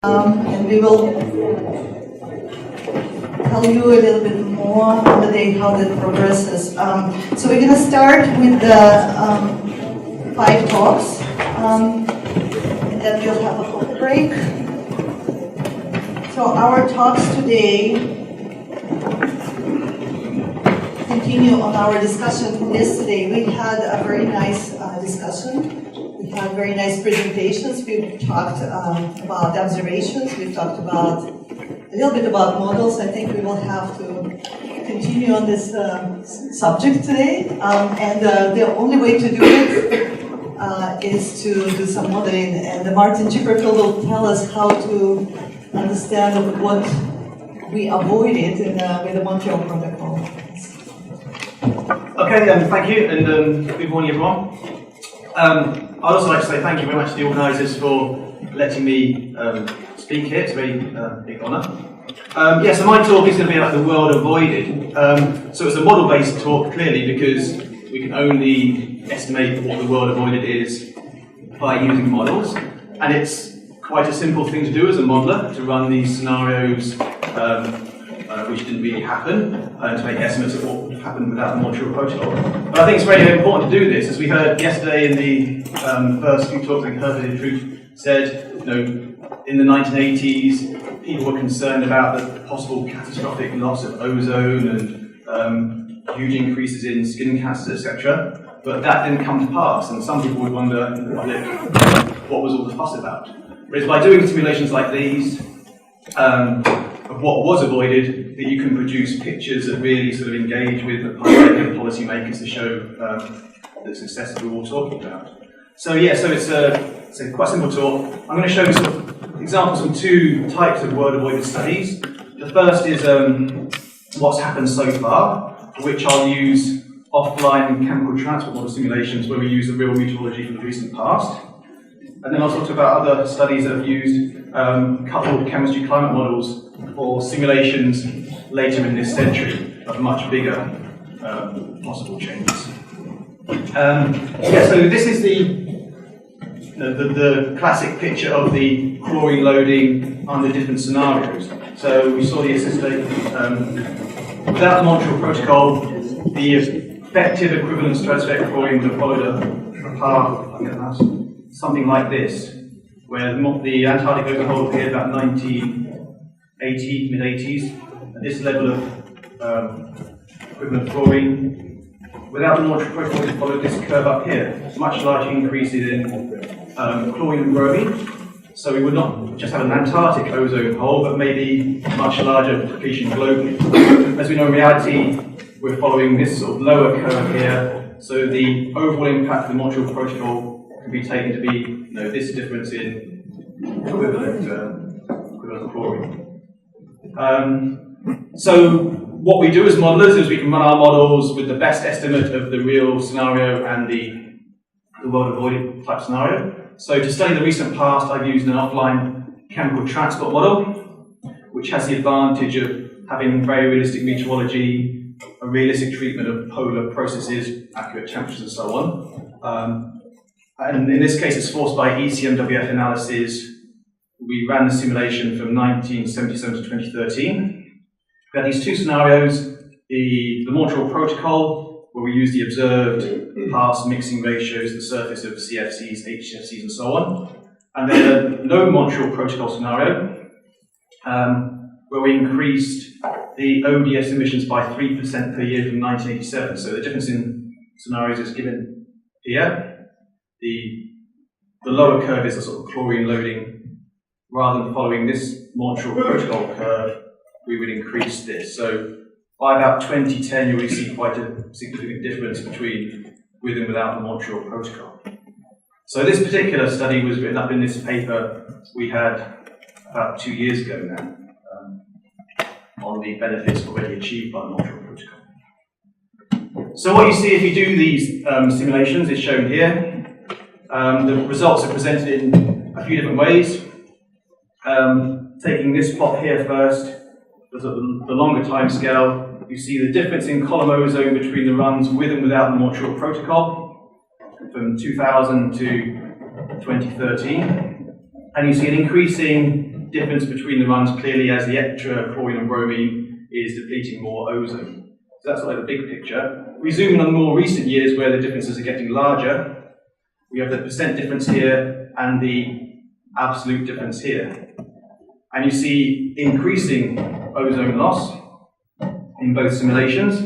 And we will tell you a little bit more on the day how that progresses. So we're going to start with the 5 talks, and then we'll have a coffee break. So our talks today continue on our discussion from yesterday. We had a very nice discussion. We had very nice presentations. We've talked about observations. We've talked about a little bit about models. I think we will have to continue on this subject today. And the only way to do it is to do some modeling. And Martin Chipperfield will tell us how to understand what we avoided with the Montreal Protocol. Okay, thank you, and good morning, everyone. I'd also like to say thank you very much to the organisers for letting me speak here. It's a very big honour. So my talk is going to be about the world avoided. So it's a model-based talk, clearly, because we can only estimate what the world avoided is by using models. And it's quite a simple thing to do as a modeller, to run these scenarios which didn't really happen, to make estimates of what would happen without the Montreal Protocol. But I think it's very important to do this. As we heard yesterday in the first few talks, I think Herbert in Truth said, in the 1980s, people were concerned about the possible catastrophic loss of ozone and huge increases in skin cancers, etc. But that didn't come to pass, and some people would wonder what was all the fuss about. Whereas by doing simulations like these, of what was avoided, that you can produce pictures that really sort of engage with the public and policymakers to show the success that we're all talking about. So it's a quite simple talk. I'm going to show you some examples from 2 types of world avoided studies. The first is what's happened so far, which I'll use offline chemical transport model simulations where we use the real meteorology from the recent past. And then I'll talk about other studies that have used coupled chemistry climate models for simulations later in this century of much bigger possible changes. So this is the classic picture of the chlorine loading under different scenarios. So we saw the yesterday. Without the Montreal Protocol, the effective equivalent stratospheric chlorine would have followed a path something like this, where the Antarctic ozone hole appeared about 1980, mid-80s, at this level of equivalent chlorine. Without the Montreal Protocol, it followed this curve up here, much larger increases in chlorine and bromine. So we would not just have an Antarctic ozone hole, but maybe much larger depletion globally. As we know, in reality, we're following this sort of lower curve here, so the overall impact of the Montreal Protocol can be taken to be this difference in equivalent chlorine. So what we do as modelers is we can run our models with the best estimate of the real scenario and the world avoided type scenario. So to study the recent past, I've used an offline chemical transport model, which has the advantage of having very realistic meteorology, a realistic treatment of polar processes, accurate temperatures, and so on. And in this case, it's forced by ECMWF analysis. We ran the simulation from 1977 to 2013. We had these 2 scenarios, the Montreal Protocol, where we use the observed past mixing ratios, the surface of CFCs, HCFCs, and so on. And then a no Montreal Protocol scenario, where we increased the ODS emissions by 3% per year from 1987. So the difference in scenarios is given here. The lower curve is a sort of chlorine loading. Rather than following this Montreal Protocol curve, we would increase this. So by about 2010, you will see quite a significant difference between with and without the Montreal Protocol. So this particular study was written up in this paper we had about 2 years ago now, on the benefits already achieved by the Montreal Protocol. So what you see if you do these simulations is shown here. The results are presented in a few different ways. Taking this plot here first, the longer time scale, you see the difference in column ozone between the runs with and without the Montreal Protocol from 2000 to 2013. And you see an increasing difference between the runs clearly as the extra chlorine and bromine is depleting more ozone. So that's like the big picture. We zoom in on the more recent years where the differences are getting larger. We have the percent difference here and the absolute difference here. And you see increasing ozone loss in both simulations.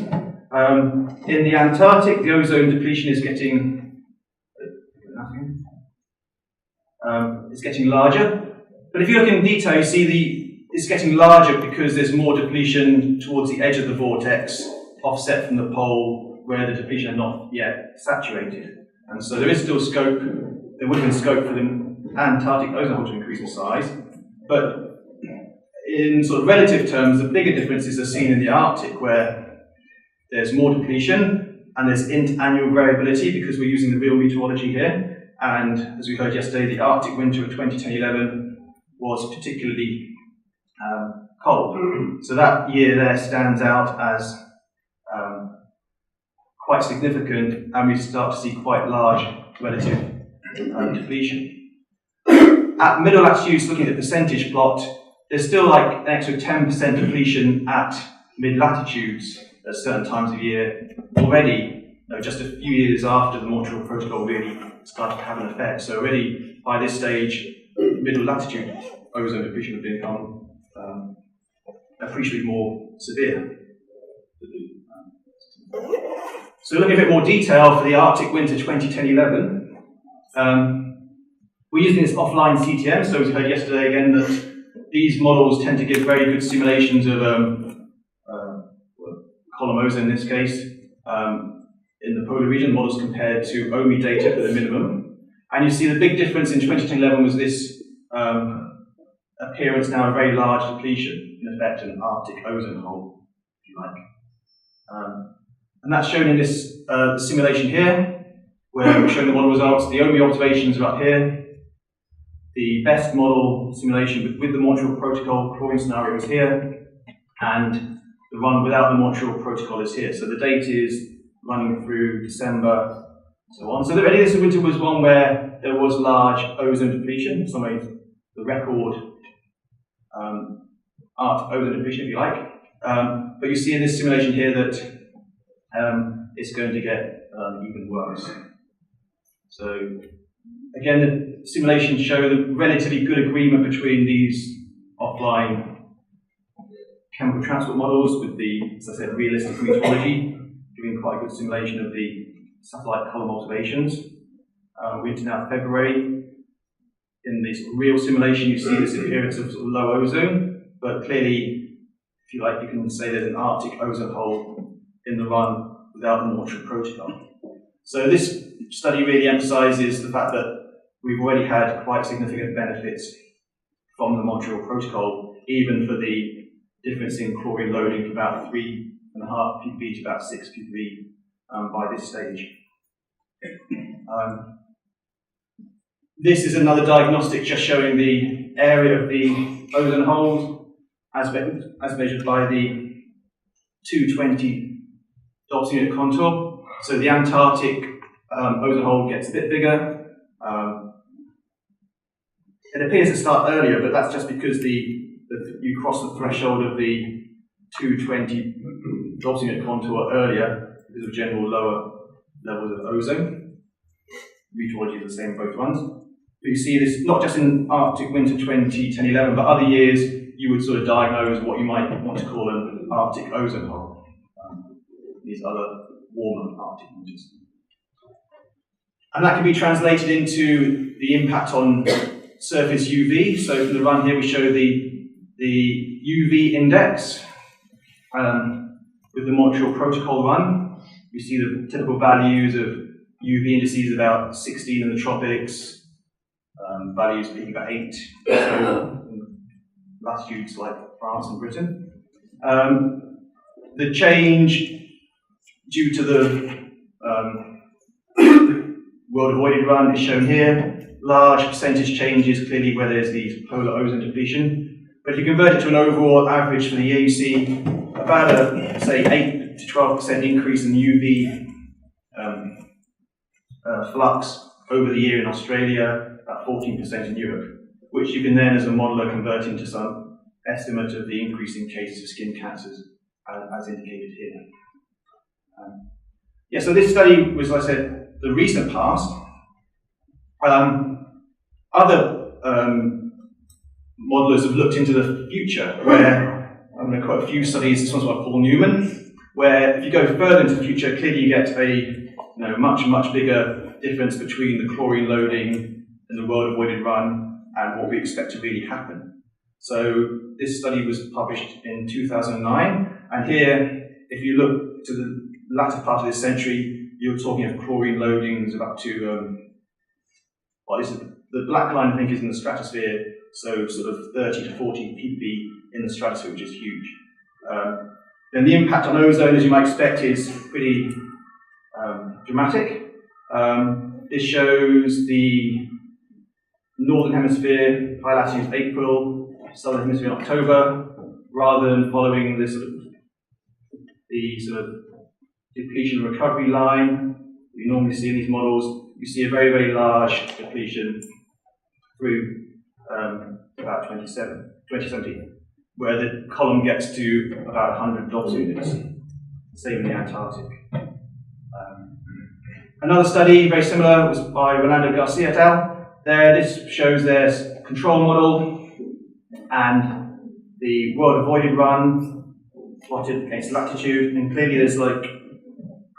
In the Antarctic, the ozone depletion is getting larger. But if you look in detail, you see it's getting larger because there's more depletion towards the edge of the vortex, offset from the pole where the depletion is not yet saturated. And so there is still scope, there would have been scope for the Antarctic ozone hole to increase in size, but in sort of relative terms, the bigger differences are seen in the Arctic, where there's more depletion and there's annual variability because we're using the real meteorology here. And as we heard yesterday, the Arctic winter of 2010-11 was particularly cold. So that year there stands out as quite significant, and we start to see quite large relative depletion. At middle latitudes, looking at the percentage plot, there's still like an extra 10% depletion at mid-latitudes at certain times of year already, just a few years after the Montreal Protocol really started to have an effect. So already by this stage, middle latitude ozone depletion has become appreciably more severe. So looking at a bit more detail for the Arctic winter 2010-11, we're using this offline CTM, so we heard yesterday again that these models tend to give very good simulations of column ozone in this case, in the polar region, models compared to OMI data for the minimum. And you see the big difference in 2010-11 was this appearance now of very large depletion, in effect an Arctic ozone hole, if you like. And that's shown in this simulation here, where we're showing the model results. The OMI observations are up here. The best model simulation with the Montreal Protocol chlorine scenario is here, and the run without the Montreal Protocol is here. So the date is running through December, so on. So the this winter was one where there was large ozone depletion, in some ways the record ozone depletion, if you like. But you see in this simulation here that it's going to get even worse. So again, the simulations show the relatively good agreement between these offline chemical transport models with the, as I said, realistic meteorology, giving quite a good simulation of the satellite column observations. We're into now February. In this real simulation, you see this appearance of sort of low ozone, but clearly, if you like, you can say there's an Arctic ozone hole in the run without the Montreal Protocol. So this study really emphasizes the fact that we've already had quite significant benefits from the Montreal Protocol, even for the difference in chlorine loading from about 3.5 ppb to about 6 ppb by this stage. This is another diagnostic just showing the area of the ozone holes as measured by the 220 Dobson unit contour. So the Antarctic ozone hole gets a bit bigger. It appears to start earlier, but that's just because you cross the threshold of the 220 Dobson unit contour earlier because of general lower levels of ozone. Meteorology is the same in both runs. But you see this not just in Arctic winter 2010-11, but other years you would sort of diagnose what you might want to call an Arctic ozone hole. These other warmer Arctic winters. And that can be translated into the impact on surface UV. So for the run here we show the UV index with the Montreal Protocol run. We see the typical values of UV indices about 16 in the tropics, values being about 8 so in latitudes like France and Britain. The change due to the World Avoided run is shown here. Large percentage changes clearly where there's these polar ozone depletion. But if you convert it to an overall average for the year, you see about a, say, 8 to 12% increase in UV flux over the year in Australia, about 14% in Europe. which you can then, as a modeler, convert into some estimate of the increase in cases of skin cancers, as indicated here. Yeah, so this study was, like I said, the recent past. Other modelers have looked into the future, where I'm going to quote a few studies. This one's by Paul Newman, where if you go further into the future, clearly you get a much bigger difference between the chlorine loading and the well-avoided run and what we expect to really happen. So this study was published in 2009, and here, if you look to the latter part of this century, you're talking of chlorine loadings of up to, the black line I think is in the stratosphere, so sort of 30 to 40 ppb in the stratosphere, which is huge. Then the impact on ozone, as you might expect, is pretty dramatic. This shows the northern hemisphere, high latitude April, southern hemisphere in October, rather than following the sort of depletion recovery line you normally see in these models. You see a very, very large depletion through about 2070, where the column gets to about 100 DOPS units. Same in the Antarctic. Another study, very similar, was by Rolando Garcia et al. This shows their control model and the world avoided run plotted against latitude, and clearly there's like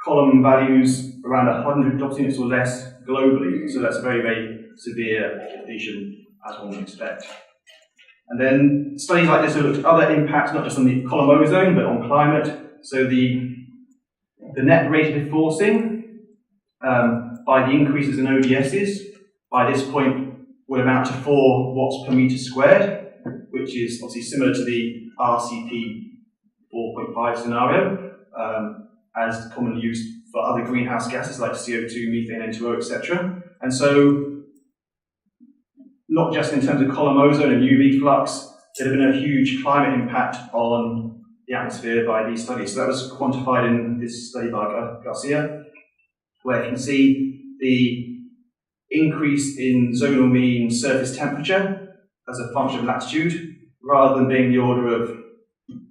column values around 100 DOPS units or less globally, so that's very, very severe depletion, as one would expect. And then studies like this have looked at other impacts, not just on the column ozone, but on climate. So the net rate of forcing by the increases in ODSs, by this point, would amount to 4 watts per meter squared, which is obviously similar to the RCP 4.5 scenario, as commonly used for other greenhouse gases like CO2, methane, N2O, etc. And so, not just in terms of column ozone and UV flux, there have been a huge climate impact on the atmosphere by these studies. So that was quantified in this study by Garcia, where you can see the increase in zonal mean surface temperature as a function of latitude, rather than being the order of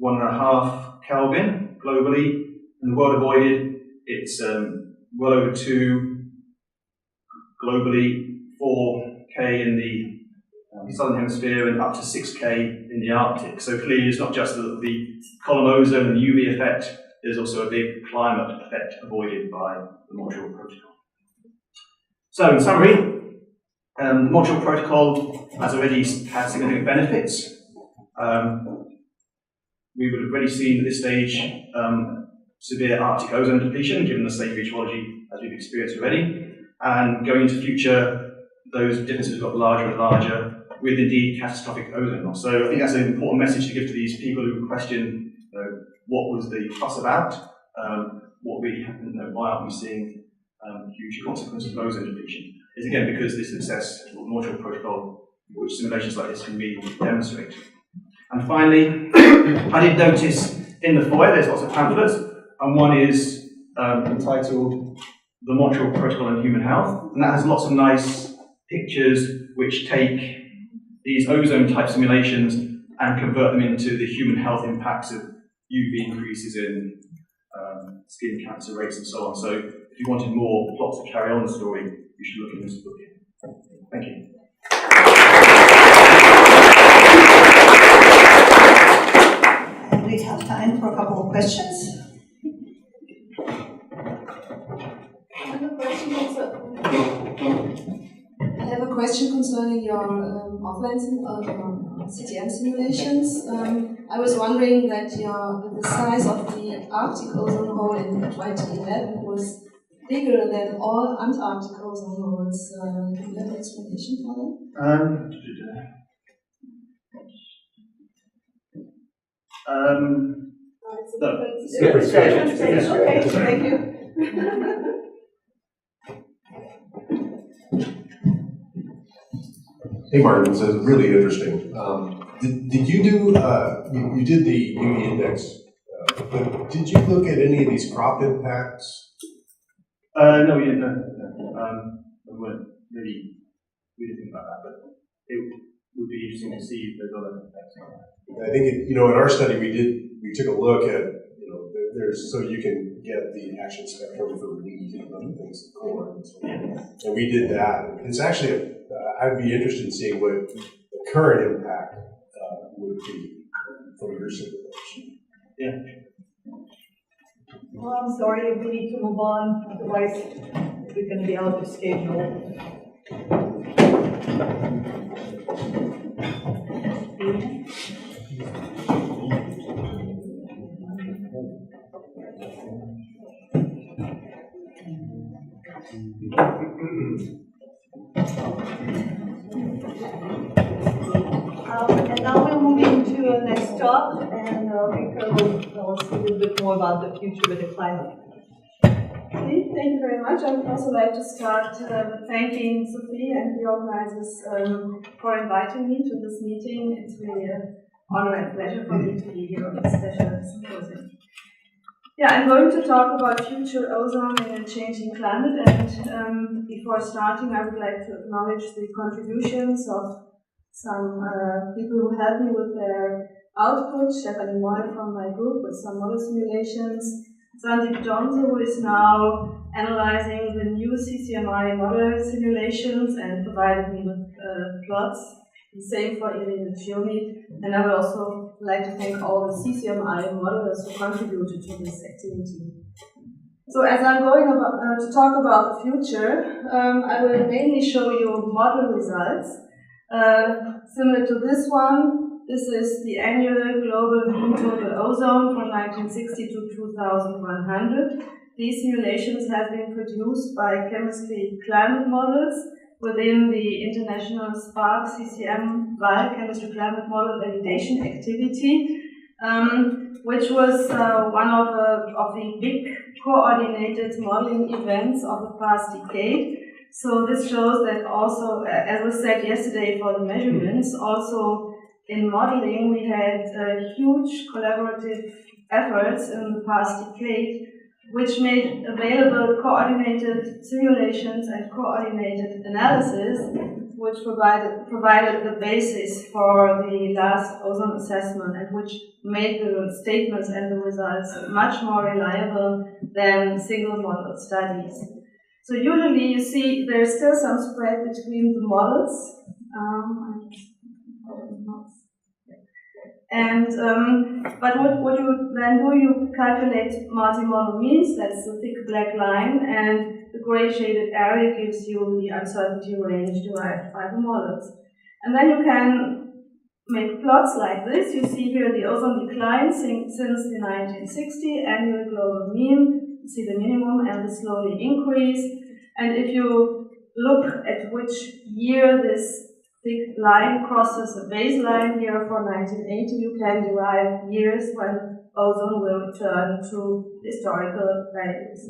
1.5 Kelvin globally. In the world avoided, it's well over 2 globally, 4K in the southern hemisphere, and up to 6K in the Arctic. So clearly it's not just the column ozone and the UV effect, there's also a big climate effect avoided by the Montreal Protocol. So in summary, the Montreal Protocol has already had significant benefits. We would have already seen at this stage severe Arctic ozone depletion, given the safe meteorology as we've experienced already. And going into the future, those differences got larger and larger, with indeed catastrophic ozone loss. So I think that's an important message to give to these people who question what was the fuss about, what really happened, why aren't we seeing huge consequences of ozone depletion. Is again because this success of the Montreal Protocol, which simulations like this can really demonstrate. And finally, I did notice in the foyer there's lots of pamphlets, and one is entitled The Montreal Protocol and Human Health, and that has lots of nice pictures which take these ozone type simulations and convert them into the human health impacts of UV increases in skin cancer rates and so on. So if you wanted more plots to carry on the story, you should look in this book. Thank you. And we have time for a couple of questions. I have a question concerning your offline CTM simulations. I was wondering that the size of the Arctic ozone hole in 2011 was bigger than all Antarctic ozone holes. Do you have an explanation for that? No. Okay, thank you. Hey Martin, this is really interesting. Did you do, you did the UV index, but did you look at any of these crop impacts? No, we didn't. No. We weren't really thinking about that, but would be interesting to see if there's other effects on that. I think, in our study we took a look at, there's, so you can get the action spectrum for wheat and other things, corn and so on. And we did that. It's actually, I'd be interested in seeing what the current impact would be from your simulation. Yeah. Well, I'm sorry if we need to move on, otherwise we're going to be out of schedule. And now we're moving to the next stop, and Victor will tell us a little bit more about the future with the climate. Okay, thank you very much. I would also like to start thanking Sophie and the organizers for inviting me to this meeting. It's really an honor and pleasure for me to be here on this special symposium. Yeah, I'm going to talk about future ozone in a changing climate, and before starting, I would like to acknowledge the contributions of some people who helped me with their output. Stephanie Moy from my group with some model simulations. Sandeep Johnson, who is now analyzing the new CCMI model simulations and provided me with plots. The same for Irene Chiomi. And I would also like to thank all the CCMI modelers who contributed to this activity. So as I'm going to talk about the future, I will mainly show you model results. Similar to this one, this is the annual global mean total ozone from 1960 to 2100. These simulations have been produced by chemistry climate models within the International SPARC CCM Biochemistry Climate Model Validation Activity, which was one of the big coordinated modeling events of the past decade. So this shows that also, as was said yesterday for the measurements, also in modeling we had huge collaborative efforts in the past decade, which made available coordinated simulations and coordinated analysis, which provided the basis for the last ozone assessment and which made the statements and the results much more reliable than single model studies. So usually you see there's still some spread between the models. But what you then do, you calculate multi-model means, that's the thick black line, and the gray shaded area gives you the uncertainty range derived by the models. And then you can make plots like this. You see here the ozone decline since the 1960, annual global mean, you see the minimum and the slowly increase. And if you look at which year this thick line crosses a baseline here for 1980, you can derive years when ozone will return to historical values.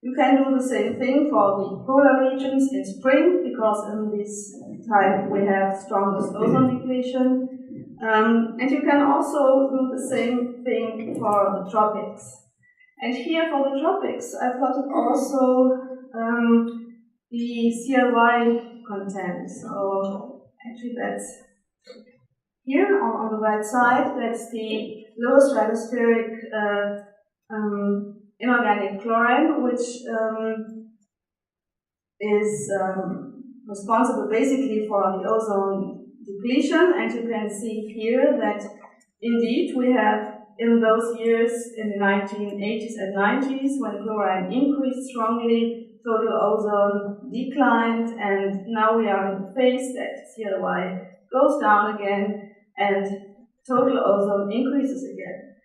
You can do the same thing for the polar regions in spring, because in this time we have strongest ozone depletion. And you can also do the same thing for the tropics. And here for the tropics, I plotted also the CLY content. So actually that's here on the right side. That's the lower stratospheric inorganic chlorine, which is responsible basically for the ozone depletion. And you can see here that indeed we have in those years in the 1980s and 90s when chlorine increased strongly, total ozone declined, and now we are in the phase that CLY goes down again and total ozone increases again.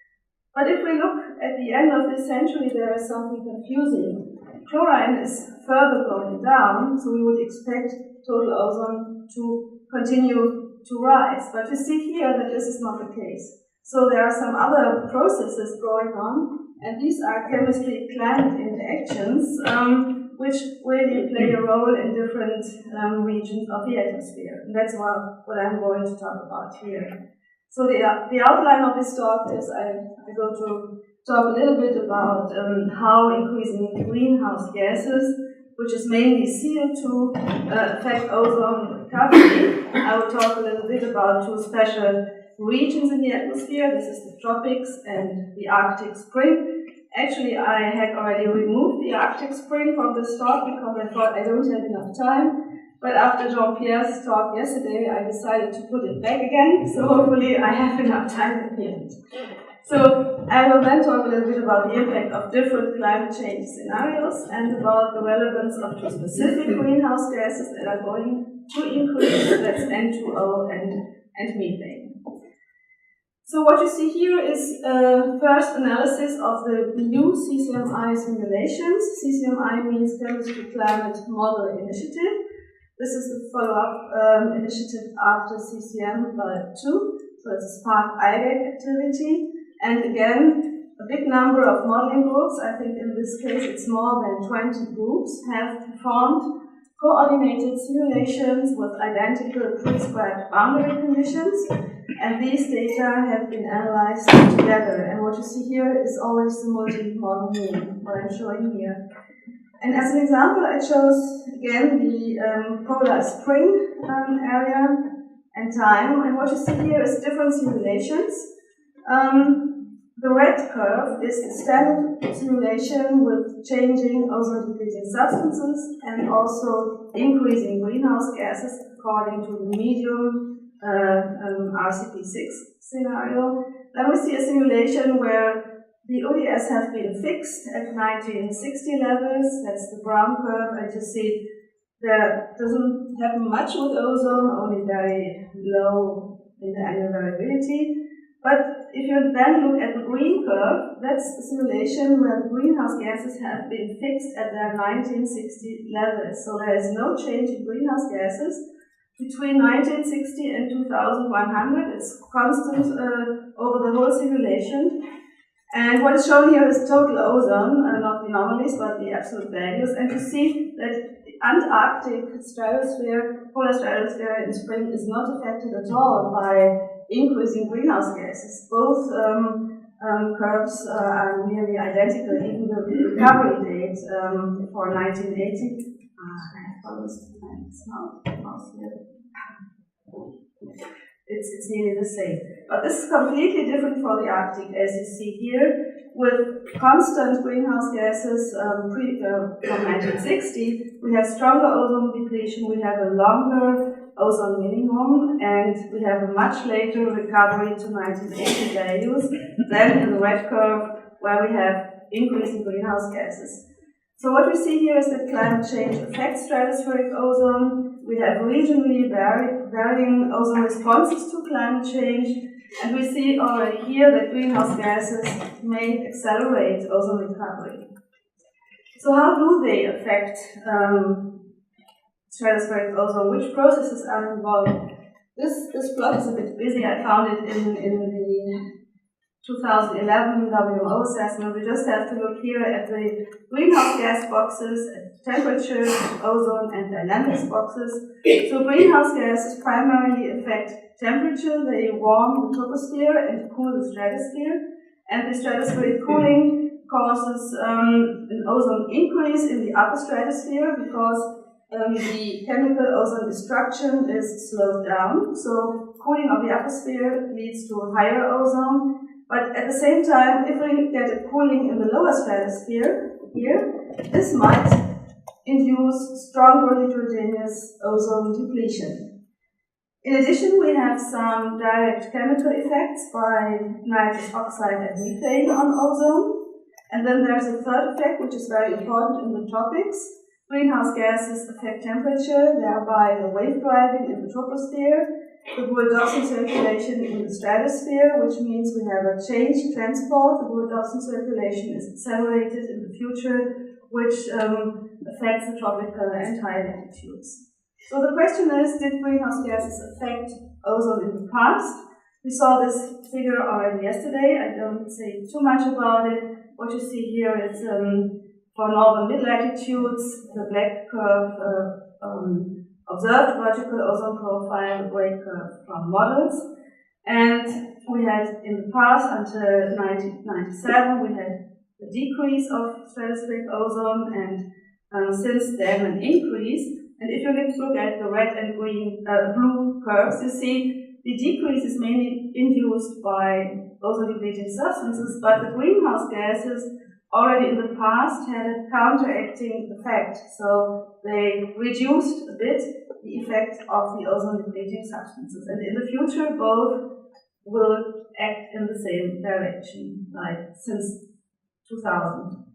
But if we look at the end of this century, there is something confusing. Chlorine is further going down, so we would expect total ozone to continue to rise. But you see here that this is not the case. So there are some other processes going on, and these are chemistry climate interactions, which really play a role in different regions of the atmosphere. And that's what I'm going to talk about here. So the outline of this talk is I go to talk a little bit about how increasing greenhouse gases, which is mainly CO2, affect ozone recovery. I will talk a little bit about two special regions in the atmosphere. This is the tropics and the Arctic Spring. Actually, I had already removed the Arctic Spring from this talk because I thought I don't have enough time. But after Jean-Pierre's talk yesterday, I decided to put it back again, so hopefully I have enough time at the end. So I will then talk a little bit about the impact of different climate change scenarios and about the relevance of two specific greenhouse gases that are going to increase, that's N2O and methane. So what you see here is first analysis of the new CCMI simulations. CCMI means Chemistry Climate Model Initiative. This is the follow-up initiative after CCM 2, so it's a Spark IGAC activity. And again, a big number of modeling groups, I think in this case it's more than 20 groups, have performed coordinated simulations with identical prescribed boundary conditions. And these data have been analyzed together. And what you see here is always the multi-model mean, what I'm showing here. And as an example, I chose again the polar spring area and time. And what you see here is different simulations. The red curve is the standard simulation with changing ozone-depleting substances and also increasing greenhouse gases according to the medium RCP6 scenario. Then we see a simulation where the ODS have been fixed at 1960 levels. That's the brown curve, and you see there doesn't happen much with ozone, only very low in the annual variability. But if you then look at the green curve, that's the simulation where the greenhouse gases have been fixed at their 1960 levels. So there is no change in greenhouse gases between 1960 and 2100. It's constant over the whole simulation. And what is shown here is total ozone, not the anomalies, but the absolute values. And you see that the Antarctic stratosphere, polar stratosphere in spring is not affected at all by increasing greenhouse gases. Both curves are nearly identical, even the recovery date for 1980. It's nearly the same. But this is completely different for the Arctic, as you see here, with constant greenhouse gases from 1960. We have stronger ozone depletion, we have a longer ozone minimum, and we have a much later recovery to 1980 values than in the red curve, where we have increasing greenhouse gases. So what we see here is that climate change affects stratospheric ozone. We have regionally varying ozone responses to climate change, and we see already here that greenhouse gases may accelerate ozone recovery. So how do they affect stratospheric ozone? Which processes are involved? This plot is a bit busy. I found it in the 2011 WMO assessment. We just have to look here at the greenhouse gas boxes, at temperature, ozone, and dynamics boxes. So greenhouse gases primarily affect temperature. They warm the troposphere and cool the stratosphere. And the stratospheric cooling causes an ozone increase in the upper stratosphere because the chemical ozone destruction is slowed down. So cooling of the atmosphere leads to higher ozone. But at the same time, if we get a cooling in the lower stratosphere here, this might induce stronger heterogeneous ozone depletion. In addition, we have some direct chemical effects by nitrous oxide and methane on ozone. And then there's a third effect, which is very important in the tropics. Greenhouse gases affect temperature, thereby the wave driving in the troposphere. The Gould-Dobson circulation in the stratosphere, which means we have a changed transport. The Gould-Dobson circulation is accelerated in the future, which affects the tropical and high latitudes. So the question is, did greenhouse gases affect ozone in the past? We saw this figure already yesterday. I don't say too much about it. What you see here is for northern mid-latitudes, the black curve observed vertical ozone profile, the gray curve from models. And we had in the past, until 1997, we had a decrease of stratospheric ozone, and since then an increase. And if you look at the red and green, blue two curves, you see the decrease is mainly induced by ozone-depleting substances, but the greenhouse gases already in the past had a counteracting effect. So they reduced a bit the effect of the ozone-depleting substances. And in the future, both will act in the same direction, like since 2000.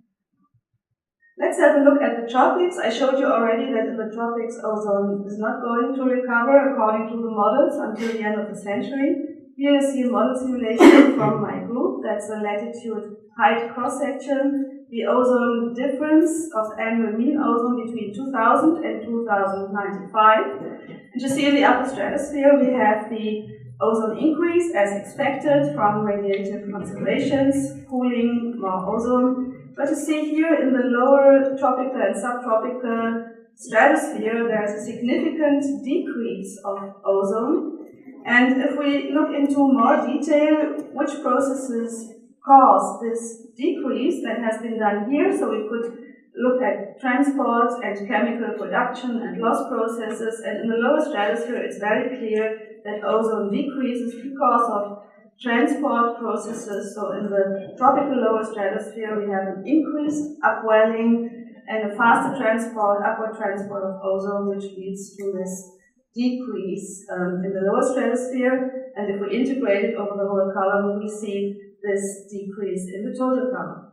Let's have a look at the tropics. I showed you already that in the tropics, ozone is not going to recover according to the models until the end of the century. Here you see a model simulation from my group. That's the latitude height cross-section, the ozone difference of annual mean ozone between 2000 and 2095. And you see in the upper stratosphere we have the ozone increase as expected from radiative concentrations, cooling, more ozone. But you see here in the lower tropical and subtropical stratosphere there is a significant decrease of ozone. And if we look into more detail which processes cause this decrease that has been done here, so we could look at transport and chemical production and loss processes, and in the lower stratosphere it's very clear that ozone decreases because of transport processes. So in the tropical lower stratosphere we have an increased upwelling and a faster transport, upward transport of ozone, which leads to this decrease in the lower stratosphere. And if we integrate it over the whole column, we see this decrease in the total column.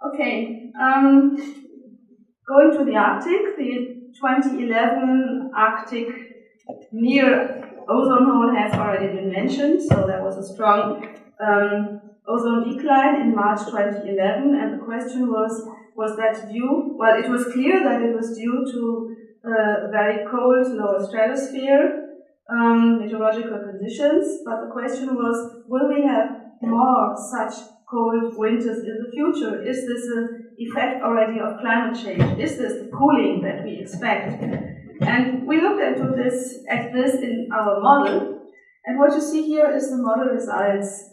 Okay, going to the Arctic, the 2011 Arctic near ozone hole has already been mentioned. So there was a strong ozone decline in March 2011, and the question was that due? Well, it was clear that it was due to very cold lower stratosphere meteorological conditions, but the question was, will we have more such cold winters in the future? Is this an effect already of climate change? Is this the cooling that we expect? And we looked at this in our model, and what you see here is the model results.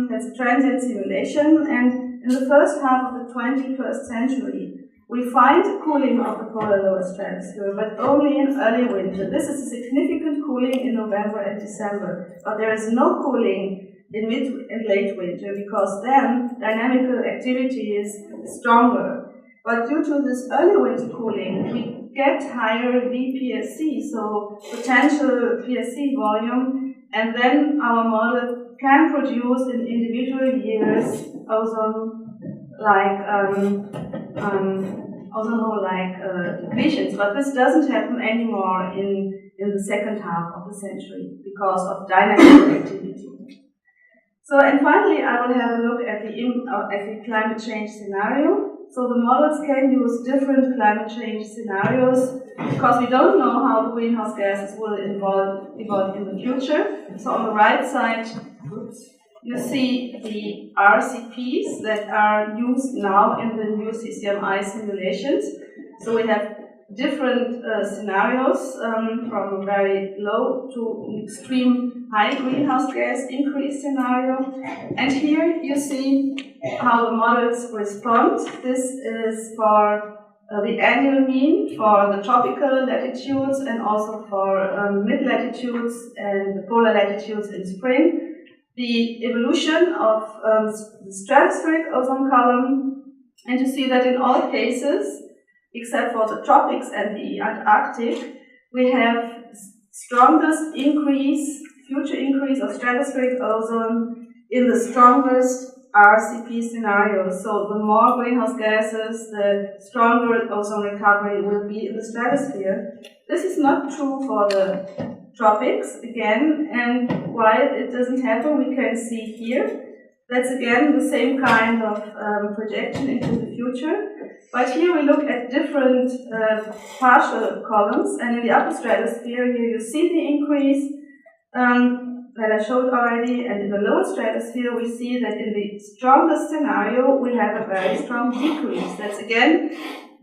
That's a transient simulation, and in the first half of the 21st century, we find cooling of the polar lower stratosphere, but only in early winter. This is a significant cooling in November and December, but there is no cooling in mid and late winter, because then dynamical activity is stronger. But due to this early winter cooling, we get higher VPSC, so potential PSC volume, and then our model can produce in individual years ozone-like depletions. But this doesn't happen anymore in the second half of the century because of dynamic activity. So, and finally, I will have a look at the climate change scenario. So the models can use different climate change scenarios because we don't know how the greenhouse gases will evolve in the future. So on the right side, you see the RCPs that are used now in the new CCMI simulations. So we have different scenarios from very low to an extreme high greenhouse gas increase scenario. And here you see how the models respond. This is for the annual mean for the tropical latitudes and also for mid-latitudes and the polar latitudes in spring. The evolution of the stratospheric ozone column, and you see that in all cases, except for the tropics and the Antarctic, we have strongest future increase of stratospheric ozone in the strongest RCP scenarios. So the more greenhouse gases, the stronger ozone recovery will be in the stratosphere. This is not true for the tropics again, and why it doesn't happen we can see here. That's again the same kind of projection into the future. But here we look at different partial columns, and in the upper stratosphere here you see the increase that I showed already, and in the lower stratosphere we see that in the strongest scenario we have a very strong decrease. That's again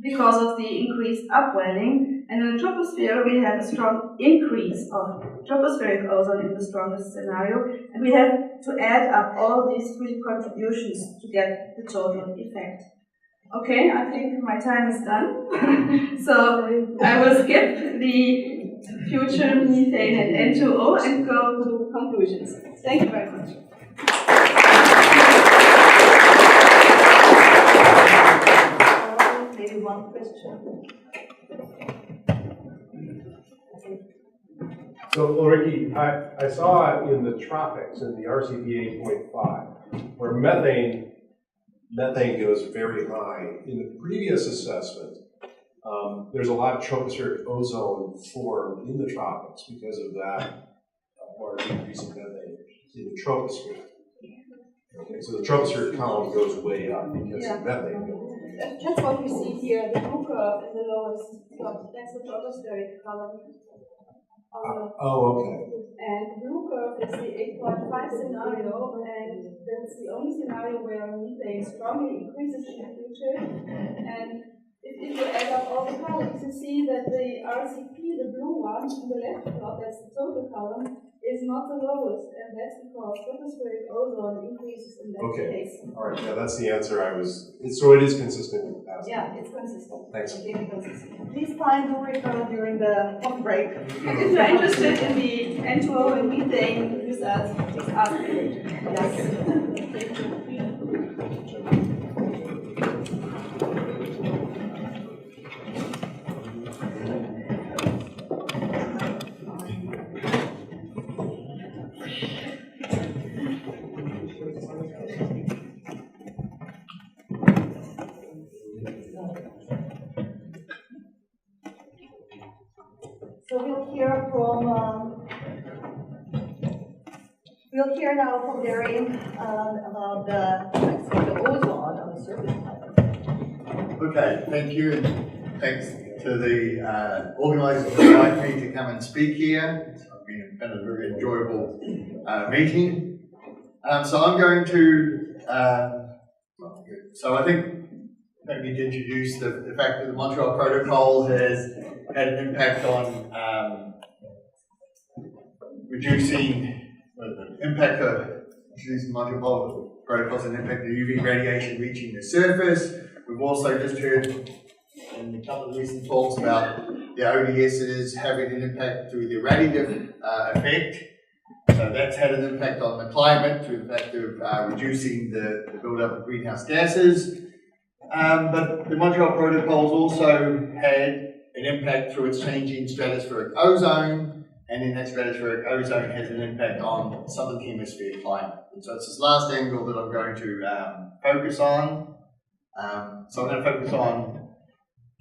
because of the increased upwelling, and in the troposphere we have a strong increase of tropospheric ozone in the strongest scenario, and we have to add up all these three contributions to get the total effect. Okay, I think my time is done. So I will skip the future methane and N2O and go to conclusions. Thank you very much. Maybe one question. So, Ulrike, I saw in the tropics in the RCP 8.5 where methane goes very high. In the previous assessment, there's a lot of tropospheric ozone formed in the tropics because of that large increase in methane in the troposphere. Okay, so the tropospheric column goes way up because of methane. That's what we see here, the blue curve in the lowest spot. That's the tropospheric column. Okay. And blue curve is the 8.5 scenario, and that's the only scenario where methane strongly increases in the future. And if you add up all the columns, you see that the RCP, the blue one in the left plot, that's the total column, is not the lowest, and that's because stratospheric ozone increases in that case. All right, yeah, that's the answer I was. So it is consistent with the past. Yeah, it's consistent. Thanks. Okay, consistent. Please find Ulrike during the coffee break. And if you're interested in the N2O and methane results, please ask me. Yes. So we'll hear now from Darian about the ozone on the surface planet. Okay, thank you, and thanks to the organisers for inviting me to come and speak here. It's been a very enjoyable meeting. So I'm going to, so I think I need to introduce the fact that the Montreal Protocol has had an impact on reducing the impact of introducing Montreal Protocols and impact of UV radiation reaching the surface. We've also just heard in a couple of recent talks about the ODSs having an impact through the radiative effect. So that's had an impact on the climate through the fact of reducing the build-up of greenhouse gases. But the Montreal Protocols also had an impact through its changing stratospheric ozone, and then that stratospheric ozone has an impact on southern hemisphere climate. And so it's this last angle that I'm going to focus on. So I'm going to focus on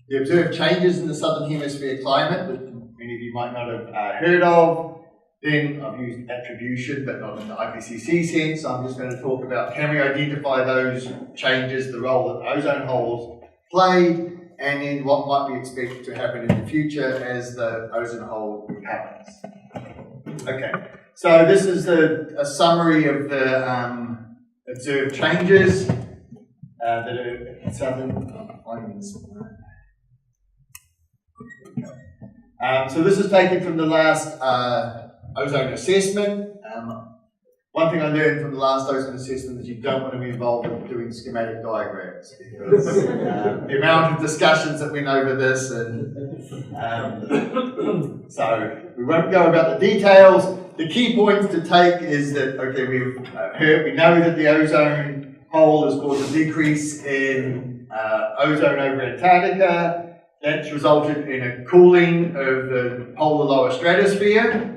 the observed changes in the southern hemisphere climate that many of you might not have heard of. Then I've used attribution, but not in the IPCC sense. I'm just going to talk about can we identify those changes, the role that ozone holes play, and then what might we expect to happen in the future as the ozone hole recovers. Okay, so this is a summary of the observed changes that are in southern. So this is taken from the last ozone assessment. One thing I learned from the last ozone assessment is you don't want to be involved in doing schematic diagrams because the amount of discussions that went over this, and so we won't go about the details. The key points to take is that we know that the ozone hole has caused a decrease in ozone over Antarctica. That's resulted in a cooling of the polar lower stratosphere.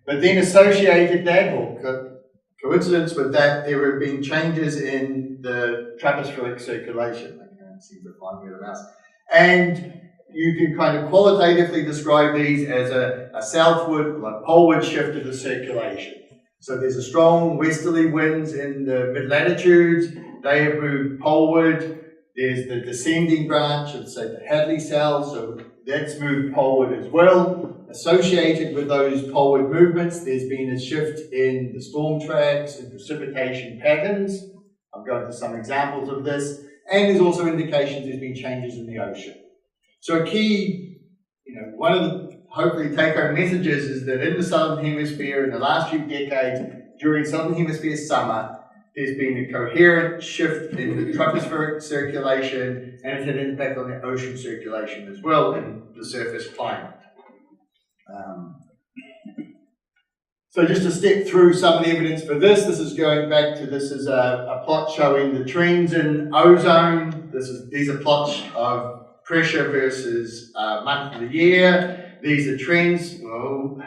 But then associated that, or coincidence with that, there have been changes in the tropospheric circulation. I can't seem to find where the mouse. And you can kind of qualitatively describe these as a southward, like poleward shift of the circulation. So there's a strong westerly winds in the mid-latitudes. They have moved poleward. There's the descending branch of, say, the Hadley cell, so that's moved poleward as well. Associated with those poleward movements, there's been a shift in the storm tracks and precipitation patterns. I'll go into some examples of this. And there's also indications there's been changes in the ocean. So a key, one of the hopefully take-home messages is that in the southern hemisphere in the last few decades, during southern hemisphere summer, there's been a coherent shift in the tropospheric circulation, and it's had an impact on the ocean circulation as well in the surface climate. So just to step through some of the evidence for this, this is going back to, this is a plot showing the trends in ozone. These are plots of pressure versus month of the year. These are trends. Whoa.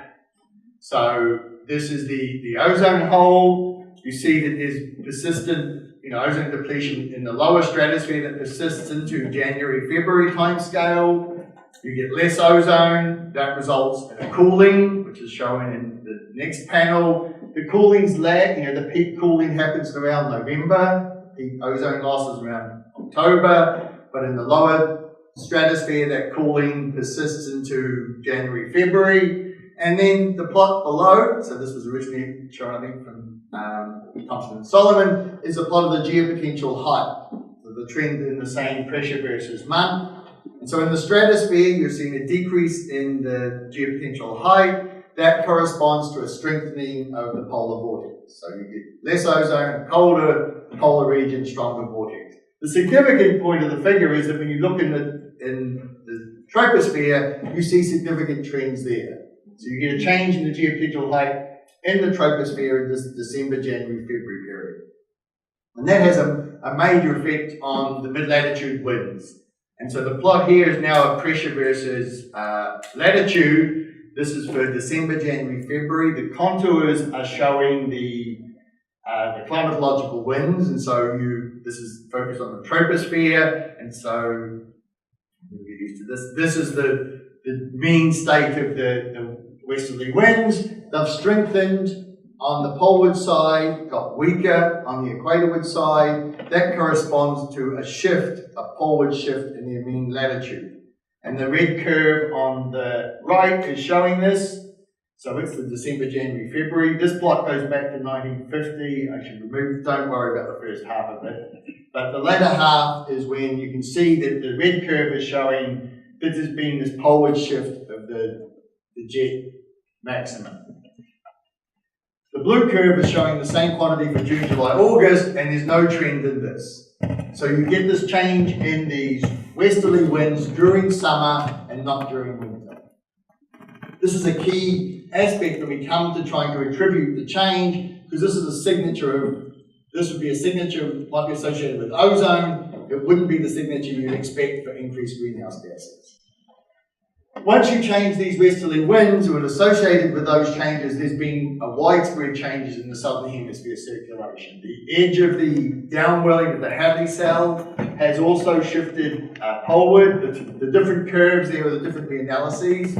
So this is the ozone hole. You see that there's persistent, ozone depletion in the lower stratosphere that persists into January, February timescale. You get less ozone, that results in a cooling, which is shown in the next panel. The cooling's lag, the peak cooling happens around November, peak ozone loss is around October, but in the lower stratosphere, that cooling persists into January, February. And then the plot below, so this was originally shown, I think, from Thompson and Solomon, is a plot of the geopotential height, so the trend in the same pressure versus month. And so in the stratosphere, you're seeing a decrease in the geopotential height. That corresponds to a strengthening of the polar vortex. So you get less ozone, colder polar region, stronger vortex. The significant point of the figure is that when you look in the troposphere, you see significant trends there. So you get a change in the geopotential height in the troposphere in this December, January, February period. And that has a major effect on the mid-latitude winds. And so the plot here is now a pressure versus latitude. This is for December, January, February. The contours are showing the climatological winds, and so this is focused on the troposphere, and so we'll get used to this. This is the mean state of the westerly winds. They've strengthened on the poleward side, got weaker on the equatorward side. That corresponds to a shift, a poleward shift in their mean latitude. And the red curve on the right is showing this. So it's the December, January, February. This plot goes back to 1950. I should remove, don't worry about the first half of it. But the latter half is when you can see that the red curve is showing that there's been this poleward shift of the jet maximum. The blue curve is showing the same quantity for June, July, August, and there's no trend in this. So you get this change in these westerly winds during summer and not during winter. This is a key aspect when we come to trying to attribute the change, because this is a signature of, this would be a signature might be associated with ozone. It wouldn't be the signature you'd expect for increased greenhouse gases. Once you change these westerly winds, or associated with those changes, there's been a widespread changes in the southern hemisphere circulation. The edge of the downwelling of the Hadley cell has also shifted poleward. The different curves there are the different reanalyses.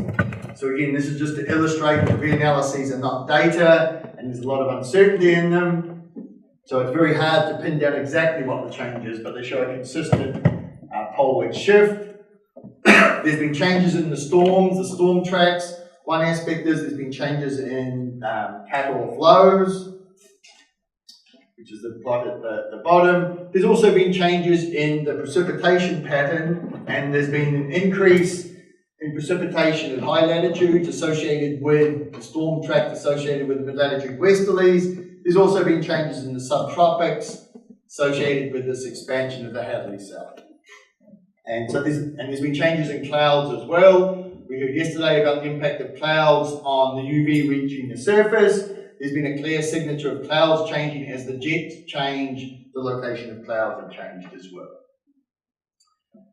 So again, this is just to illustrate that reanalyses are not data, and there's a lot of uncertainty in them. So it's very hard to pin down exactly what the change is, but they show a consistent poleward shift. There's been changes in the storms, the storm tracks. One aspect is there's been changes in cattle flows, which is the plot at the bottom. There's also been changes in the precipitation pattern, and there's been an increase in precipitation at high latitudes associated with the storm track associated with the mid-latitude westerlies. There's also been changes in the subtropics associated with this expansion of the Hadley cell. And so there's been changes in clouds as well. We heard yesterday about the impact of clouds on the UV reaching the surface. There's been a clear signature of clouds changing as the jets change, the location of clouds have changed as well.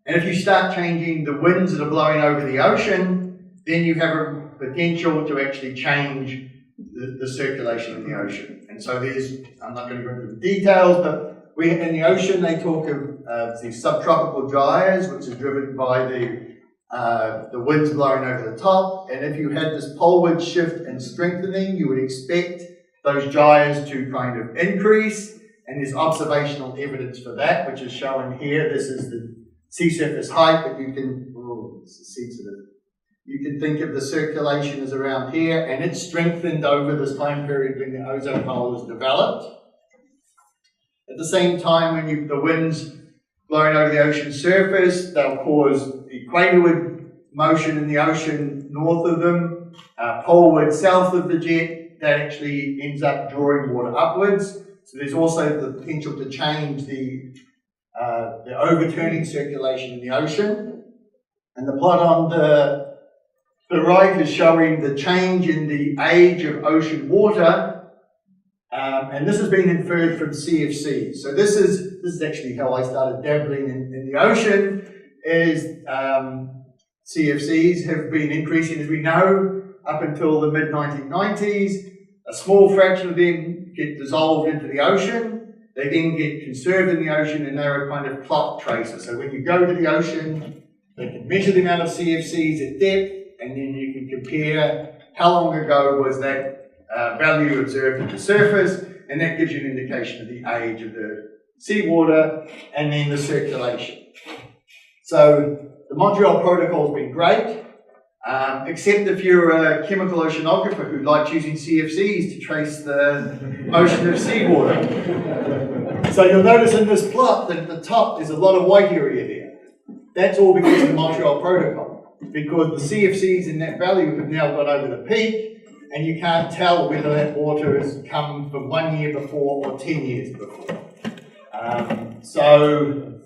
And if you start changing the winds that are blowing over the ocean, then you have a potential to actually change the circulation in the ocean. And so I'm not going to go into the details, but in the ocean, they talk of these subtropical gyres, which is driven by the winds blowing over the top. And if you had this poleward shift and strengthening, you would expect those gyres to kind of increase. And there's observational evidence for that, which is shown here. This is the sea surface height, but you can, this is sensitive. You can think of the circulation as around here, and it's strengthened over this time period when the ozone hole was developed. At the same time, when the winds blowing over the ocean surface, they'll cause equatorward motion in the ocean north of them, poleward south of the jet. That actually ends up drawing water upwards. So there's also the potential to change the overturning circulation in the ocean. And the plot on the the right is showing the change in the age of ocean water, and this has been inferred from CFCs. So this is actually how I started dabbling in the ocean, is CFCs have been increasing, as we know, up until the mid-1990s. A small fraction of them get dissolved into the ocean. They then get conserved in the ocean, and they're a kind of clock tracer. So when you go to the ocean, they can measure the amount of CFCs at depth, and then you can compare how long ago was that value observed at the surface, and that gives you an indication of the age of the seawater and then the circulation. So the Montreal protocol has been great, except if you're a chemical oceanographer who likes using CFCs to trace the motion of seawater. So you'll notice in this plot that at the top there's a lot of white area there. That's all because of the Montreal protocol, because the CFCs in that value have now gone over the peak, and you can't tell whether that water has come from 1 year before or 10 years before. So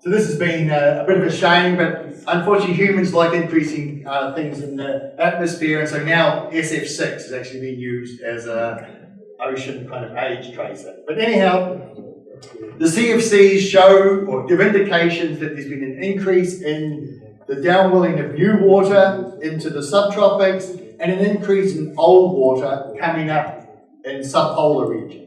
this has been a bit of a shame, but unfortunately humans like increasing things in the atmosphere, and so now SF6 is actually being used as an ocean kind of age tracer. But anyhow, the CFCs show or give indications that there's been an increase in the downwelling of new water into the subtropics, and an increase in old water coming up in subpolar regions.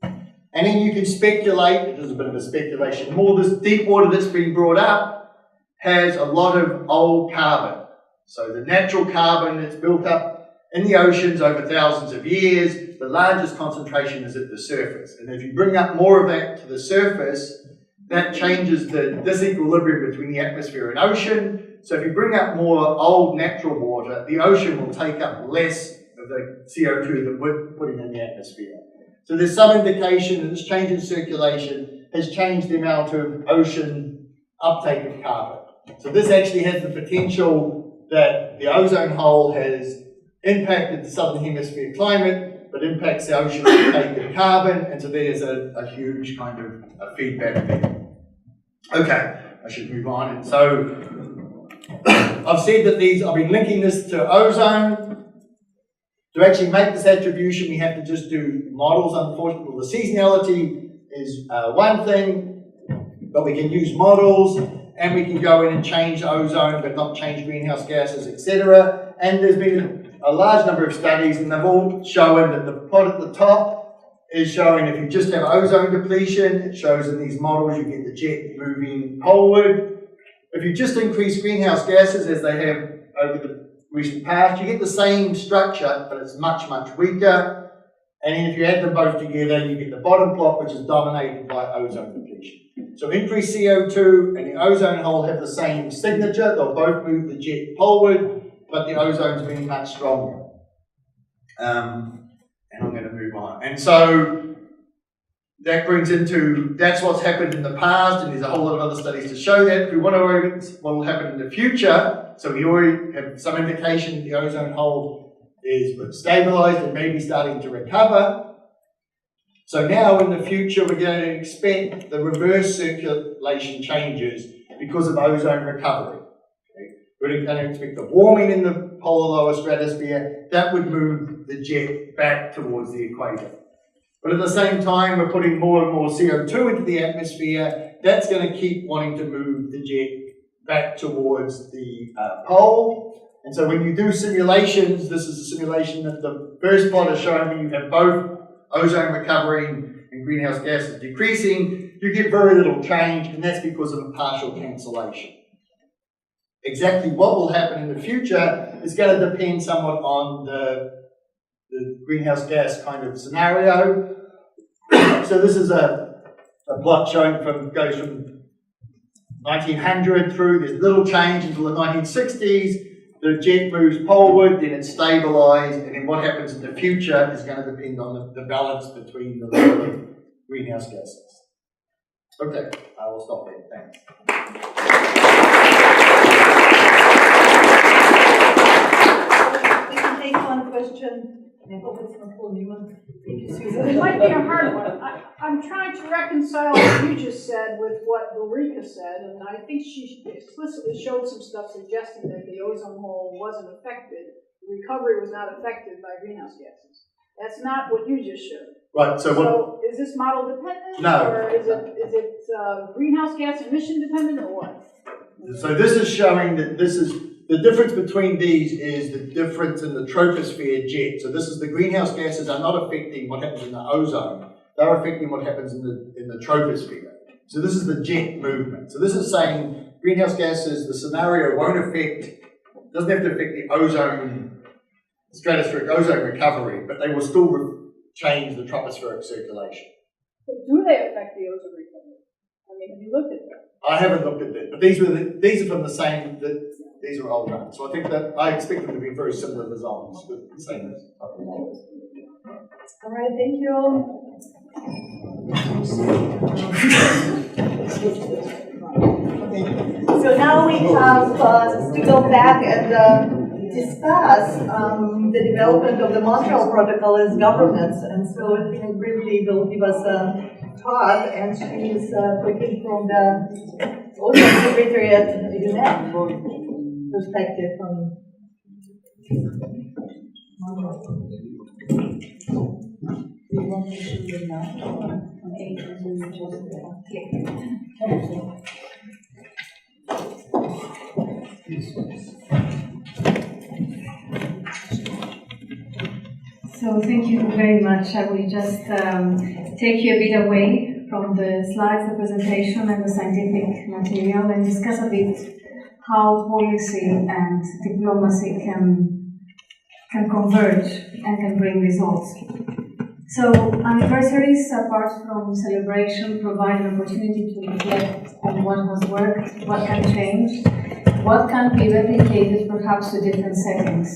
And then you can speculate, it is a bit of a speculation, more this deep water that's been brought up has a lot of old carbon. So the natural carbon that's built up in the oceans over thousands of years, the largest concentration is at the surface. And if you bring up more of that to the surface, that changes the disequilibrium between the atmosphere and ocean. So if you bring up more old natural water, the ocean will take up less of the CO2 that we're putting in the atmosphere. So there's some indication that this change in circulation has changed the amount of ocean uptake of carbon. So this actually has the potential that the ozone hole has impacted the southern hemisphere climate, but impacts the ocean uptake of carbon, and so there's a huge kind of a feedback there. Okay, I should move on. And so I've said that I've been linking this to ozone. To actually make this attribution, we have to just do models, unfortunately. Well, the seasonality is one thing, but we can use models, and we can go in and change ozone, but not change greenhouse gases, etc. And there's been a large number of studies, and they've all shown that the plot at the top is showing if you just have ozone depletion, it shows in these models you get the jet moving poleward. If you just increase greenhouse gases, as they have over the recent past, you get the same structure, but it's much, much weaker. And then if you add them both together, you get the bottom plot, which is dominated by ozone depletion. So increased CO2 and the ozone hole have the same signature. They'll both move the jet poleward, but the ozone's been much stronger. And I'm going to move on. And so that brings into, that's what's happened in the past, and there's a whole lot of other studies to show that. If we want to know what will happen in the future, so we already have some indication that the ozone hole is stabilized and maybe starting to recover. So now in the future, we're going to expect the reverse circulation changes because of ozone recovery. Okay? We're going to expect the warming in the polar lower stratosphere. That would move the jet back towards the equator. But at the same time, we're putting more and more CO2 into the atmosphere. That's going to keep wanting to move the jet back towards the pole. And so when you do simulations, this is a simulation that the first plot is showing me you have both ozone recovering and greenhouse gases decreasing. You get very little change, and that's because of a partial cancellation. Exactly what will happen in the future is going to depend somewhat on the greenhouse gas kind of scenario. So this is a plot showing goes from 1900 through, there's little change until the 1960s, the jet moves poleward, then it's stabilized, and then what happens in the future is going to depend on the balance between the relevant greenhouse gases. Okay, I will stop there, thanks. We can take one question I hope it's not for you. It might be a hard one. I'm trying to reconcile what you just said with what Ulrika said, and I think she explicitly showed some stuff suggesting that the ozone hole wasn't affected. Recovery was not affected by greenhouse gases. That's not what you just showed. Right, so is this model dependent? No. Or is it greenhouse gas emission dependent, or what? So this is showing that this is, the difference between these is the difference in the troposphere jet. So this is the greenhouse gases are not affecting what happens in the ozone. They're affecting what happens in the troposphere. So this is the jet movement. So this is saying greenhouse gases, the scenario doesn't have to affect the ozone, stratospheric ozone recovery, but they will still change the tropospheric circulation. But do they affect the ozone recovery? I mean, have you looked at that? I haven't looked at that, but these are from the same. These are old ones, so I think that I expect them to be very similar designs, but the same type of models. All right, thank you. So now we have to go back and discuss the development of the Montreal Protocol as governance, and so Tina briefly will give us a talk, and she is taking from the Ocean Secretariat UNEP perspective from So thank you very much. I will just take you a bit away from the slides, the presentation, and the scientific material, and discuss a bit how policy and diplomacy can converge and can bring results. So anniversaries, apart from celebration, provide an opportunity to reflect on what has worked, what can change, what can be replicated perhaps to different settings.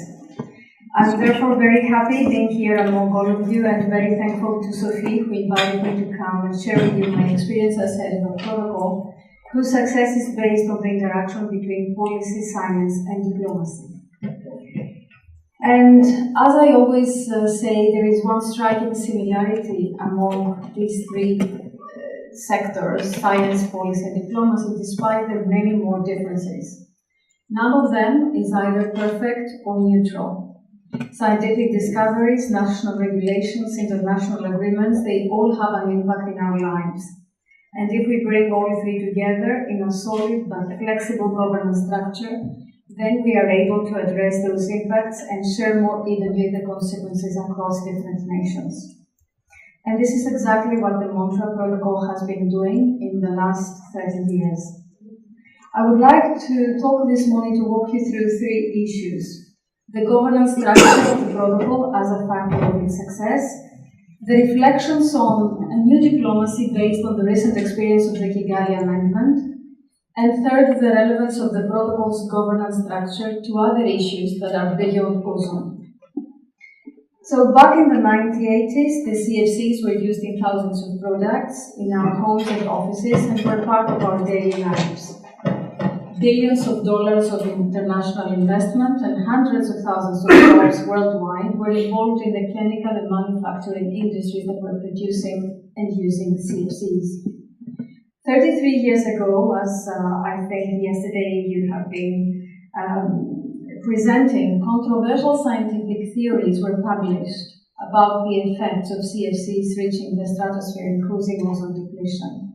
I'm therefore very happy being here among all of you, and very thankful to Sophie, who invited me to come and share with you my experience as head of a protocol whose success is based on the interaction between policy, science, and diplomacy. And as I always say, there is one striking similarity among these three sectors, science, policy, and diplomacy, despite their many more differences. None of them is either perfect or neutral. Scientific discoveries, national regulations, international agreements, they all have an impact in our lives. And if we bring all three together in a solid but flexible governance structure, then we are able to address those impacts and share more evenly the consequences across different nations. And this is exactly what the Montreal Protocol has been doing in the last 30 years. I would like to talk this morning to walk you through three issues. The governance structure of the protocol as a factor of its success, the reflections on a new diplomacy based on the recent experience of the Kigali Amendment, and third, the relevance of the protocol's governance structure to other issues that are beyond ozone. So back in the 1980s, the CFCs were used in thousands of products in our homes and offices and were part of our daily lives. Billions of dollars of international investment and hundreds of thousands of jobs worldwide were involved in the chemical and manufacturing industries that were producing and using CFCs. 33 years ago, as I think yesterday you have been presenting, controversial scientific theories were published about the effects of CFCs reaching the stratosphere and causing ozone depletion.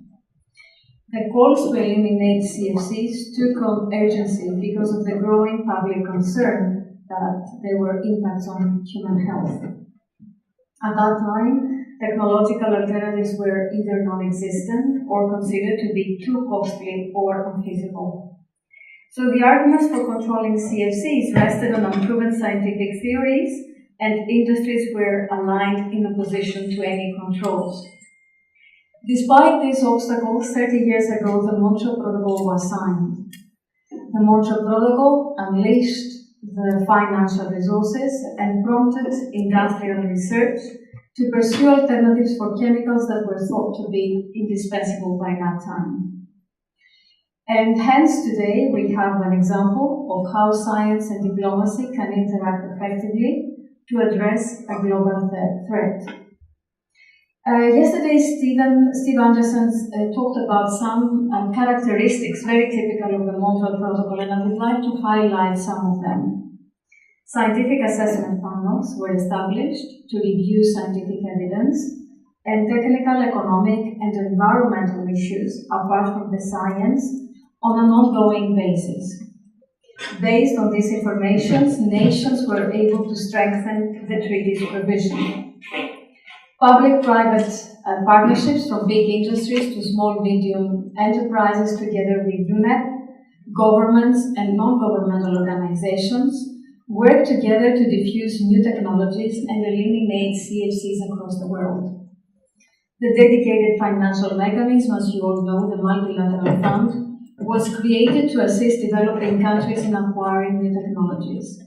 The calls to eliminate CFCs took on urgency because of the growing public concern that there were impacts on human health. At that time, technological alternatives were either non-existent or considered to be too costly or unfeasible. So the arguments for controlling CFCs rested on unproven scientific theories, and industries were aligned in opposition to any controls. Despite these obstacles, 30 years ago, the Montreal Protocol was signed. The Montreal Protocol unleashed the financial resources and prompted industrial research to pursue alternatives for chemicals that were thought to be indispensable by that time. And hence today we have an example of how science and diplomacy can interact effectively to address a global threat. Yesterday, Steve Anderson talked about some characteristics very typical of the Montreal Protocol, and I would like to highlight some of them. Scientific assessment panels were established to review scientific evidence and technical, economic, and environmental issues apart from the science on an ongoing basis. Based on this information, nations were able to strengthen the treaty's provision. Public-private partnerships from big industries to small, medium enterprises together with UNEP, governments and non-governmental organizations work together to diffuse new technologies and eliminate CFCs across the world. The dedicated financial mechanism, as you all know, the Multilateral Fund, was created to assist developing countries in acquiring new technologies.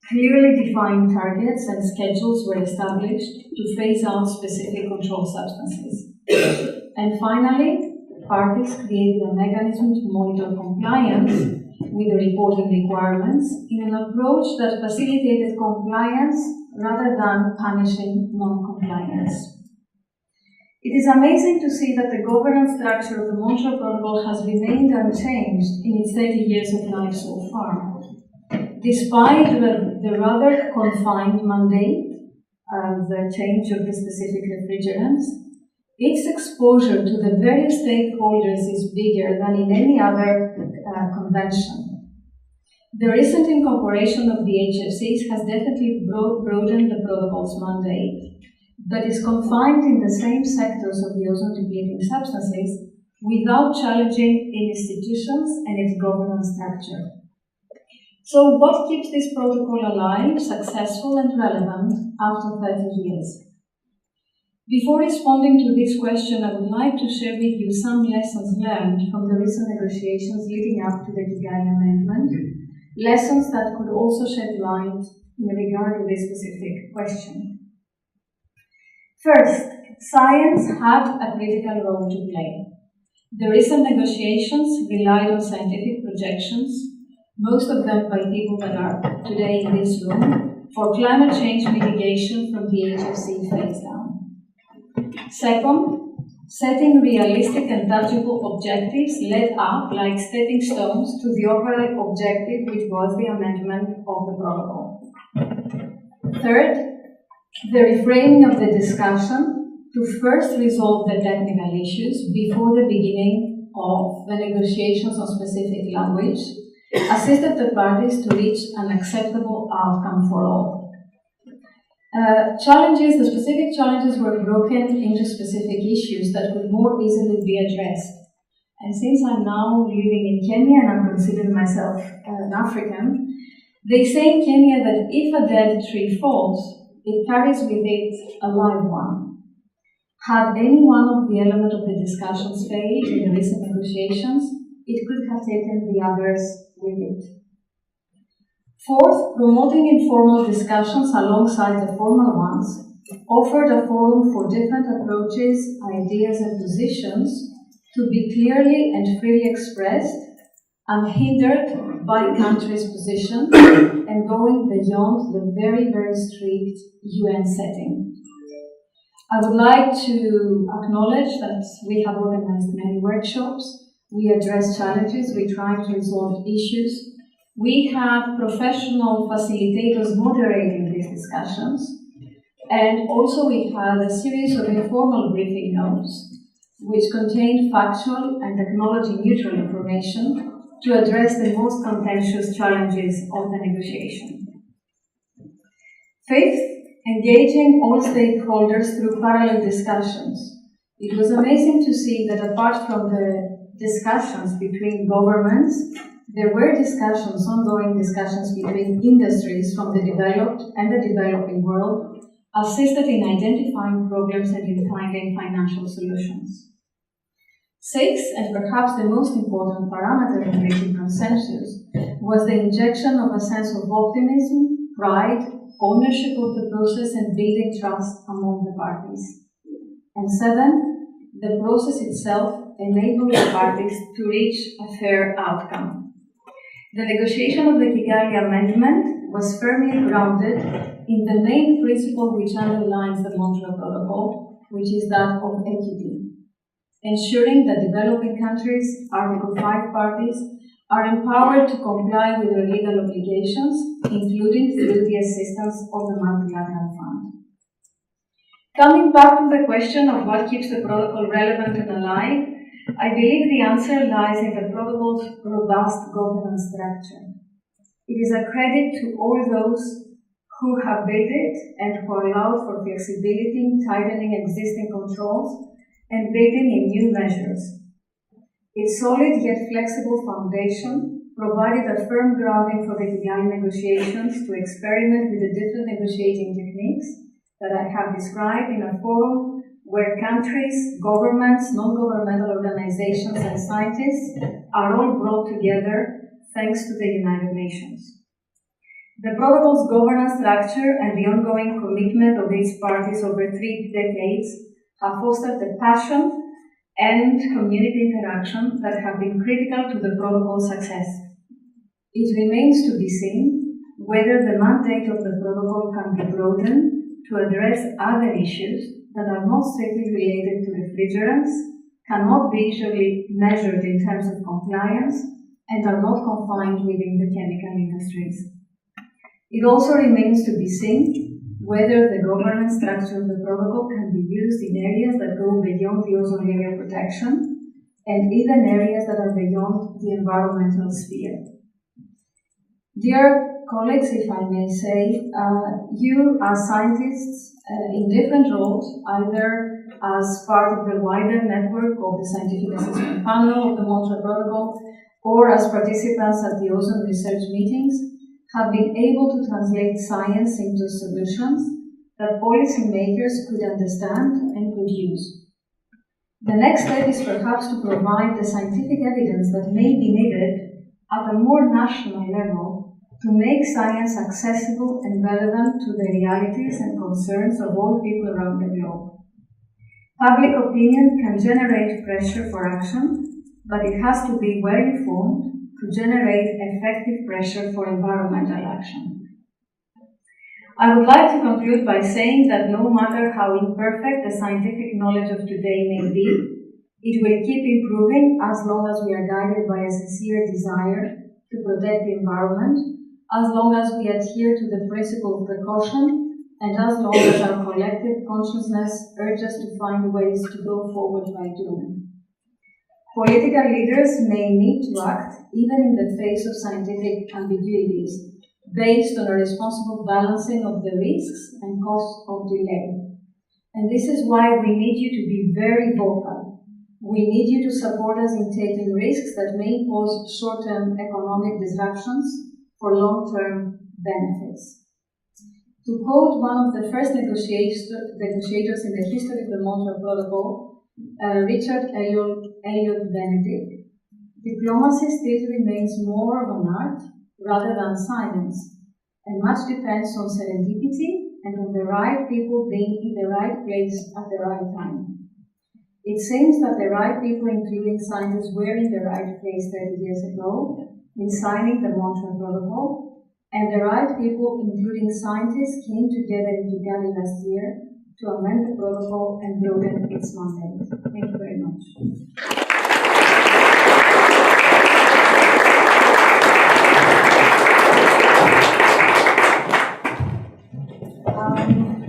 Clearly defined targets and schedules were established to phase out specific controlled substances. And finally, parties created a mechanism to monitor compliance with the reporting requirements in an approach that facilitated compliance rather than punishing non-compliance. It is amazing to see that the governance structure of the Montreal Protocol has remained unchanged in its 30 years of life so far. Despite the rather confined mandate, the change of the specific refrigerants, its exposure to the various stakeholders is bigger than in any other convention. The recent incorporation of the HFCs has definitely broadened the protocol's mandate, but is confined in the same sectors of the ozone-depleting substances without challenging institutions and its governance structure. So what keeps this protocol alive, successful and relevant after 30 years? Before responding to this question, I would like to share with you some lessons learned from the recent negotiations leading up to the Kigali Amendment, lessons that could also shed light in regard to this specific question. First, science had a critical role to play. The recent negotiations relied on scientific projections, most of them by people that are today in this room, for climate change mitigation from the HFC phase down. Second, setting realistic and tangible objectives led up like stepping stones to the overall objective, which was the amendment of the protocol. Third, the reframing of the discussion to first resolve the technical issues before the beginning of the negotiations on specific language assisted the parties to reach an acceptable outcome for all. The specific challenges were broken into specific issues that could more easily be addressed. And since I'm now living in Kenya and I'm considering myself an African, they say in Kenya that if a dead tree falls, it carries with it a live one. Had any one of the elements of the discussions failed in the recent negotiations, it could have taken the others with it. Fourth, promoting informal discussions alongside the formal ones offered a forum for different approaches, ideas, and positions to be clearly and freely expressed, unhindered by countries' position and going beyond the very, very strict UN setting. I would like to acknowledge that we have organized many workshops. We address challenges, we try to resolve issues. We have professional facilitators moderating these discussions. And also we have a series of informal briefing notes which contain factual and technology-neutral information to address the most contentious challenges of the negotiation. Fifth, engaging all stakeholders through parallel discussions. It was amazing to see that apart from the discussions between governments, there were ongoing discussions between industries from the developed and the developing world, assisted in identifying problems and in finding financial solutions. Sixth, and perhaps the most important parameter in reaching consensus, was the injection of a sense of optimism, pride, ownership of the process, and building trust among the parties. And seventh, the process itself enabled the parties to reach a fair outcome. The negotiation of the Kigali Amendment was firmly grounded in the main principle which underlines the Montreal Protocol, which is that of equity, ensuring that developing countries, Article 5 parties, are empowered to comply with their legal obligations, including through the assistance of the Multilateral Fund. Coming back to the question of what keeps the protocol relevant and alive, I believe the answer lies in the protocol's robust governance structure. It is a credit to all those who have built it and who allowed for flexibility in tightening existing controls and building in new measures. Its solid yet flexible foundation provided a firm grounding for the Kigali negotiations to experiment with the different negotiating techniques that I have described in a forum where countries, governments, non-governmental organizations, and scientists are all brought together thanks to the United Nations. The protocol's governance structure and the ongoing commitment of its parties over 3 decades have fostered the passion and community interaction that have been critical to the protocol's success. It remains to be seen whether the mandate of the protocol can be broadened to address other issues that are not strictly related to refrigerants, cannot be easily measured in terms of compliance, and are not confined within the chemical industries. It also remains to be seen whether the governance structure of the protocol can be used in areas that go beyond the ozone layer protection and even areas that are beyond the environmental sphere. Dear colleagues, if I may say, you as scientists in different roles, either as part of the wider network of the Scientific Assessment Panel of the Montreal Protocol or as participants at the ozone research meetings, have been able to translate science into solutions that policymakers could understand and could use. The next step is perhaps to provide the scientific evidence that may be needed at a more national level to make science accessible and relevant to the realities and concerns of all people around the globe. Public opinion can generate pressure for action, but it has to be well informed to generate effective pressure for environmental action. I would like to conclude by saying that no matter how imperfect the scientific knowledge of today may be, it will keep improving as long as we are guided by a sincere desire to protect the environment, as long as we adhere to the principle of precaution, and as long as our collective consciousness urges to find ways to go forward by doing. Political leaders may need to act even in the face of scientific ambiguities, based on a responsible balancing of the risks and costs of delay. And this is why we need you to be very vocal. We need you to support us in taking risks that may cause short-term economic disruptions for long-term benefits. To quote one of the first negotiators in the history of the Montreal Protocol, Richard Elliott Benedict, diplomacy still remains more of an art rather than science, and much depends on serendipity and on the right people being in the right place at the right time. It seems that the right people, including scientists, were in the right place 30 years ago in signing the Montreal Protocol, and the right people, including scientists, came together in Kigali last year to amend the protocol and broaden its mandate. Thank you very much.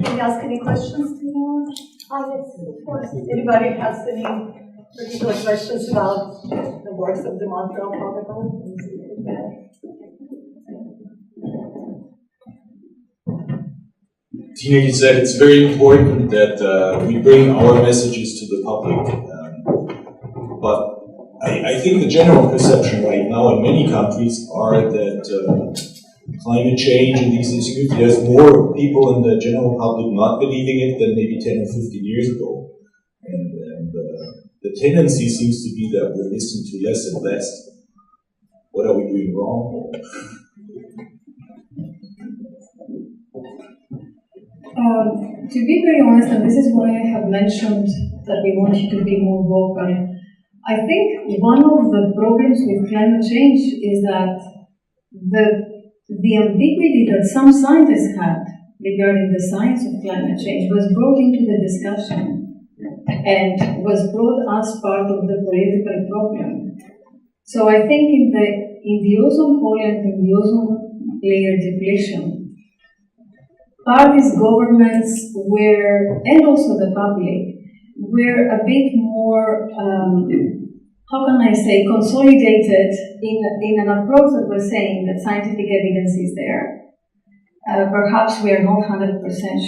Can we ask any questions to you? Yes, of course. Anybody has any particular questions about the works of the Montreal Protocol? Tina, you said it's very important that we bring our messages to the public. But I think the general perception right now in many countries are that climate change and these issues, there's more people in the general public not believing it than maybe 10 or 15 years ago. And the tendency seems to be that we're listening to less and less. What are we doing wrong? To be very honest, and this is why I have mentioned that we want you to be more vocal, I think one of the problems with climate change is that the ambiguity that some scientists had regarding the science of climate change was brought into the discussion and was brought as part of the political problem. So I think in the ozone hole and in the ozone layer depletion, parties, governments were, and also the public, were a bit more, how can I say, consolidated in an approach that was saying that scientific evidence is there. Perhaps we are not 100%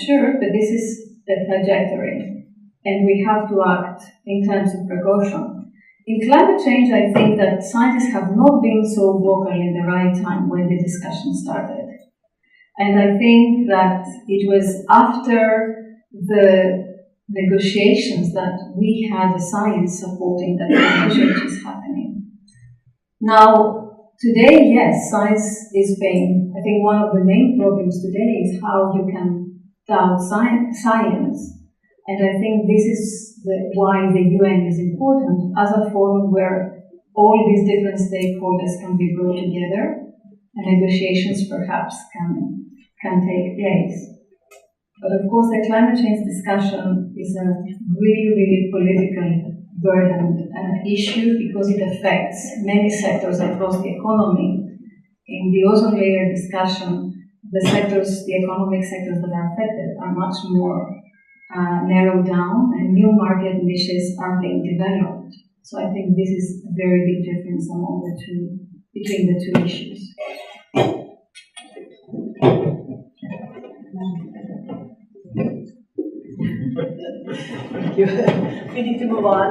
sure, but this is the trajectory, and we have to act in terms of precaution. In climate change, I think that scientists have not been so vocal in the right time when the discussion started. And I think that it was after the negotiations that we had the science supporting that climate change is happening. Now, today, yes, science is being, I think one of the main problems today is how you can doubt science. And I think this is why the UN is important as a forum where all these different stakeholders can be brought together and negotiations perhaps can take place. But of course, the climate change discussion is a really, really politically burdened issue because it affects many sectors across the economy. In the ozone layer discussion, the economic sectors that are affected are much more narrowed down, and new market niches are being developed. So I think this is a very big difference between the two issues. Thank you. We need to move on.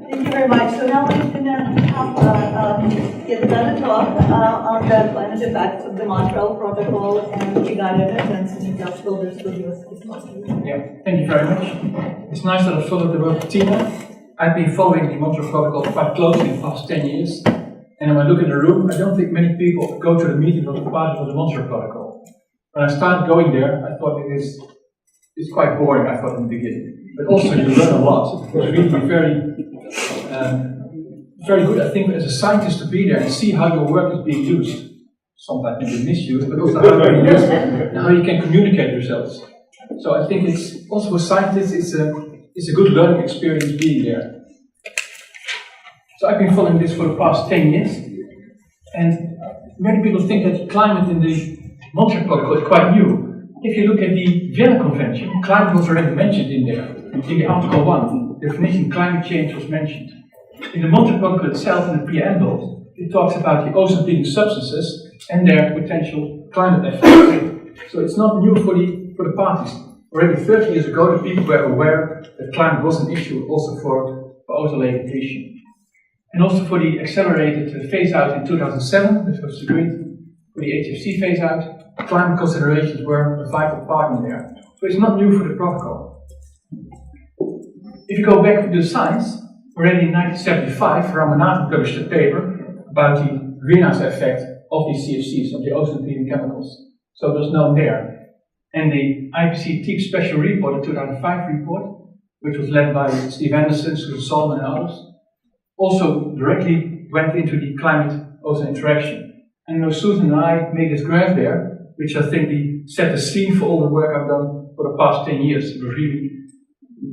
Thank you very much. So now I'm going to have get another talk on the climate effects of the Montreal Protocol, and you got it, and some Dutch builders will give us this talk. Yeah, thank you very much. It's nice that I've followed the work of Tina. I've been following the Montreal Protocol quite closely in the past 10 years. And when I look in the room, I don't think many people go to the meeting of the party for the Montreal Protocol. When I started going there, I thought it's quite boring, I thought in the beginning. But also you learn a lot. It was really very good, I think, as a scientist to be there and see how your work is being used. Sometimes maybe misused, but also how it's used and how you can communicate results. So I think it's also for scientists, it's a good learning experience being there. So I've been following this for the past 10 years, and many people think that climate in the Montreal Protocol is quite new. If you look at the Vienna Convention, climate was already mentioned in there. In the Article 1, the definition climate change was mentioned. In the Montreal Protocol itself, in the preamble, it talks about the ozone-depleting substances and their potential climate effects. So it's not new for the parties. Already 30 years ago, the people were aware that climate was an issue also for ozone layer depletion. And also for the accelerated phase-out in 2007, which was agreed for the HFC phase-out, climate considerations were a vital part in there. So it's not new for the protocol. If you go back to the science, already in 1975, Ramanathan published a paper about the greenhouse effect of these CFCs, of the ozone-depleting chemicals. So it was known there. And the IPCC TEEP special report, the 2005 report, which was led by Steve Anderson, Susan Solomon and others, also directly went into the climate-ozone interaction. And Susan and I made this graph there, which I think set the scene for all the work I've done for the past 10 years. It was really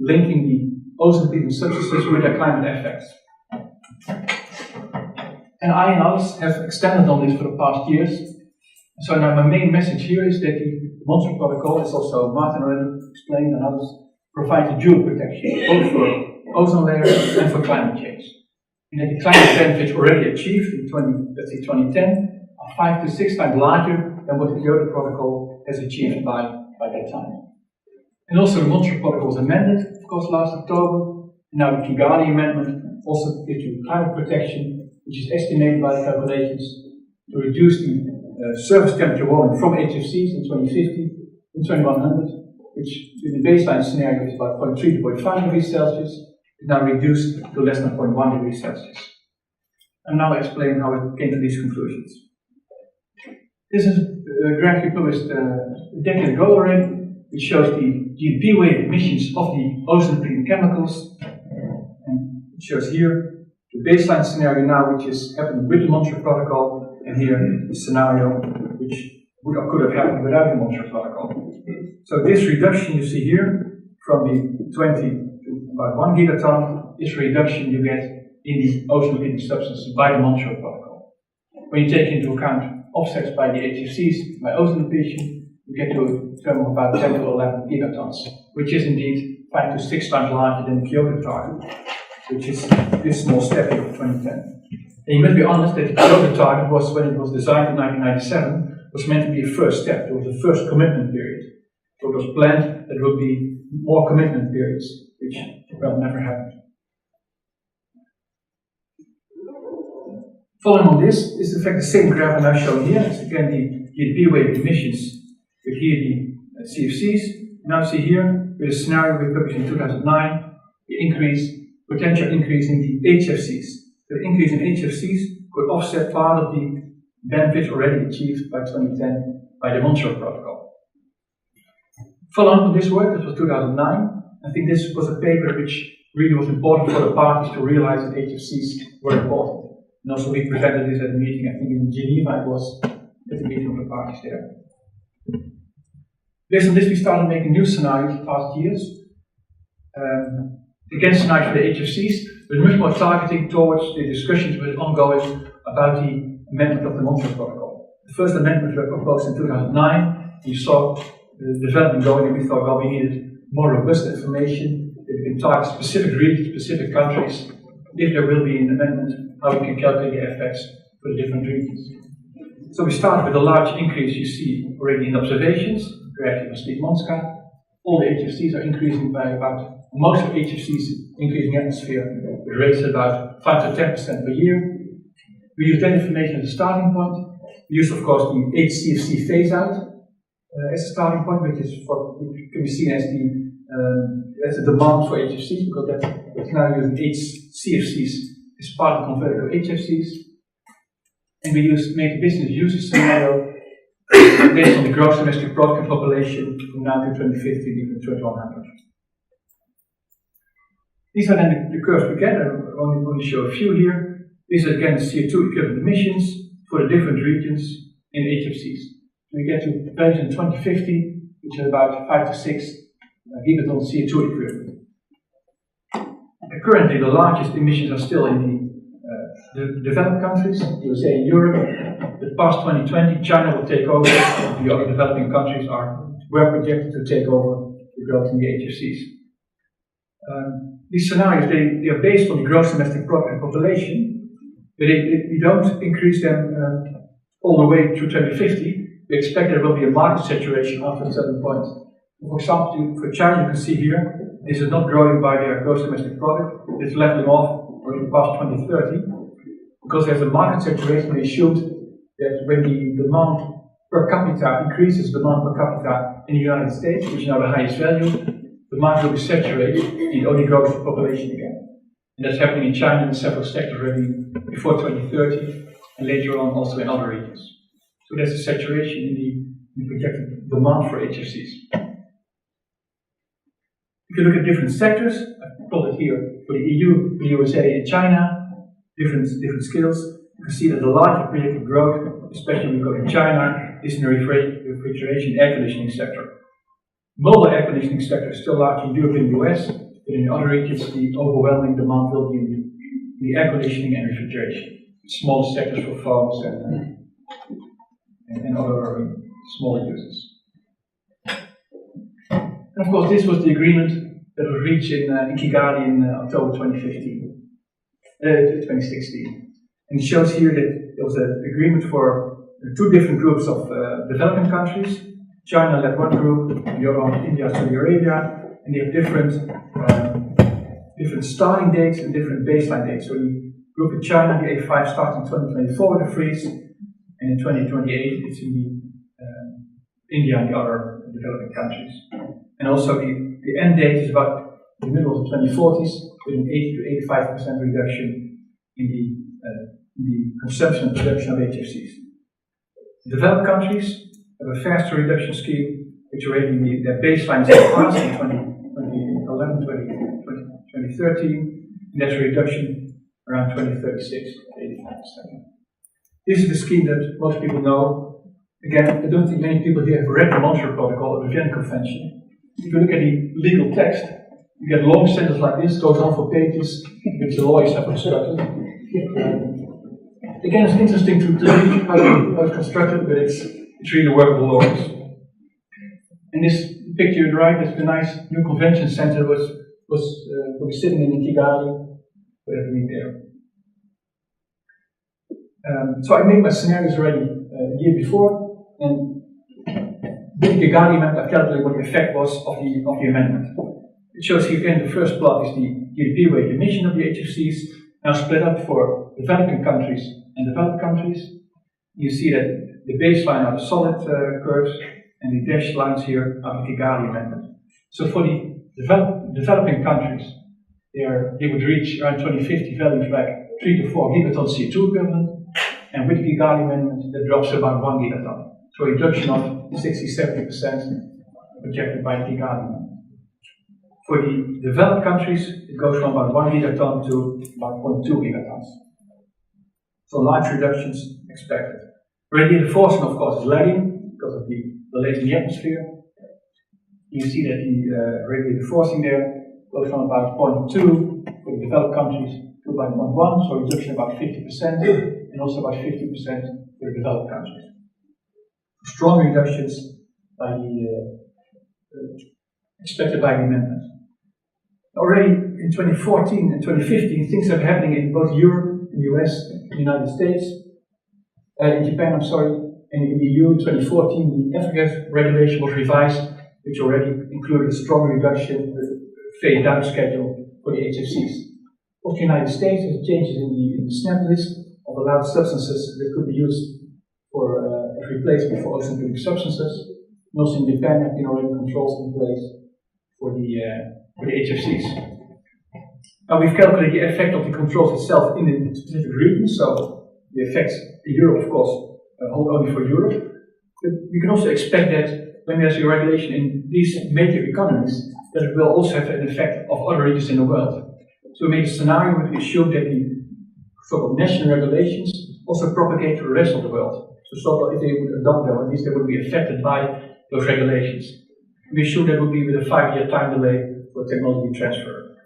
linking the ozone-depleting substances with their climate effects. And I and others have extended on this for the past years. So now my main message here is that the Montreal Protocol, as also Martin already explained and others, provides a dual protection, both for ozone layer and for climate change. And that the climate benefits already achieved in 2010 are 5 to 6 times larger than what the Kyoto Protocol has achieved by that time. And also the Montreal Protocol was amended, of course, last October. And now the Kigali Amendment also gives you climate protection, which is estimated by the calculations to reduce the surface temperature warming from HFCs in 2050 in 2100, which in the baseline scenario is about 0.3 to 0.5 degrees Celsius, is now reduced to less than 0.1 degrees Celsius. And now I'll explain how it came to these conclusions. This is a graph we published a decade ago already, which shows the GDP-weighted emissions of the ozone-depleting chemicals. And it shows here the baseline scenario now, which is happening with the Montreal Protocol, and here the scenario which would or could have happened without the Montreal Protocol. So this reduction you see here, from the 20 to about 1 gigaton, is reduction you get in the ozone-emitting substances by the Montreal Protocol. When you take into account offsets by the HFCs, by ozone depletion, you get to a term of about 10 to 11 gigatons, which is indeed 5 to 6 times larger than the Kyoto target, which is this small step here of 2010. And you must be honest that the Kyoto target was, when it was designed in 1997, was meant to be a first step. It was the first commitment period. So it was planned that there would be more commitment periods, which, well, never happened. Following on this is in fact the same graph I'm now showing here. It's again the GDP-weighted emissions, with here the CFCs. Now see here, with a scenario we published in 2009, the potential increase in the HFCs. The increase in HFCs could offset part of the benefits already achieved by 2010 by the Montreal Protocol. Following on this work, this was 2009, I think this was a paper which really was important for the parties to realize that HFCs were important. And also we presented this at a meeting, I think in Geneva it was, at the meeting of the parties there. Based on this, we started making new scenarios the past years. Again, scenarios for the HFCs, but much more targeting towards the discussions that were ongoing about the amendment of the Montreal Protocol. The first amendment was proposed in 2009. You saw the development going, and we thought, well, we needed more robust information, that we can target specific regions, specific countries. If there will be an amendment, how we can calculate the effects for the different regions. So we started with a large increase you see already in observations, graphically from Steve Monska. All the HFCs are increasing by about, most of HFCs increasing atmosphere with rates at about 5 to 10% per year. We use that information as a starting point. We use, of course, the HCFC phase out as a starting point, which can be seen as the demand for HFCs, because that's now using HCFCs as part of converted to HFCs. And we made a business user scenario based on the gross domestic product population from now to 2050, even 2100. These are then the curves we get. I'm only going to show a few here. These are again the CO2 equivalent emissions for the different regions in HFCs. So we get to values in 2050, which are about 5 to 6 gigatons CO2 equivalent. Currently, the largest emissions are still in the developed countries, USA and Europe. But past 2020, China will take over. The other developing countries were projected to take over the growth in the HFCs. These scenarios, they are based on the gross domestic product and population, but we don't increase them all the way through 2050. We expect there will be a market saturation after a certain point. For example, for China, you can see here, this is not growing by their gross domestic product, it's leveling off already past 2030, because there's a market saturation. We assumed that when the demand per capita increases, demand per capita in the United States, which is now the highest value, the market will be saturated, it only grows the population again. And that's happening in China in several sectors already before 2030, and later on also in other regions. So there's a saturation in the projected demand for HFCs. If you look at different sectors, I've plotted here for the EU, the USA, and China, different scales. You can see that the larger projected growth, especially when you go to China, is in the refrigeration air conditioning sector. Mobile air conditioning sector is still large in Europe and US, but in the other regions, the overwhelming demand will be in the air conditioning and refrigeration. Smaller sectors for phones and other smaller users. And of course, this was the agreement that was reached in Kigali in October 2016. And it shows here that there was an agreement for two different groups of developing countries. China led one group, the other one India, Saudi Arabia, and they have different starting dates and different baseline dates. So the group in China, the A5 starts in 2024 with a freeze, and in 2028 it's in India and the other developing countries. And also the end date is about the middle of the 2040s, with an 80 to 85% reduction in the consumption and production of HFCs. The developed countries have a faster reduction scheme, which already their baseline is passed in 2011, 2013, and that's a reduction around 2036 to 85%. This is the scheme that most people know, Again, I don't think many people here have read the Montreal Protocol or the Vienna Convention. If you look at the legal text, you get long sentences like this, goes on for pages, which the lawyers have constructed. Again, it's interesting to read how it's constructed, but it's really the work of the lawyers. And this picture on the right is the nice new convention center will be sitting in Kigali, whatever we there. So I made my scenarios already a year before, and with the Kigali map I've calculated what the effect was of the amendment. It shows here again the first plot is the GDP weighted emission of the HFCs, now split up for developing countries and developed countries. You see that the baseline are the solid curves, and the dashed lines here are the Kigali amendment. So for the developing countries, they would reach around 2050 values like 3 to 4 gigatons CO2 equivalent, and with the Kigali amendment that drops to about 1 gigaton. So a reduction of 60-70% projected by the Kigali amendment. For the developed countries, it goes from about 1 gigaton to about 0.2 gigatons. So large reductions expected. Radiative forcing, of course, is lagging because of the delays in the atmosphere. You see that the radiative forcing there goes from about 0.2 for the developed countries to about 0.1, so reduction about 50%, and also about 50% for the developed countries. Strong reductions by expected by the amendment. Already in 2014 and 2015, things are happening in both Europe, the US, the United States, in Japan, I'm sorry, and in the EU in 2014, the Africa regulation was revised, which already included a strong reduction with a fade down schedule for the HFCs. Of the United States, there's changes in the SNAP list of allowed substances that could be used for as replacement for ozone-depleting substances. And also in Japan, there have been already controls in place for the HFCs. Now we've calculated the effect of the controls itself in the specific region, so the effects in Europe, of course, hold only for Europe. But we can also expect that when there's a regulation in these major economies, that it will also have an effect of other regions in the world. So we made a scenario where we assume that the so-called national regulations also propagate to the rest of the world. So if they would adopt them, at least they would be affected by those regulations. We assume that would be with a 5-year time delay for technology transfer.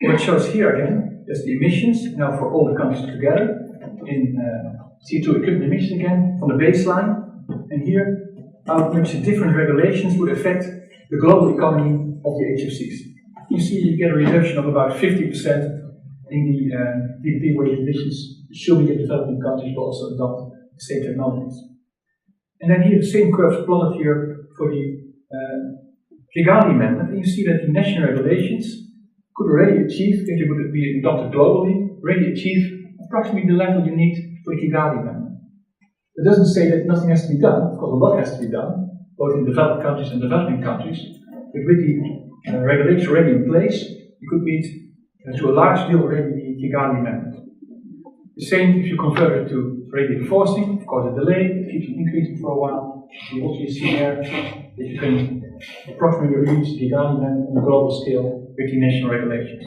What it shows here again is the emissions, now for all the countries together, in CO2 equivalent emissions again, from the baseline, and here how much the different regulations would affect the global economy of the HFCs. You see you get a reduction of about 50% in the GDP weighted emissions, assuming that developing countries will also adopt the same technologies. And then here the same curves plotted here for the Kigali amendment, and you see that the national regulations could already achieve, if they would be adopted globally, already achieve approximately the level you need for the Kigali amendment. It doesn't say that nothing has to be done, of course a lot has to be done, both in developed countries and developing countries, but with the regulations already in place, you could meet to a large deal already the Kigali amendment. The same if you convert it to radiative forcing, of course a delay, it keeps increasing for a while. You also see there that you can approximately reach the Kigali amendment on a global scale with the national regulations.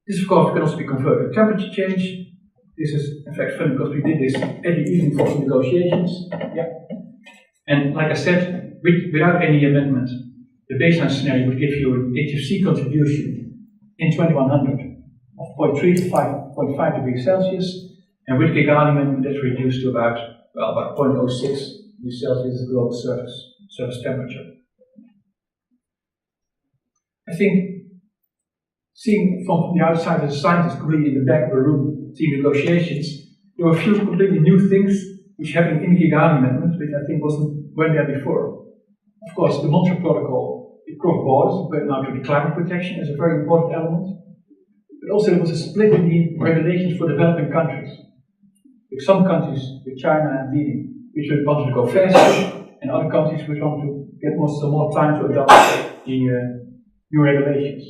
This of course can also be converted to temperature change. This is in fact fun because we did this at the evening for negotiations. Yeah. And like I said, without any amendment, the baseline scenario would give you an HFC contribution in 2100 of 0.3 to 5.5 degrees Celsius, and with Kigali amendment that's reduced to about 0.06 degrees Celsius is global surface temperature. I think seeing from the outside as a scientist completely in the back of the room, seeing negotiations, there were a few completely new things which happened in the Kigali amendment, which I think weren't there before. Of course, the Montreal Protocol, it crossed borders, but now to the climate protection as a very important element. But also there was a split in the regulations for developing countries. With some countries, with China and leading, which wanted to go faster, and other countries which wanted to get some more time to adopt the new regulations.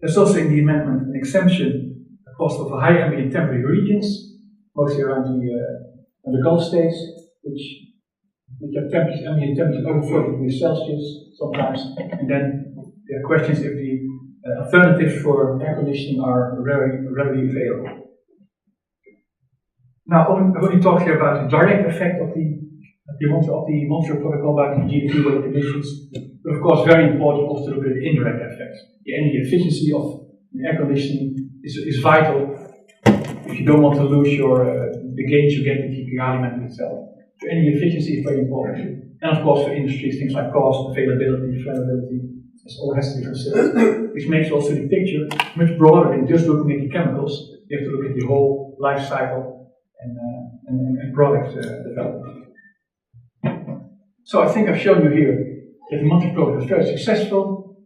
There's also in the amendment an exemption, of course, for high ambient temperature regions, mostly around the Gulf states, which have ambient temperatures over 40 degrees Celsius sometimes, and then there are questions if the alternatives for air conditioning are readily available. Now, I only talked here about the direct effect of the the Montreal Protocol about GDP related emissions. But of course, very important also to look at the indirect effects. The energy efficiency of air conditioning is vital if you don't want to lose the gains you get with the Kigali method itself. So energy efficiency is very important. And of course for industries, things like cost, availability, flammability, this all has to be considered. Which makes also the picture much broader than just looking at the chemicals. You have to look at the whole life cycle and product development. So I think I've shown you here that the Montreal Protocol is very successful.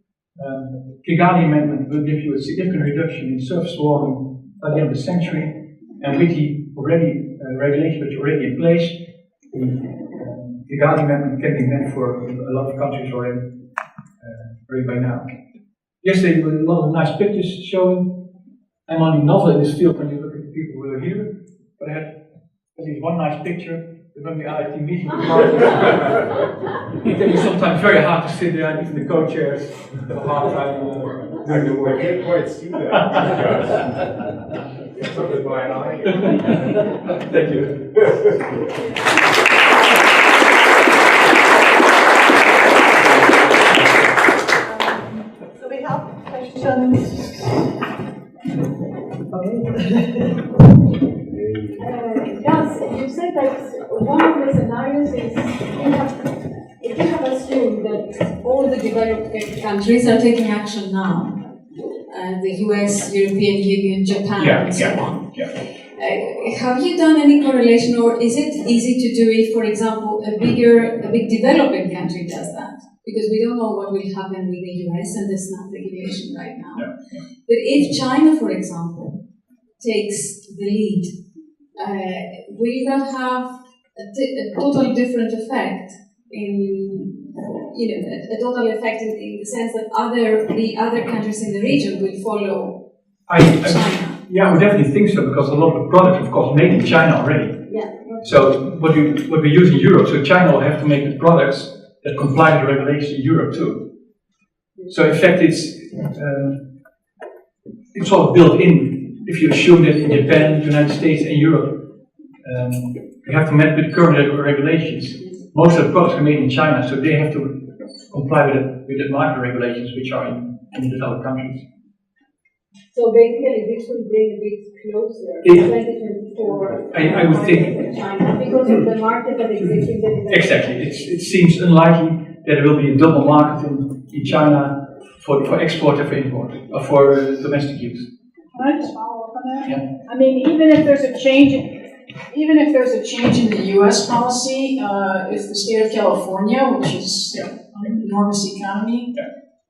Kigali Amendment will give you a significant reduction in surface warming by the end of the century, and with the regulations which are already in place, the Kigali Amendment can be met for a lot of countries already by now. Yesterday there were a lot of nice pictures showing. I'm only novel in this field when you look at the people who are here, but I had at least one nice picture. When we are at the meeting with Martin, it can be sometimes very hard to sit there, and even the co-chairs are hard trying doing the work. I can't quite see that. It's up with my eye. Thank you. So we have questions. Yes, you said that one of the scenarios is if you have assumed that all the developed countries are taking action now, the US, European Union, Japan, and so on. Have you done any correlation, or is it easy to do it, for example, a big developing country does that? Because we don't know what will happen with the US and there's not regulation right now. But if China, for example, takes the lead, will that have a total different effect a total effect in the sense that the other countries in the region will follow China? Yeah, I would definitely think so, because a lot of the products, of course, made in China already. Yeah. So what we use in Europe, so China will have to make the products that comply with the regulations in Europe too. So in fact, it's sort of built in. If you assume that in Japan, the United States, and Europe, you have to meet with current regulations. Most of the products are made in China, so they have to comply with the market regulations which are in the developed countries. So basically, this will bring a bit closer to 2024. I would think China, because of the market that exists in the exactly. It seems unlikely that there will be a double market in China for export and for import, or for domestic use. Can I just follow up on that? Yeah. I mean, even if there's a change in the U.S. policy, if the state of California, which is an enormous economy,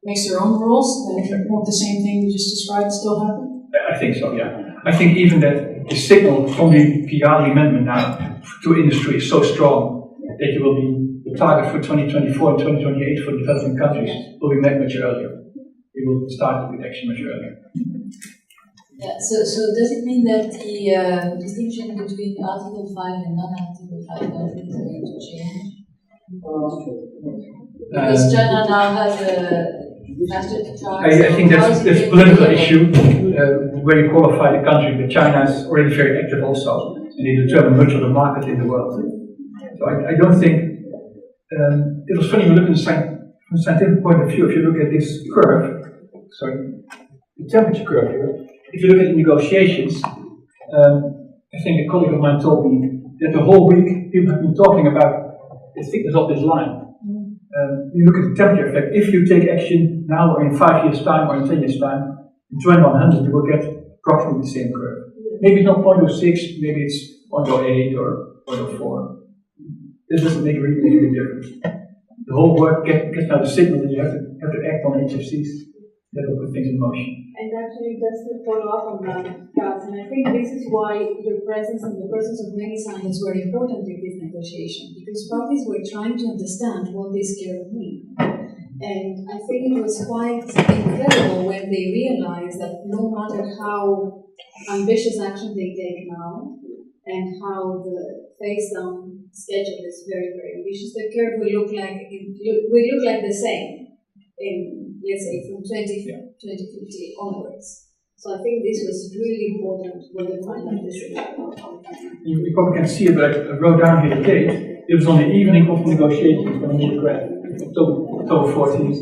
makes their own rules, then won't the same thing you just described still happen? I think so, yeah. I think even that the signal from the Kigali Amendment now to industry is so strong that you will be the target for 2024 and 2028 for developing countries will be met much earlier. We will start with action much earlier. Yeah, so does it mean that the distinction between Article 5 and non-Article 5 countries is going to change? Because China now has a faster track. I think that's a political issue where you qualify the country, but China is already very active also, and they determine much of the market in the world. So I don't think, it was funny, we look from a scientific point of view, if you look at this curve, the temperature curve here, if you look at the negotiations, I think a colleague of mine told me that the whole week people have been talking about the thickness of this line. You look at the temperature effect. If you take action now or in 5 years' time or in 10 years' time, in 2100 you will get approximately the same curve. Maybe it's not 0.06, maybe it's 0.08 or 0.04. This doesn't really make a difference. The whole world gets now the signal that you have to act on HFCs that will put things in motion. And actually, just to follow up on that, guys, and I think this is why your presence and the presence of many scientists were important in this negotiation, because parties were trying to understand what this curve means. And I think it was quite incredible when they realized that no matter how ambitious action they take now, and how the phase-down schedule is very, very ambitious, the curve will look like the same in, let's say, from 2050 onwards. So I think this was really important when the final decision. You probably can see it, but I wrote down here the date. It was on the evening of the negotiations when we read October 14th.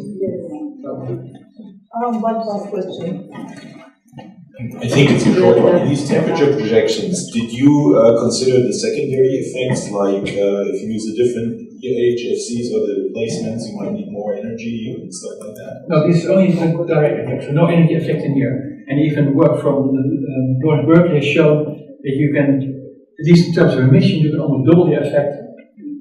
One last question. I think it's a short one. In these temperature projections, did you consider the secondary effects, like if you use a different HFCs or the replacements, you might need more energy and stuff like that? No, this is only the direct effect, so no energy effect in here. And even work from Lawrence Berkeley has shown that you can, at least in terms of emission, you can almost double the effect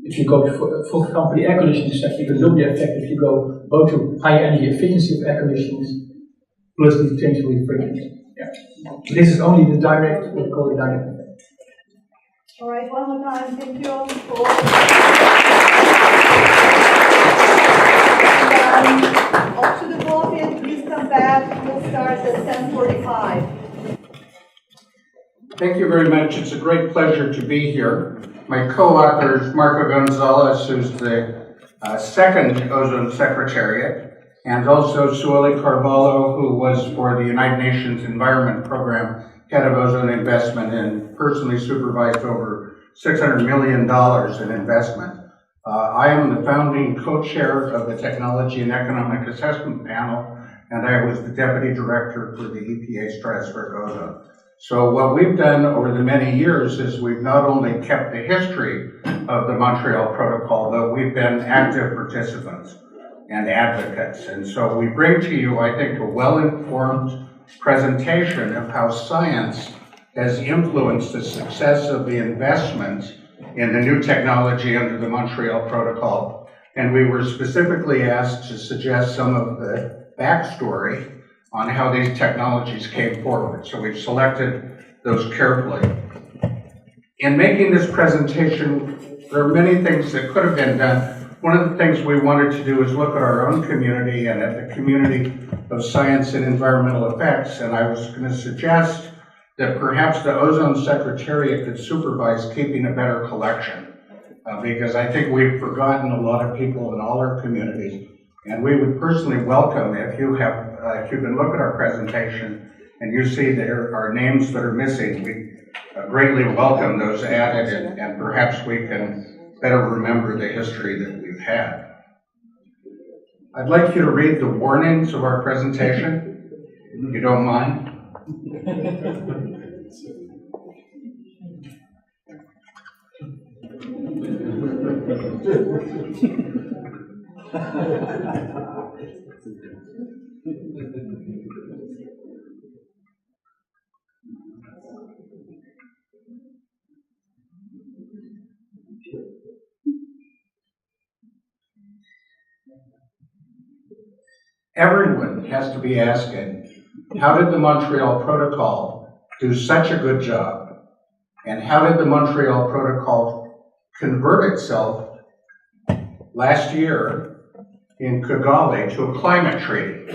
if you go for example, the air conditioning sector. You can double the effect if you go both to higher energy efficiency of air conditioners plus the changeable refrigerants. Yeah. So this is only the direct, what we call the direct effect. All right, one more time. Thank you all for. Off to the podium. Please come back. We'll start at 10:45. Thank you very much. It's a great pleasure to be here. My co-author is Marco Gonzalez, who's the second Ozone Secretariat, and also Sueli Carvalho, who was for the United Nations Environment Program, head of ozone investment, and personally supervised over $600 million in investment. I am the founding co-chair of the Technology and Economic Assessment Panel, and I was the deputy director for the EPA Stratospheric Ozone. So what we've done over the many years is we've not only kept the history of the Montreal Protocol, but we've been active participants and advocates. And so we bring to you, I think, a well-informed presentation of how science has influenced the success of the investment in the new technology under the Montreal Protocol. And we were specifically asked to suggest some of the backstory on how these technologies came forward. So we've selected those carefully. In making this presentation, there are many things that could have been done. One of the things we wanted to do is look at our own community and at the community of science and environmental effects, and I was going to suggest that perhaps the Ozone Secretariat could supervise keeping a better collection, because I think we've forgotten a lot of people in all our communities, and we would personally welcome if you have, if you can look at our presentation and you see there are names that are missing, we greatly welcome those added, and perhaps we can better remember the history that we've had. I'd like you to read the warnings of our presentation, if you don't mind. Everyone has to be asking, how did the Montreal Protocol do such a good job? And how did the Montreal Protocol convert itself last year in Kigali to a climate treaty?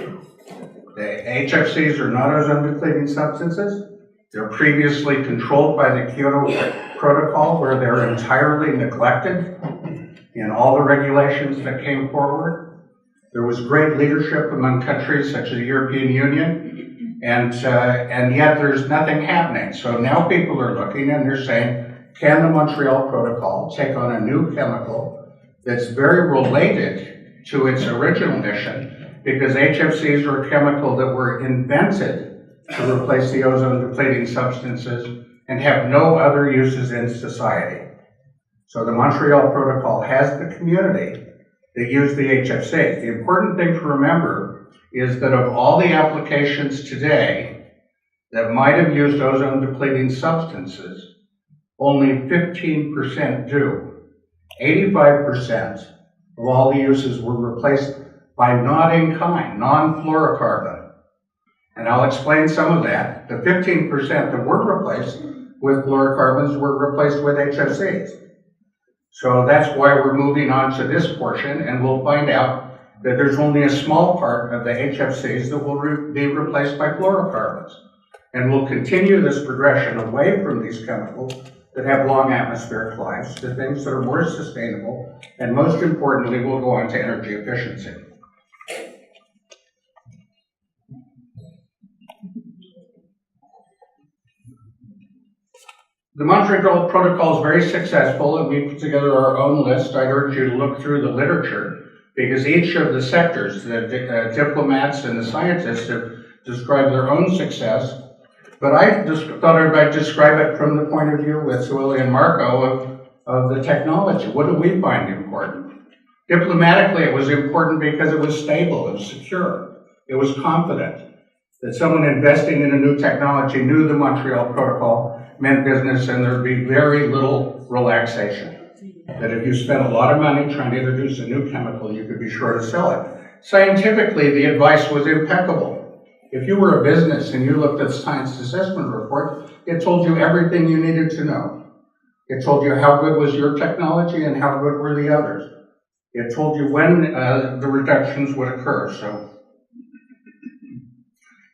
The HFCs are not ozone depleting substances. They're previously controlled by the Kyoto Protocol, where they're entirely neglected in all the regulations that came forward. There was great leadership among countries such as the European Union, and yet there's nothing happening. So now people are looking and they're saying, can the Montreal Protocol take on a new chemical that's very related to its original mission, because HFCs are a chemical that were invented to replace the ozone depleting substances and have no other uses in society. So the Montreal Protocol has the community that use the HFC. The important thing to remember is that of all the applications today that might have used ozone depleting substances, only 15% do. 85% of all the uses were replaced by not-in-kind, non-fluorocarbon. And I'll explain some of that. The 15% that were replaced with fluorocarbons were replaced with HFCs. So that's why we're moving on to this portion, and we'll find out that there's only a small part of the HFCs that will be replaced by fluorocarbons. And we'll continue this progression away from these chemicals that have long atmospheric lives to things that are more sustainable, and most importantly, we'll go on to energy efficiency. The Montreal Protocol is very successful, and we put together our own list. I'd urge you to look through the literature, because each of the sectors, the diplomats and the scientists, have described their own success. But I just thought I might describe it from the point of view with Sueli and Marco of the technology. What do we find important? Diplomatically, it was important because it was stable, it was secure, it was confident. That someone investing in a new technology knew the Montreal Protocol meant business, and there'd be very little relaxation. That if you spent a lot of money trying to introduce a new chemical, you could be sure to sell it. Scientifically, the advice was impeccable. If you were a business and you looked at the science assessment report, it told you everything you needed to know. It told you how good was your technology and how good were the others. It told you when the reductions would occur.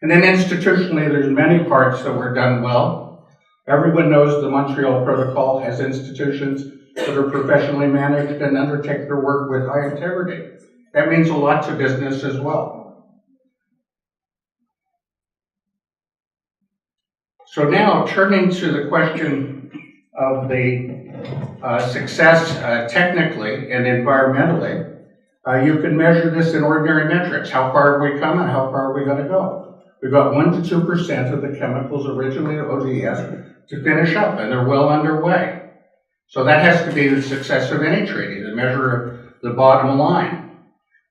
And then institutionally, there's many parts that were done well. Everyone knows the Montreal Protocol has institutions that are professionally managed and undertake their work with high integrity. That means a lot to business as well. So now, turning to the question of the success technically and environmentally, you can measure this in ordinary metrics. How far have we come and how far are we going to go? We've got 1 to 2% of the chemicals originally ODS to finish up, and they're well underway. So that has to be the success of any treaty, the measure of the bottom line.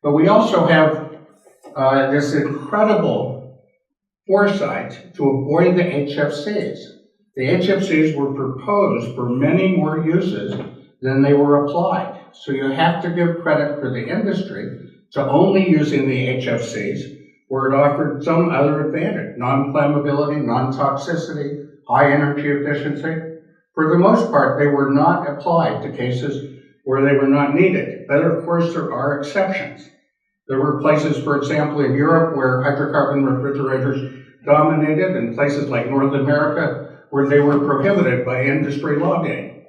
But we also have this incredible foresight to avoid the HFCs. The HFCs were proposed for many more uses than they were applied. So you have to give credit for the industry to only using the HFCs where it offered some other advantage, non-flammability, non-toxicity, high energy efficiency. For the most part, they were not applied to cases where they were not needed. But of course, there are exceptions. There were places, for example, in Europe where hydrocarbon refrigerators dominated, and places like North America where they were prohibited by industry lobbying.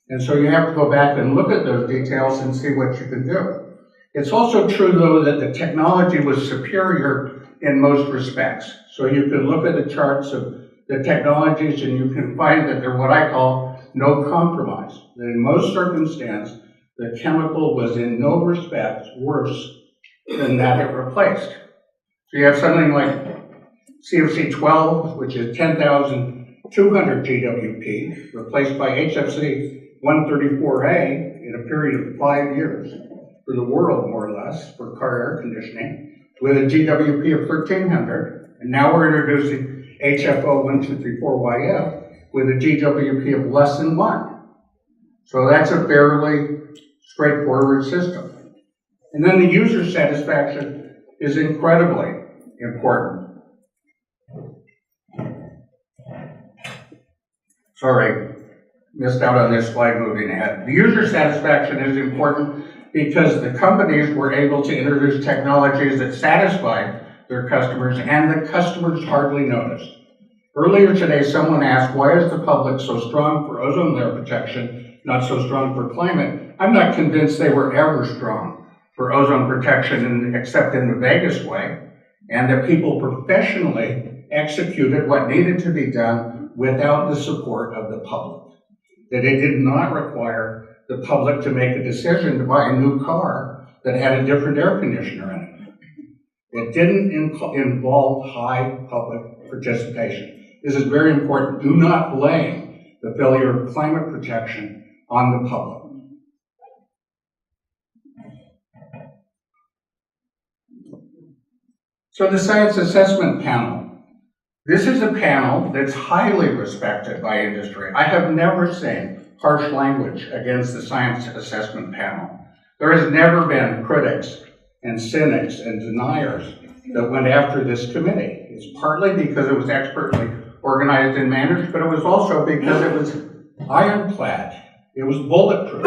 And so you have to go back and look at those details and see what you can do. It's also true, though, that the technology was superior in most respects. So you can look at the charts of the technologies and you can find that they're what I call no compromise. That in most circumstances, the chemical was in no respect worse than that it replaced. So you have something like CFC 12, which is 10,200 GWP, replaced by HFC 134A in a period of 5 years for the world, more or less, for car air conditioning, with a GWP of 1,300, and now we're introducing HFO 1234YF with a GWP of less than 1. So that's a fairly straightforward system. And then the user satisfaction is incredibly important. Sorry, missed out on this slide moving ahead. The user satisfaction is important because the companies were able to introduce technologies that satisfied their customers, and the customers hardly noticed. Earlier today, someone asked, why is the public so strong for ozone layer protection, not so strong for climate? I'm not convinced they were ever strong for ozone protection, except in the vaguest way, and that people professionally executed what needed to be done without the support of the public. That it did not require the public to make a decision to buy a new car that had a different air conditioner in it. It didn't involve high public participation. This is very important. Do not blame the failure of climate protection on the public. So the Science Assessment Panel. This is a panel that's highly respected by industry. I have never seen harsh language against the Science Assessment Panel. There has never been critics and cynics and deniers that went after this committee. It's partly because it was expertly organized and managed, but it was also because it was ironclad. It was bulletproof.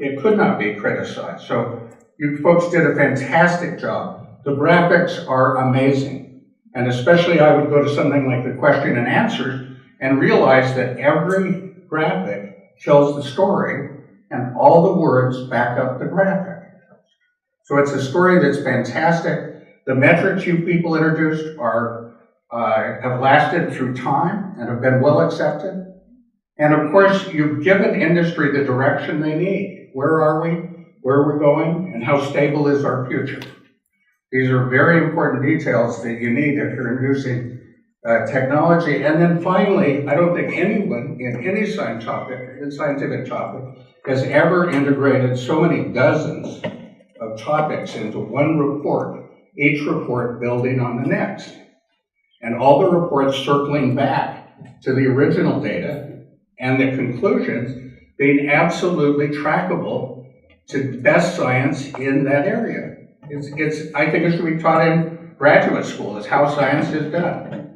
It could not be criticized. So you folks did a fantastic job. The graphics are amazing. And especially I would go to something like the question and answers and realize that every graphic tells the story and all the words back up the graphic. So it's a story that's fantastic. The metrics you people introduced have lasted through time and have been well accepted. And of course, you've given industry the direction they need. Where are we? Where are we going? And how stable is our future? These are very important details that you need if you're introducing technology. And then finally, I don't think anyone in any scientific topic has ever integrated so many dozens of topics into one report, each report building on the next. And all the reports circling back to the original data and the conclusions being absolutely trackable to best science in that area. I think it should be taught in graduate school. It's how science is done.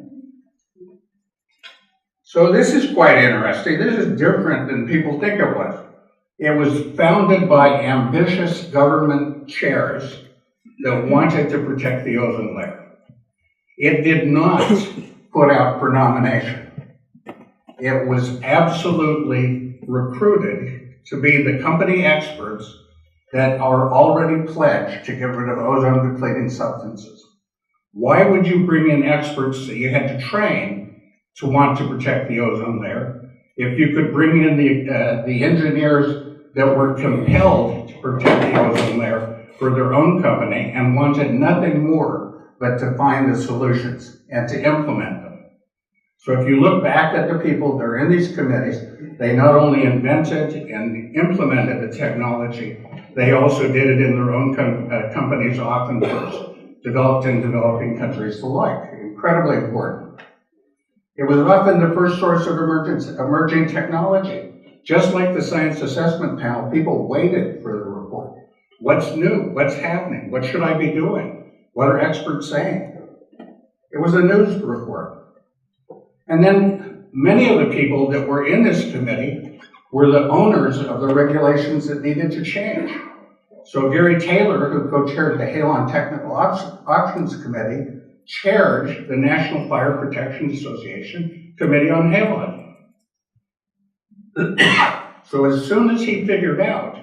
So this is quite interesting. This is different than people think it was. It was founded by ambitious government chairs that wanted to protect the ozone layer. It did not put out for nomination. It was absolutely recruited to be the company experts that are already pledged to get rid of ozone depleting substances. Why would you bring in experts that you had to train to want to protect the ozone layer if you could bring in the engineers that were compelled to protect the ozone layer for their own company and wanted nothing more but to find the solutions and to implement them? So if you look back at the people that are in these committees, they not only invented and implemented the technology, they also did it in their own companies, often first, developed in developing countries alike. Incredibly important. It was often the first source of emerging technology. Just like the science assessment panel, people waited for the report. What's new? What's happening? What should I be doing? What are experts saying? It was a news report. And then many of the people that were in this committee were the owners of the regulations that needed to change. So Gary Taylor, who co-chaired the Halon Technical Options Committee, chaired the National Fire Protection Association Committee on Halon. So as soon as he figured out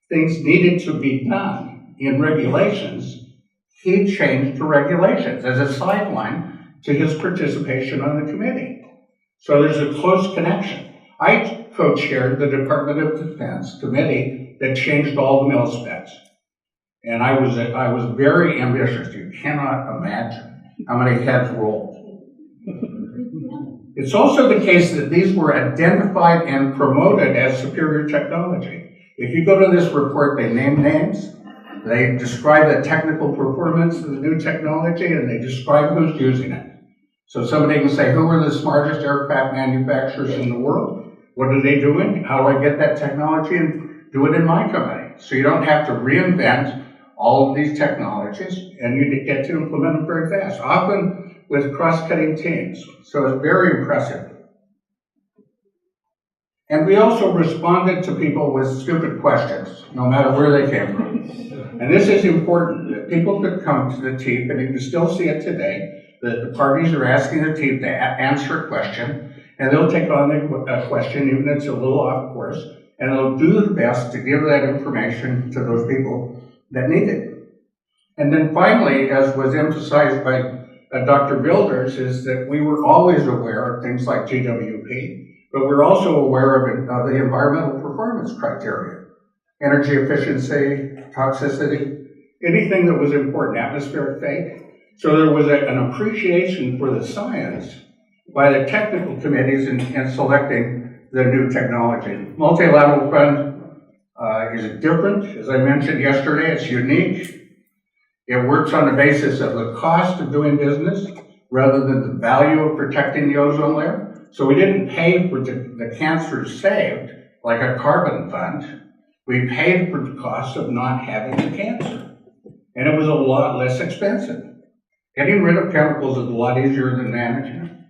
things needed to be done in regulations, he changed the regulations as a sideline to his participation on the committee. So there's a close connection. I co-chaired the Department of Defense committee that changed all the mil specs. And I was very ambitious. You cannot imagine how many heads rolled. It's also the case that these were identified and promoted as superior technology. If you go to this report, they name names, they describe the technical performance of the new technology, and they describe who's using it. So somebody can say, who are the smartest aircraft manufacturers in the world? What are they doing? How do I get that technology and do it in my company? So you don't have to reinvent all of these technologies, and you get to implement them very fast, often with cross-cutting teams. So it's very impressive. And we also responded to people with stupid questions, no matter where they came from. And this is important, that people could come to the TEEP, and you can still see it today, that the parties are asking the TEEP to answer a question, and they'll take on a question, even if it's a little off course, and they'll do the best to give that information to those people that need it. And then finally, as was emphasized by Dr. Builders, is that we were always aware of things like GWP, but we're also aware of the environmental performance criteria, energy efficiency, toxicity, anything that was important, atmospheric fate. So there was an appreciation for the science by the technical committees in selecting the new technology. Multilateral fund is different. As I mentioned yesterday, it's unique. It works on the basis of the cost of doing business rather than the value of protecting the ozone layer. So we didn't pay for the cancers saved like a carbon fund. We paid for the cost of not having the cancer. And it was a lot less expensive. Getting rid of chemicals is a lot easier than managing them.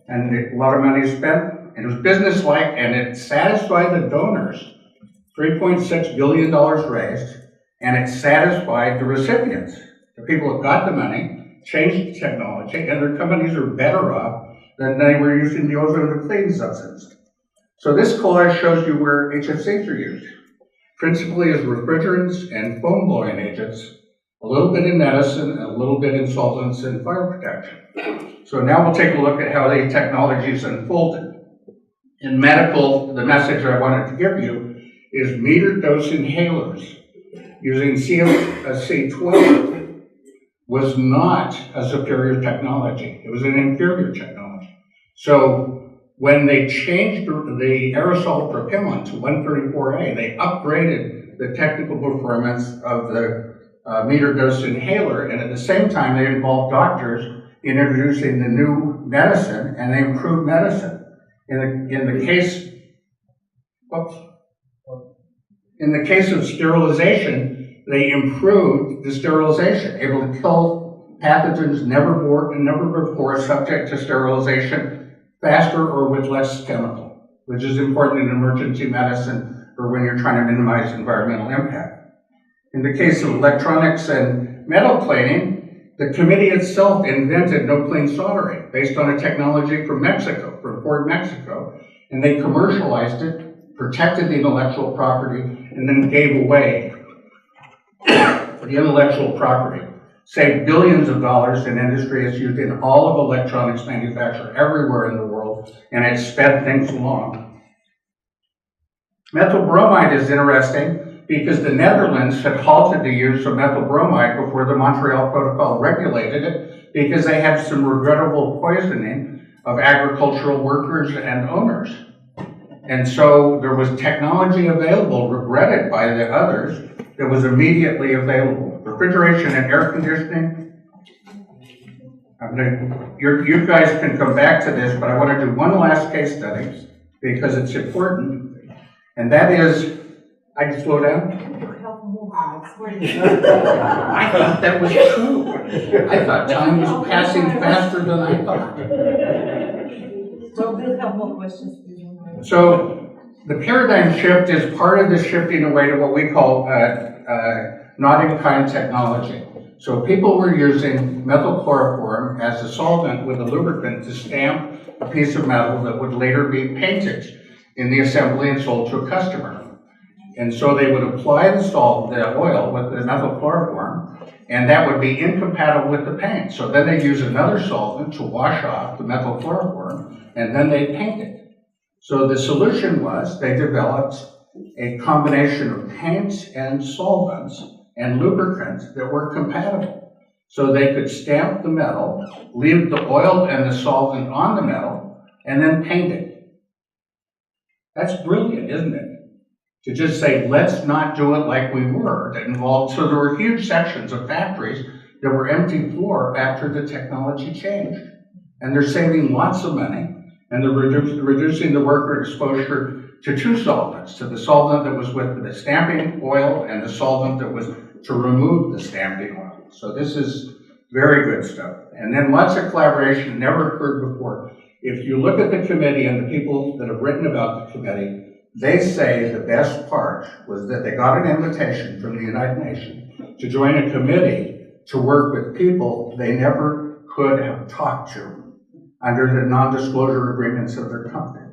And a lot of money spent. And it was business-like, and it satisfied the donors. $3.6 billion raised, and it satisfied the recipients. The people that got the money changed the technology, and their companies are better off than they were using the ozone depleting substance. So this collage shows you where HFCs are used, principally as refrigerants and foam blowing agents, a little bit in medicine, and a little bit in solvents and fire protection. So now we'll take a look at how the technologies unfolded In medical, the message I wanted to give you is metered dose inhalers using C12 was not a superior technology. It was an inferior technology. So when they changed the aerosol propellant to 134A, they upgraded the technical performance of the metered dose inhaler, and at the same time they involved doctors in introducing the new medicine, and they improved medicine. In the case of sterilization, they improved the sterilization, able to kill pathogens never before subject to sterilization faster or with less chemical, which is important in emergency medicine or when you're trying to minimize environmental impact. In the case of electronics and metal plating, the committee itself invented no clean soldering based on a technology from Mexico, from Ford, Mexico, and they commercialized it, protected the intellectual property, and then gave away the intellectual property. Saved billions of dollars in industry. It's used in all of electronics manufacture everywhere in the world, and it sped things along. Methyl bromide is interesting because the Netherlands had halted the use of methyl bromide before the Montreal Protocol regulated it because they had some regrettable poisoning of agricultural workers and owners. And so there was technology available, regretted by the others, that was immediately available. Refrigeration and air conditioning. You guys can come back to this, but I want to do one last case study because it's important. And that is, I can slow down? I thought that was true. I thought time was passing faster than I thought. Well, we'll have more questions. So the paradigm shift is part of the shifting away to what we call not-in-kind technology. So people were using methyl chloroform as a solvent with a lubricant to stamp a piece of metal that would later be painted in the assembly and sold to a customer. And so they would apply the oil with the methyl chloroform, and that would be incompatible with the paint. So then they use another solvent to wash off the methyl chloroform, and then they paint it. So the solution was they developed a combination of paints and solvents and lubricants that were compatible. So they could stamp the metal, leave the oil and the solvent on the metal, and then paint it. That's brilliant, isn't it? To just say, let's not do it like we were. That involved, so there were huge sections of factories that were empty floor after the technology changed. And they're saving lots of money, and they're reducing the worker exposure to two solvents, to the solvent that was with the stamping oil and the solvent that was to remove the stamping oil. So this is very good stuff. And then lots of collaboration never occurred before. If you look at the committee and the people that have written about the committee, they say the best part was that they got an invitation from the United Nations to join a committee to work with people they never could have talked to under the non-disclosure agreements of their company.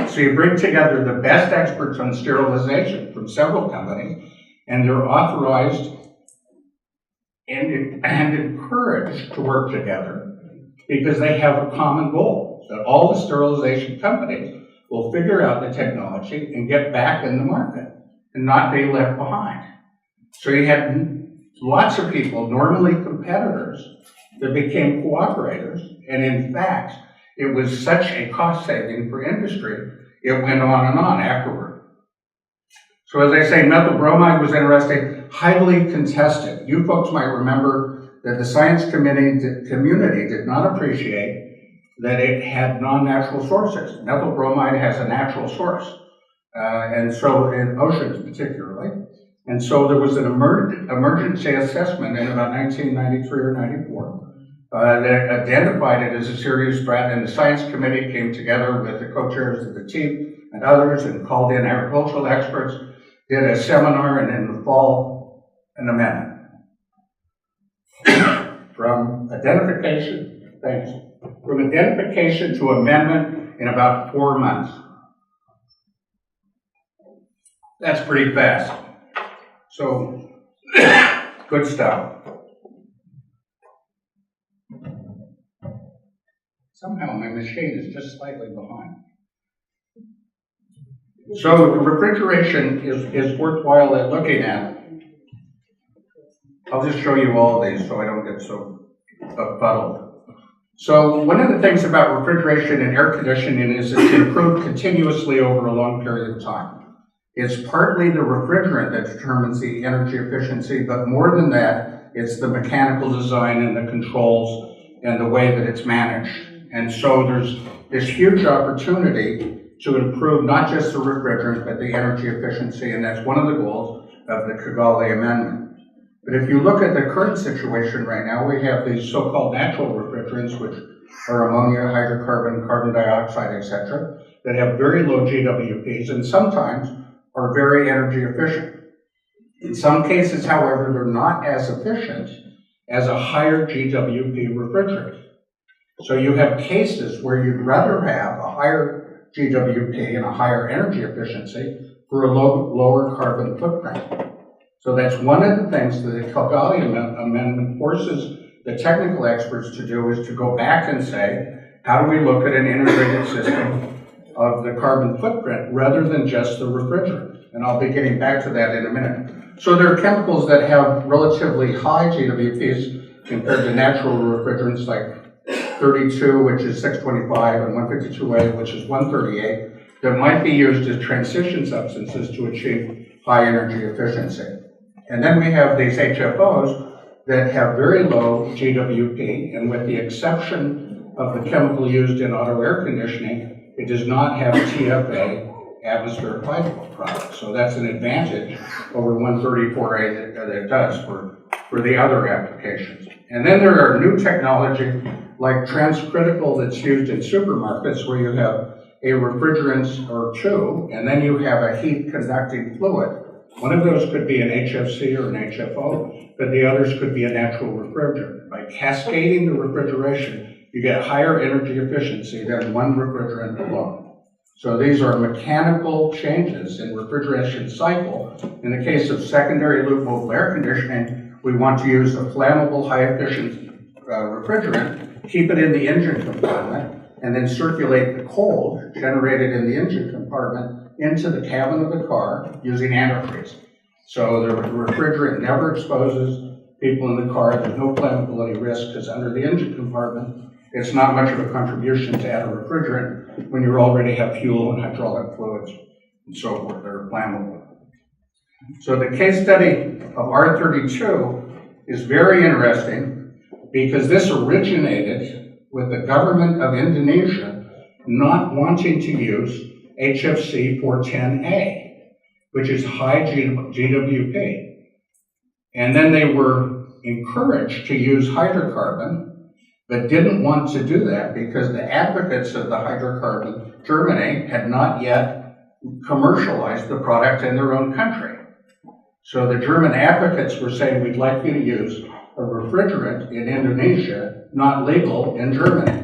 So you bring together the best experts on sterilization from several companies, and they're authorized and encouraged to work together because they have a common goal, that all the sterilization companies will figure out the technology and get back in the market and not be left behind. So you had lots of people, normally competitors, that became cooperators, and in fact, it was such a cost saving for industry, it went on and on afterward. So as I say, methyl bromide was interesting, highly contested. You folks might remember that the science community did not appreciate that it had non-natural sources. Methyl bromide has a natural source, and so in oceans particularly. And so there was an emergency assessment in about 1993 or 94 that identified it as a serious threat, and the science committee came together with the co-chairs of the team and others and called in agricultural experts, did a seminar, and in the fall, an amendment. From identification, thanks. From identification to amendment in about 4 months. That's pretty fast. So, good stuff. Somehow my machine is just slightly behind. So the refrigeration is worthwhile at looking at. I'll just show you all of these so I don't get so befuddled. So one of the things about refrigeration and air conditioning is it's improved continuously over a long period of time. It's partly the refrigerant that determines the energy efficiency, but more than that, it's the mechanical design and the controls and the way that it's managed. And so there's this huge opportunity to improve not just the refrigerant, but the energy efficiency, and that's one of the goals of the Kigali Amendment. But if you look at the current situation right now, we have these so-called natural refrigerants, which are ammonia, hydrocarbon, carbon dioxide, etc., that have very low GWPs and sometimes are very energy efficient. In some cases, however, they're not as efficient as a higher GWP refrigerant. So you have cases where you'd rather have a higher GWP and a higher energy efficiency for a lower carbon footprint. So that's one of the things that the Kigali Amendment forces the technical experts to do, is to go back and say, how do we look at an integrated system of the carbon footprint rather than just the refrigerant? And I'll be getting back to that in a minute. So there are chemicals that have relatively high GWPs compared to natural refrigerants like 32, which is 625, and 152A, which is 138, that might be used as transition substances to achieve high energy efficiency. And then we have these HFOs that have very low GWP, and with the exception of the chemical used in auto air conditioning, it does not have TFA, atmospheric flammable product. So that's an advantage over 134A that it does for the other applications. And then there are new technology like transcritical that's used in supermarkets, where you have a refrigerant or two, and then you have a heat conducting fluid. One of those could be an HFC or an HFO, but the others could be a natural refrigerant. By cascading the refrigeration, you get higher energy efficiency than one refrigerant alone. So these are mechanical changes in refrigeration cycle. In the case of secondary loop mobile air conditioning, we want to use a flammable, high-efficient refrigerant, keep it in the engine compartment, and then circulate the cold generated in the engine compartment into the cabin of the car using antifreeze. So the refrigerant never exposes people in the car. There's no flammability risk, because under the engine compartment, it's not much of a contribution to add a refrigerant when you already have fuel and hydraulic fluids and so forth that are flammable. So the case study of R32 is very interesting, because this originated with the government of Indonesia not wanting to use HFC 410A, which is high GWP. And then they were encouraged to use hydrocarbon, but didn't want to do that because the advocates of the hydrocarbon, Germany, had not yet commercialized the product in their own country. So the German advocates were saying, we'd like you to use a refrigerant in Indonesia, not legal in Germany.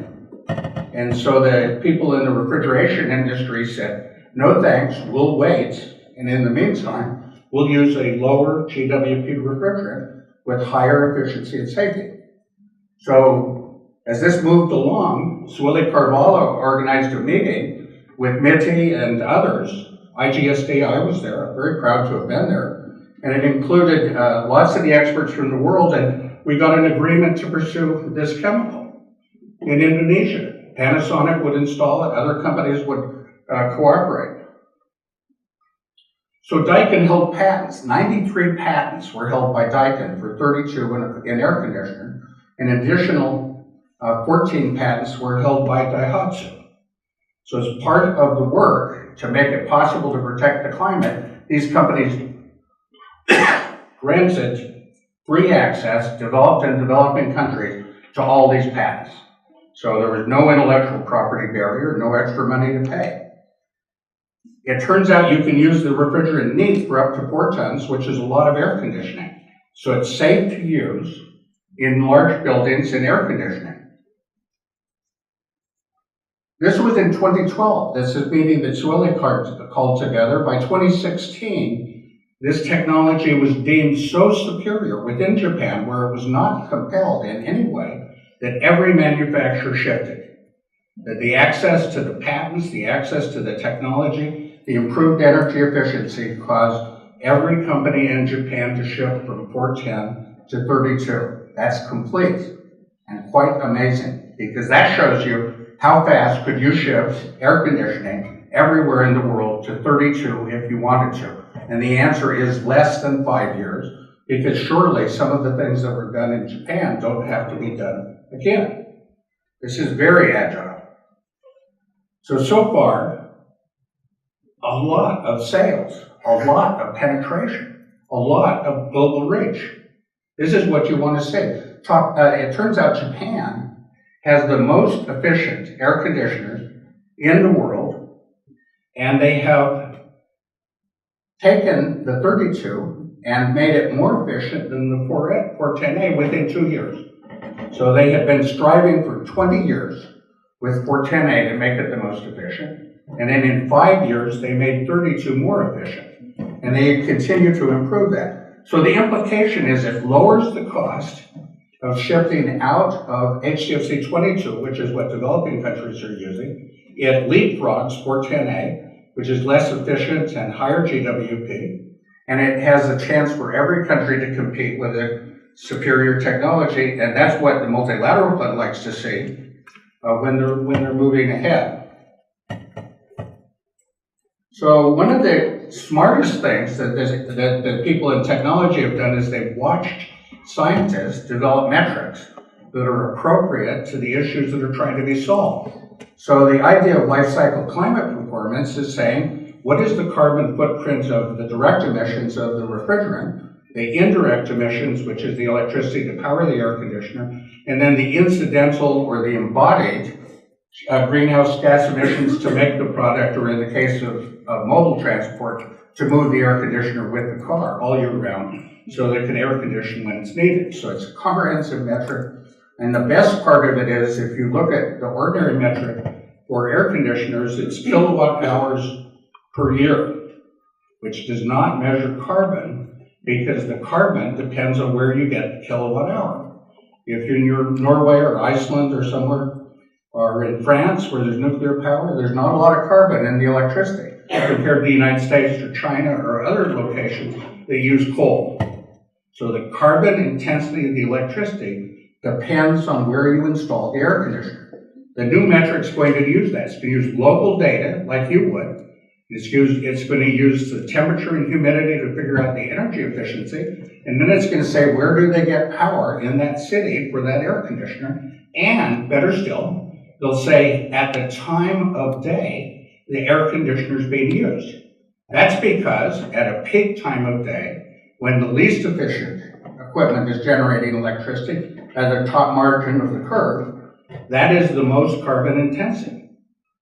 And so the people in the refrigeration industry said, no thanks, we'll wait. And in the meantime, we'll use a lower GWP refrigerant with higher efficiency and safety. So as this moved along, Sueli Carvalho organized a meeting with MITI and others. IGSD, I was there, I'm very proud to have been there. And it included lots of the experts from the world, and we got an agreement to pursue this chemical in Indonesia. Panasonic would install it, other companies would cooperate. So Daikin held patents. 93 patents were held by Daikin for 32 in air conditioner. An additional 14 patents were held by Daihatsu. So as part of the work to make it possible to protect the climate, these companies granted free access, developed in developing countries, to all these patents. So there was no intellectual property barrier, no extra money to pay. It turns out you can use the refrigerant neat for up to 4 tons, which is a lot of air conditioning. So it's safe to use in large buildings in air conditioning. This was in 2012. This is a meeting that Sueli called together. By 2016, this technology was deemed so superior within Japan, where it was not compelled in any way, that every manufacturer shifted. That the access to the patents, the access to the technology, the improved energy efficiency caused every company in Japan to shift from 410 to 32. That's complete and quite amazing, because that shows you how fast could you shift air conditioning everywhere in the world to 32 if you wanted to. And the answer is less than 5 years, because surely some of the things that were done in Japan don't have to be done again. This is very agile. So far, a lot of sales, a lot of penetration, a lot of global reach. This is what you want to see. It turns out Japan has the most efficient air conditioners in the world, and they have taken the 32 and made it more efficient than the 410A within 2 years. So they have been striving for 20 years with 410A to make it the most efficient. And then in 5 years, they made 32 more efficient. And they continue to improve that. So the implication is it lowers the cost of shifting out of HCFC 22, which is what developing countries are using. It leapfrogs 410A, which is less efficient and higher GWP. And it has a chance for every country to compete with a superior technology. And that's what the multilateral fund likes to see when they're moving ahead. So one of the smartest things that people in technology have done is they've watched scientists develop metrics that are appropriate to the issues that are trying to be solved. So the idea of life cycle climate performance is saying, what is the carbon footprint of the direct emissions of the refrigerant, the indirect emissions, which is the electricity to power the air conditioner, and then the incidental or the embodied greenhouse gas emissions to make the product, or in the case of mobile transport, to move the air conditioner with the car all year round so that it can air condition when it's needed. So it's a comprehensive metric. And the best part of it is, if you look at the ordinary metric for air conditioners, it's kilowatt hours per year, which does not measure carbon, because the carbon depends on where you get the kilowatt hour. If you're in Norway or Iceland or somewhere, or in France where there's nuclear power, there's not a lot of carbon in the electricity compared to the United States or China or other locations that use coal. So the carbon intensity of the electricity depends on where you install the air conditioner. The new metric's going to use that. It's going to use local data, like you would. It's going to use the temperature and humidity to figure out the energy efficiency, and then it's going to say where do they get power in that city for that air conditioner, and better still, they'll say at the time of day the air conditioner is being used. That's because at a peak time of day, when the least efficient equipment is generating electricity at the top margin of the curve, that is the most carbon intensive.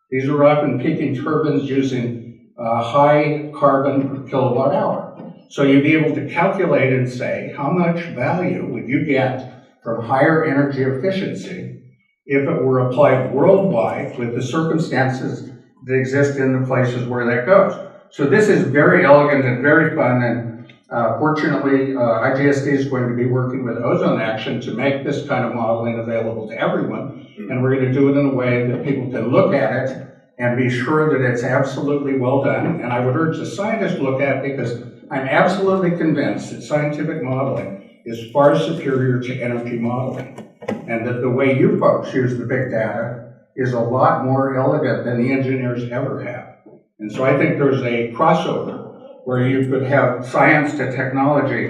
These are often peaking turbines using high carbon per kilowatt hour. So you'd be able to calculate and say how much value would you get from higher energy efficiency if it were applied worldwide with the circumstances that exist in the places where that goes. So this is very elegant and very fun, and fortunately IGSD is going to be working with Ozone Action to make this kind of modeling available to everyone, and we're going to do it in a way that people can look at it and be sure that it's absolutely well done. And I would urge the scientists to look at it, because I'm absolutely convinced that scientific modeling is far superior to energy modeling, and that the way you folks use the big data is a lot more elegant than the engineers ever have. And so I think there's a crossover where you could have science to technology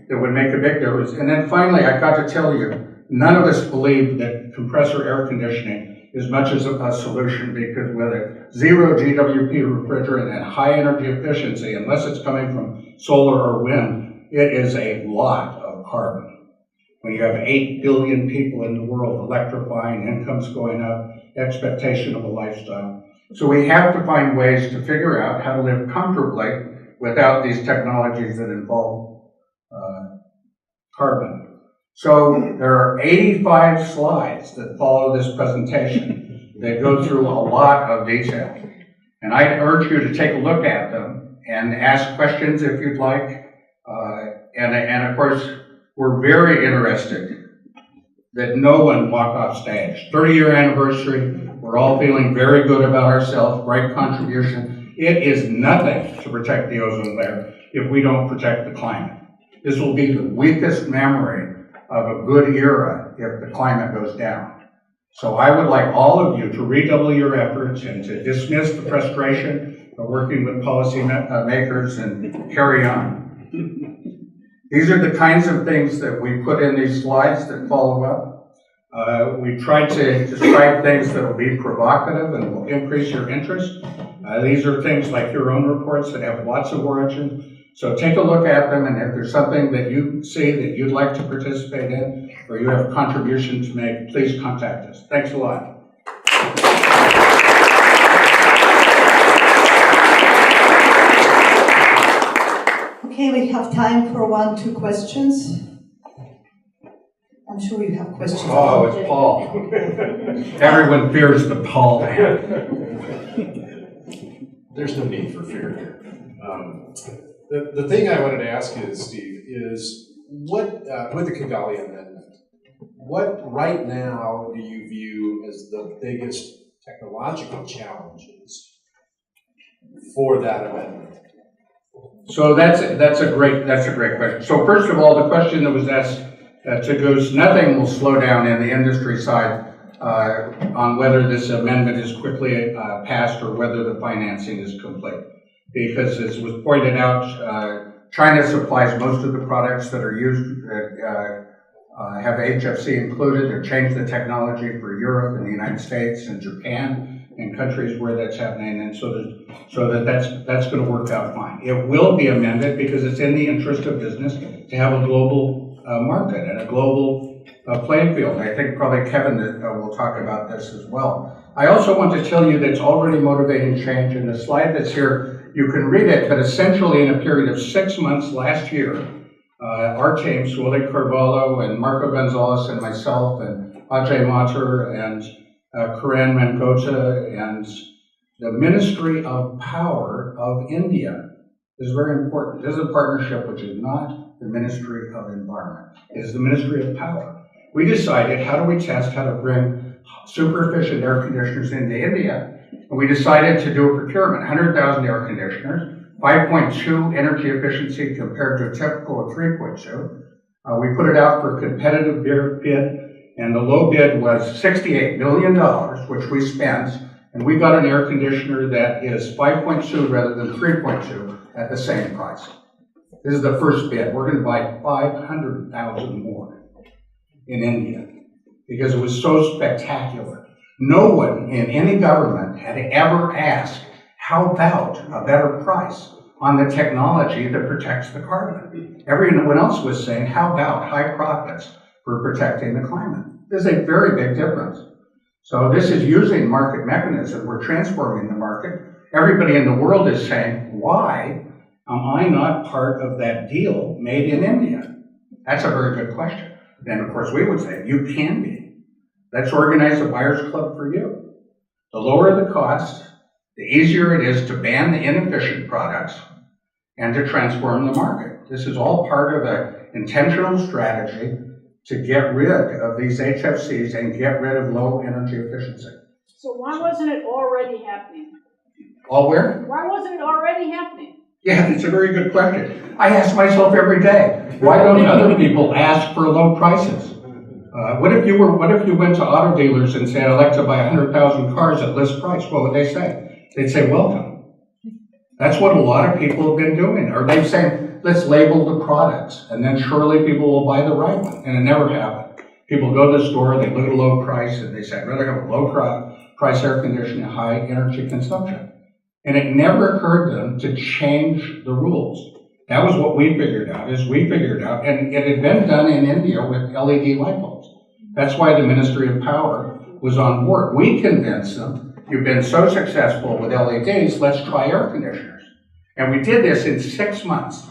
that would make a big difference. And then finally, I got to tell you, none of us believe that compressor air conditioning is much as a solution, because with a zero GWP refrigerant and high energy efficiency, unless it's coming from solar or wind, it is a lot of carbon. When you have 8 billion people in the world electrifying, incomes going up, expectation of a lifestyle. So we have to find ways to figure out how to live comfortably without these technologies that involve carbon. So there are 85 slides that follow this presentation that go through a lot of detail. And I urge you to take a look at them and ask questions if you'd like. And of course, we're very interested that no one walk off stage. 30-year anniversary, we're all feeling very good about ourselves, great contribution. It is nothing to protect the ozone layer if we don't protect the climate. This will be the weakest memory of a good era if the climate goes down. So I would like all of you to redouble your efforts and to dismiss the frustration of working with policy makers and carry on. These are the kinds of things that we put in these slides that follow up. We tried to describe things that will be provocative and will increase your interest. These are things like your own reports that have lots of origins. So take a look at them, and if there's something that you see that you'd like to participate in, or you have a contribution to make, please contact us. Thanks a lot. Okay, we have time for 1-2 questions. I'm sure you have questions. Oh, it's Paul. Everyone fears the Paul man. There's no need for fear here. The thing I wanted to ask you, Steve, is what, with the Kigali Amendment, what right now do you view as the biggest technological challenges for that amendment? So that's a great question. So first of all, the question that was asked to Goose, nothing will slow down in the industry side on whether this amendment is quickly passed or whether the financing is complete. Because as was pointed out, China supplies most of the products that are used that have HFC included. They've changed the technology for Europe and the United States and Japan and countries where that's happening, and that's going to work out fine. It will be amended because it's in the interest of business to have a global market and a global playing field. I think probably Kevin will talk about this as well. I also want to tell you that it's already motivating change. In the slide that's here, you can read it, but essentially in a period of 6 months last year, our team, Sueli Carvalho and Marco Gonzalez and myself and Ajay Mathur and Kiran Mangota and the Ministry of Power of India is very important. This is a partnership which is not the Ministry of Environment. It is the Ministry of Power. We decided, how do we test how to bring super efficient air conditioners into India? And we decided to do a procurement, 100,000 air conditioners, 5.2 energy efficiency compared to a typical of 3.2. We put it out for a competitive bid, and the low bid was $68 million, which we spent, and we got an air conditioner that is 5.2 rather than 3.2 at the same price. This is the first bid. We're going to buy 500,000 more in India because it was so spectacular. No one in any government had ever asked, how about a better price on the technology that protects the carbon? Everyone else was saying, how about high profits for protecting the climate? There's a very big difference. So this is using market mechanism. We're transforming the market. Everybody in the world is saying, why am I not part of that deal made in India? That's a very good question. Then, of course, we would say, you can be. Let's organize a buyer's club for you. The lower the cost, the easier it is to ban the inefficient products and to transform the market. This is all part of an intentional strategy to get rid of these HFCs and get rid of low energy efficiency. So why wasn't it already happening? All where? Why wasn't it already happening? Yeah, it's a very good question. I ask myself every day, why don't other people ask for low prices? What if you went to auto dealers and said, I'd like to buy 100,000 cars at list price? What would they say? They'd say, welcome. That's what a lot of people have been doing. Or they've said, let's label the products, and then surely people will buy the right one. And it never happened. People go to the store, they look at a low price, and they say, I'd rather have a low price air conditioning and high energy consumption. And it never occurred to them to change the rules. That was what we figured out, and it had been done in India with LED light bulbs. That's why the Ministry of Power was on board. We convinced them, you've been so successful with LEDs, let's try air conditioners. And we did this in 6 months.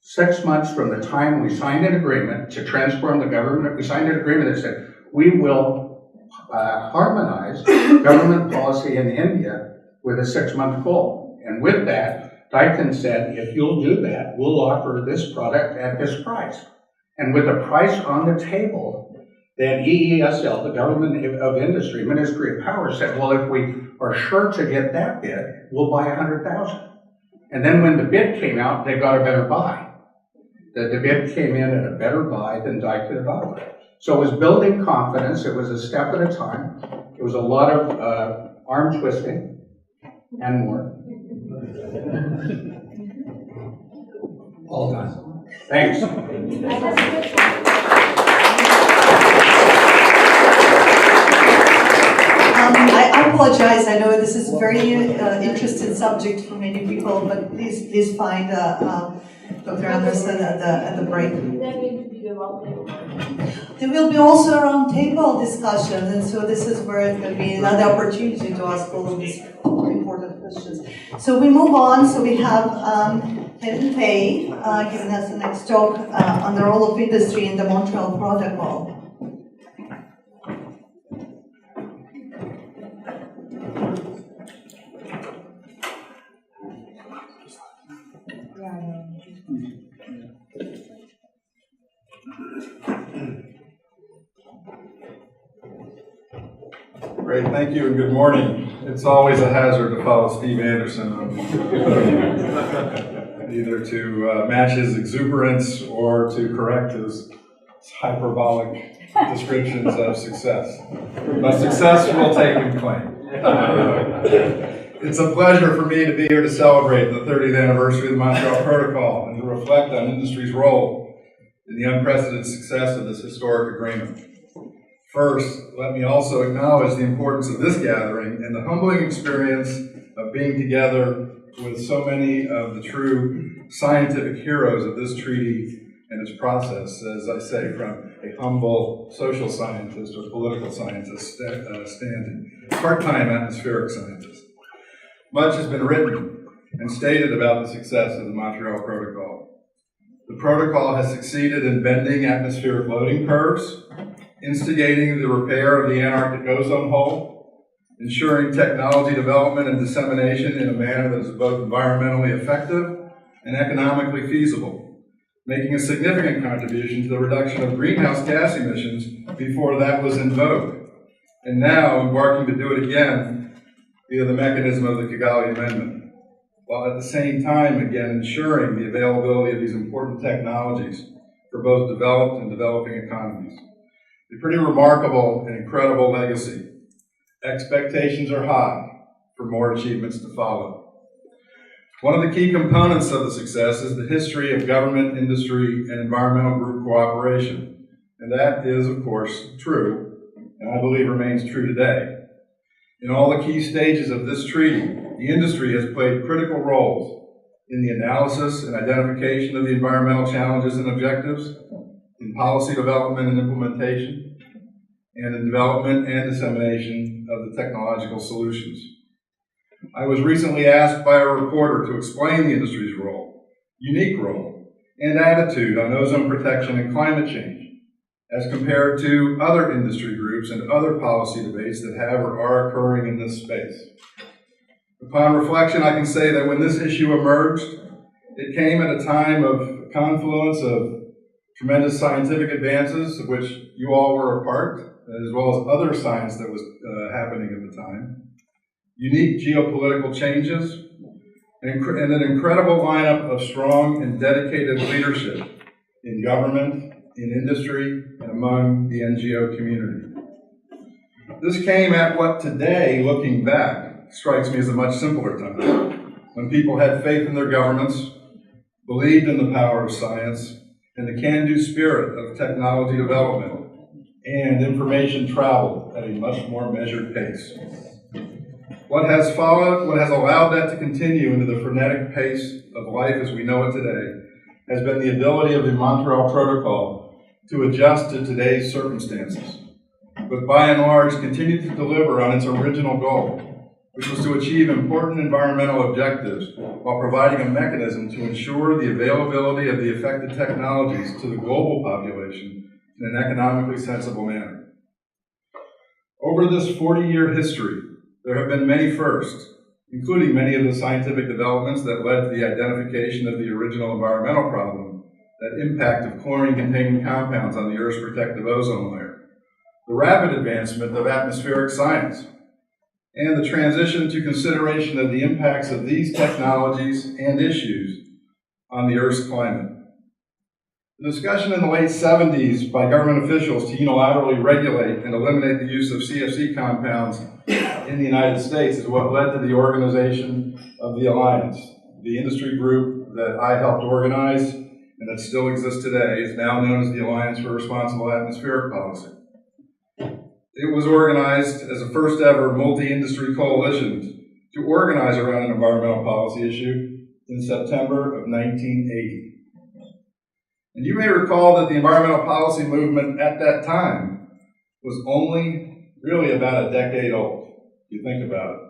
6 months from the time we signed an agreement to transform the government. We signed an agreement that said, we will harmonize government policy in India with a 6-month goal. And with that, Daikin said, if you'll do that, we'll offer this product at this price. And with the price on the table, then EESL, the Government of Industry, Ministry of Power, said, well, if we are sure to get that bid, we'll buy 100,000. And then when the bid came out, they got a better buy. The bid came in at a better buy than Dyke could have. So it was building confidence. It was a step at a time. It was a lot of arm twisting and more. All done. Thanks. I apologize. I know this is a very interesting subject for many people, but please find Dr. Anderson at the break. There will be also a roundtable discussion, and so this is where it will be another opportunity to ask all of these important questions. So we move on. So we have Kevin Pei giving us the next talk on the role of industry in the Montreal Protocol. Great, thank you and good morning. It's always a hazard to follow Steve Anderson on either to match his exuberance or to correct his hyperbolic descriptions of success. But success will take and claim. It's a pleasure for me to be here to celebrate the 30th anniversary of the Montreal Protocol and to reflect on industry's role in the unprecedented success of this historic agreement. First, let me also acknowledge the importance of this gathering and the humbling experience of being together with so many of the true scientific heroes of this treaty and its process, as I say, from a humble social scientist or political scientist standing, part-time atmospheric scientist. Much has been written and stated about the success of the Montreal Protocol. The protocol has succeeded in bending atmospheric loading curves, instigating the repair of the Antarctic ozone hole, ensuring technology development and dissemination in a manner that is both environmentally effective and economically feasible, making a significant contribution to the reduction of greenhouse gas emissions before that was in vogue, and now embarking to do it again via the mechanism of the Kigali Amendment, while at the same time again ensuring the availability of these important technologies for both developed and developing economies. A pretty remarkable and incredible legacy. Expectations are high for more achievements to follow. One of the key components of the success is the history of government, industry, and environmental group cooperation. And that is, of course, true, and I believe remains true today. In all the key stages of this treaty, the industry has played critical roles in the analysis and identification of the environmental challenges and objectives, in policy development and implementation, and in development and dissemination of the technological solutions. I was recently asked by a reporter to explain the industry's role, unique role, and attitude on ozone protection and climate change, as compared to other industry groups and other policy debates that have or are occurring in this space. Upon reflection, I can say that when this issue emerged, it came at a time of confluence of tremendous scientific advances, of which you all were a part, as well as other science that was happening at the time, unique geopolitical changes, and an incredible lineup of strong and dedicated leadership in government, in industry, and among the NGO community. This came at what today, looking back, strikes me as a much simpler time, when people had faith in their governments, believed in the power of science, and the can-do spirit of technology development, and information traveled at a much more measured pace. What has followed, what has allowed that to continue into the frenetic pace of life as we know it today, has been the ability of the Montreal Protocol to adjust to today's circumstances, but by and large continued to deliver on its original goal, which was to achieve important environmental objectives while providing a mechanism to ensure the availability of the affected technologies to the global population in an economically sensible manner. Over this 40-year history, there have been many firsts, including many of the scientific developments that led to the identification of the original environmental problem, that impact of chlorine-containing compounds on the Earth's protective ozone layer, the rapid advancement of atmospheric science, and the transition to consideration of the impacts of these technologies and issues on the Earth's climate. The discussion in the late 70s by government officials to unilaterally regulate and eliminate the use of CFC compounds in the United States is what led to the organization of the Alliance. The industry group that I helped organize and that still exists today is now known as the Alliance for Responsible Atmospheric Policy. It was organized as a first ever multi-industry coalition to organize around an environmental policy issue in September of 1980. And you may recall that the environmental policy movement at that time was only really about a decade old, if you think about it.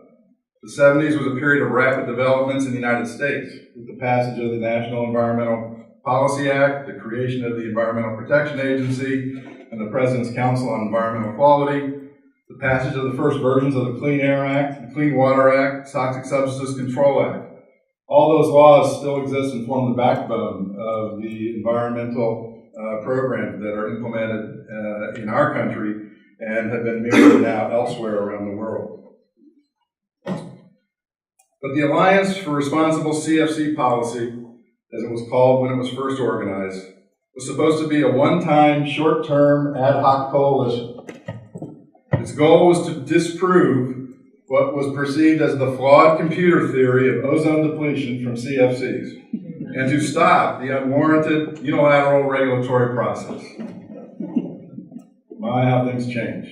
The 70s was a period of rapid developments in the United States, with the passage of the National Environmental Policy Act, the creation of the Environmental Protection Agency, and the President's Council on Environmental Quality, the passage of the first versions of the Clean Air Act, the Clean Water Act, Toxic Substances Control Act. All those laws still exist and form the backbone of the environmental programs that are implemented in our country and have been mirrored now elsewhere around the world. But the Alliance for Responsible CFC Policy, as it was called when it was first organized, was supposed to be a one-time, short-term, ad hoc coalition. Its goal was to disprove what was perceived as the flawed computer theory of ozone depletion from CFCs, and to stop the unwarranted unilateral regulatory process. My, how things change.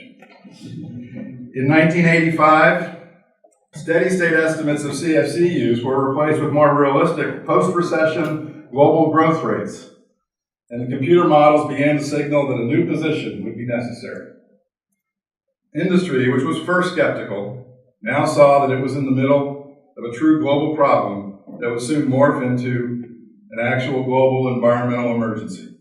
In 1985, steady-state estimates of CFC use were replaced with more realistic post-recession global growth rates, and the computer models began to signal that a new position would be necessary. Industry, which was first skeptical, now saw that it was in the middle of a true global problem that would soon morph into an actual global environmental emergency.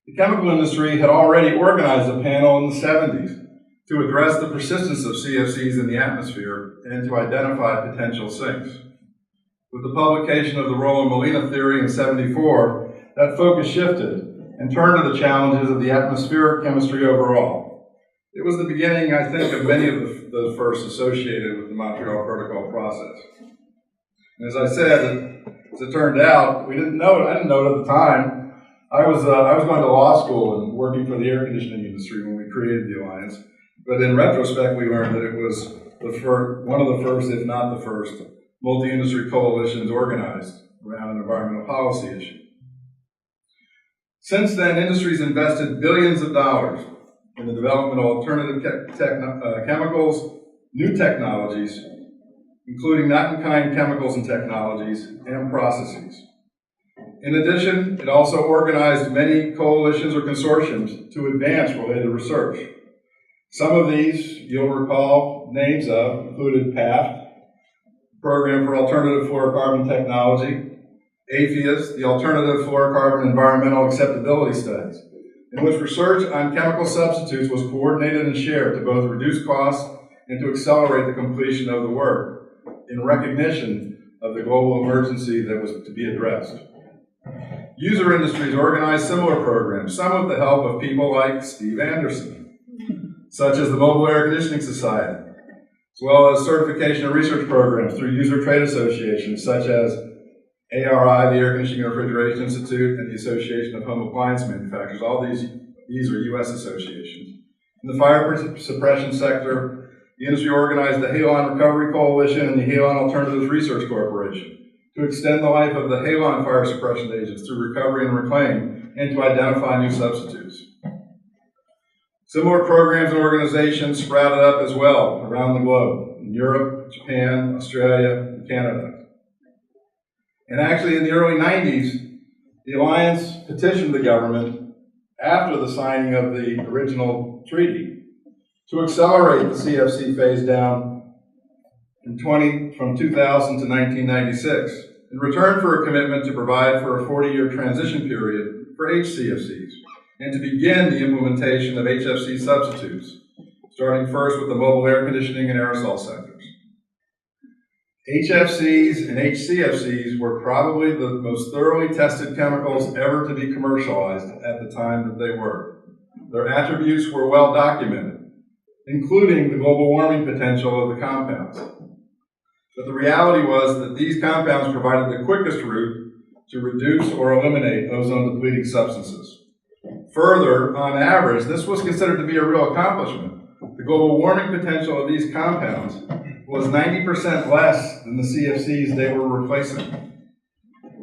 The chemical industry had already organized a panel in the 70s to address the persistence of CFCs in the atmosphere and to identify potential sinks. With the publication of the Rowland-Molina theory in '74, that focus shifted and turned to the challenges of the atmospheric chemistry overall. It was the beginning, I think, of many of the firsts associated with the Montreal Protocol process. And as I said, as it turned out, I didn't know it at the time. I was going to law school and working for the air conditioning industry when we created the Alliance. But in retrospect, we learned that it was one of the first, if not the first, multi-industry coalitions organized around an environmental policy issue. Since then, industry's invested billions of dollars in the development of alternative chemicals, new technologies, including not-in-kind chemicals and technologies, and processes. In addition, it also organized many coalitions or consortiums to advance related research. Some of these, you'll recall names of, included PAFT, Program for Alternative Fluorocarbon Technology, APHIAS, the Alternative Fluorocarbon Environmental Acceptability Studies, in which research on chemical substitutes was coordinated and shared to both reduce costs and to accelerate the completion of the work in recognition of the global emergency that was to be addressed. User industries organized similar programs, some with the help of people like Steve Anderson, such as the Mobile Air Conditioning Society, as well as certification and research programs through user trade associations such as ARI, the Air Conditioning and Refrigeration Institute, and the Association of Home Appliance Manufacturers. All these are U.S. associations. In the fire suppression sector, the industry organized the Halon Recovery Coalition and the Halon Alternatives Research Corporation to extend the life of the Halon fire suppression agents through recovery and reclaim and to identify new substitutes. Similar programs and organizations sprouted up as well around the globe, in Europe, Japan, Australia, and Canada. And actually, in the early 90s, the Alliance petitioned the government, after the signing of the original treaty, to accelerate the CFC phase down from 2000 to 1996, in return for a commitment to provide for a 40-year transition period for HCFCs, and to begin the implementation of HFC substitutes, starting first with the mobile air conditioning and aerosol sectors. HFCs and HCFCs were probably the most thoroughly tested chemicals ever to be commercialized at the time that they were. Their attributes were well documented, including the global warming potential of the compounds. But the reality was that these compounds provided the quickest route to reduce or eliminate ozone-depleting substances. Further, on average, this was considered to be a real accomplishment. The global warming potential of these compounds was 90% less than the CFCs they were replacing.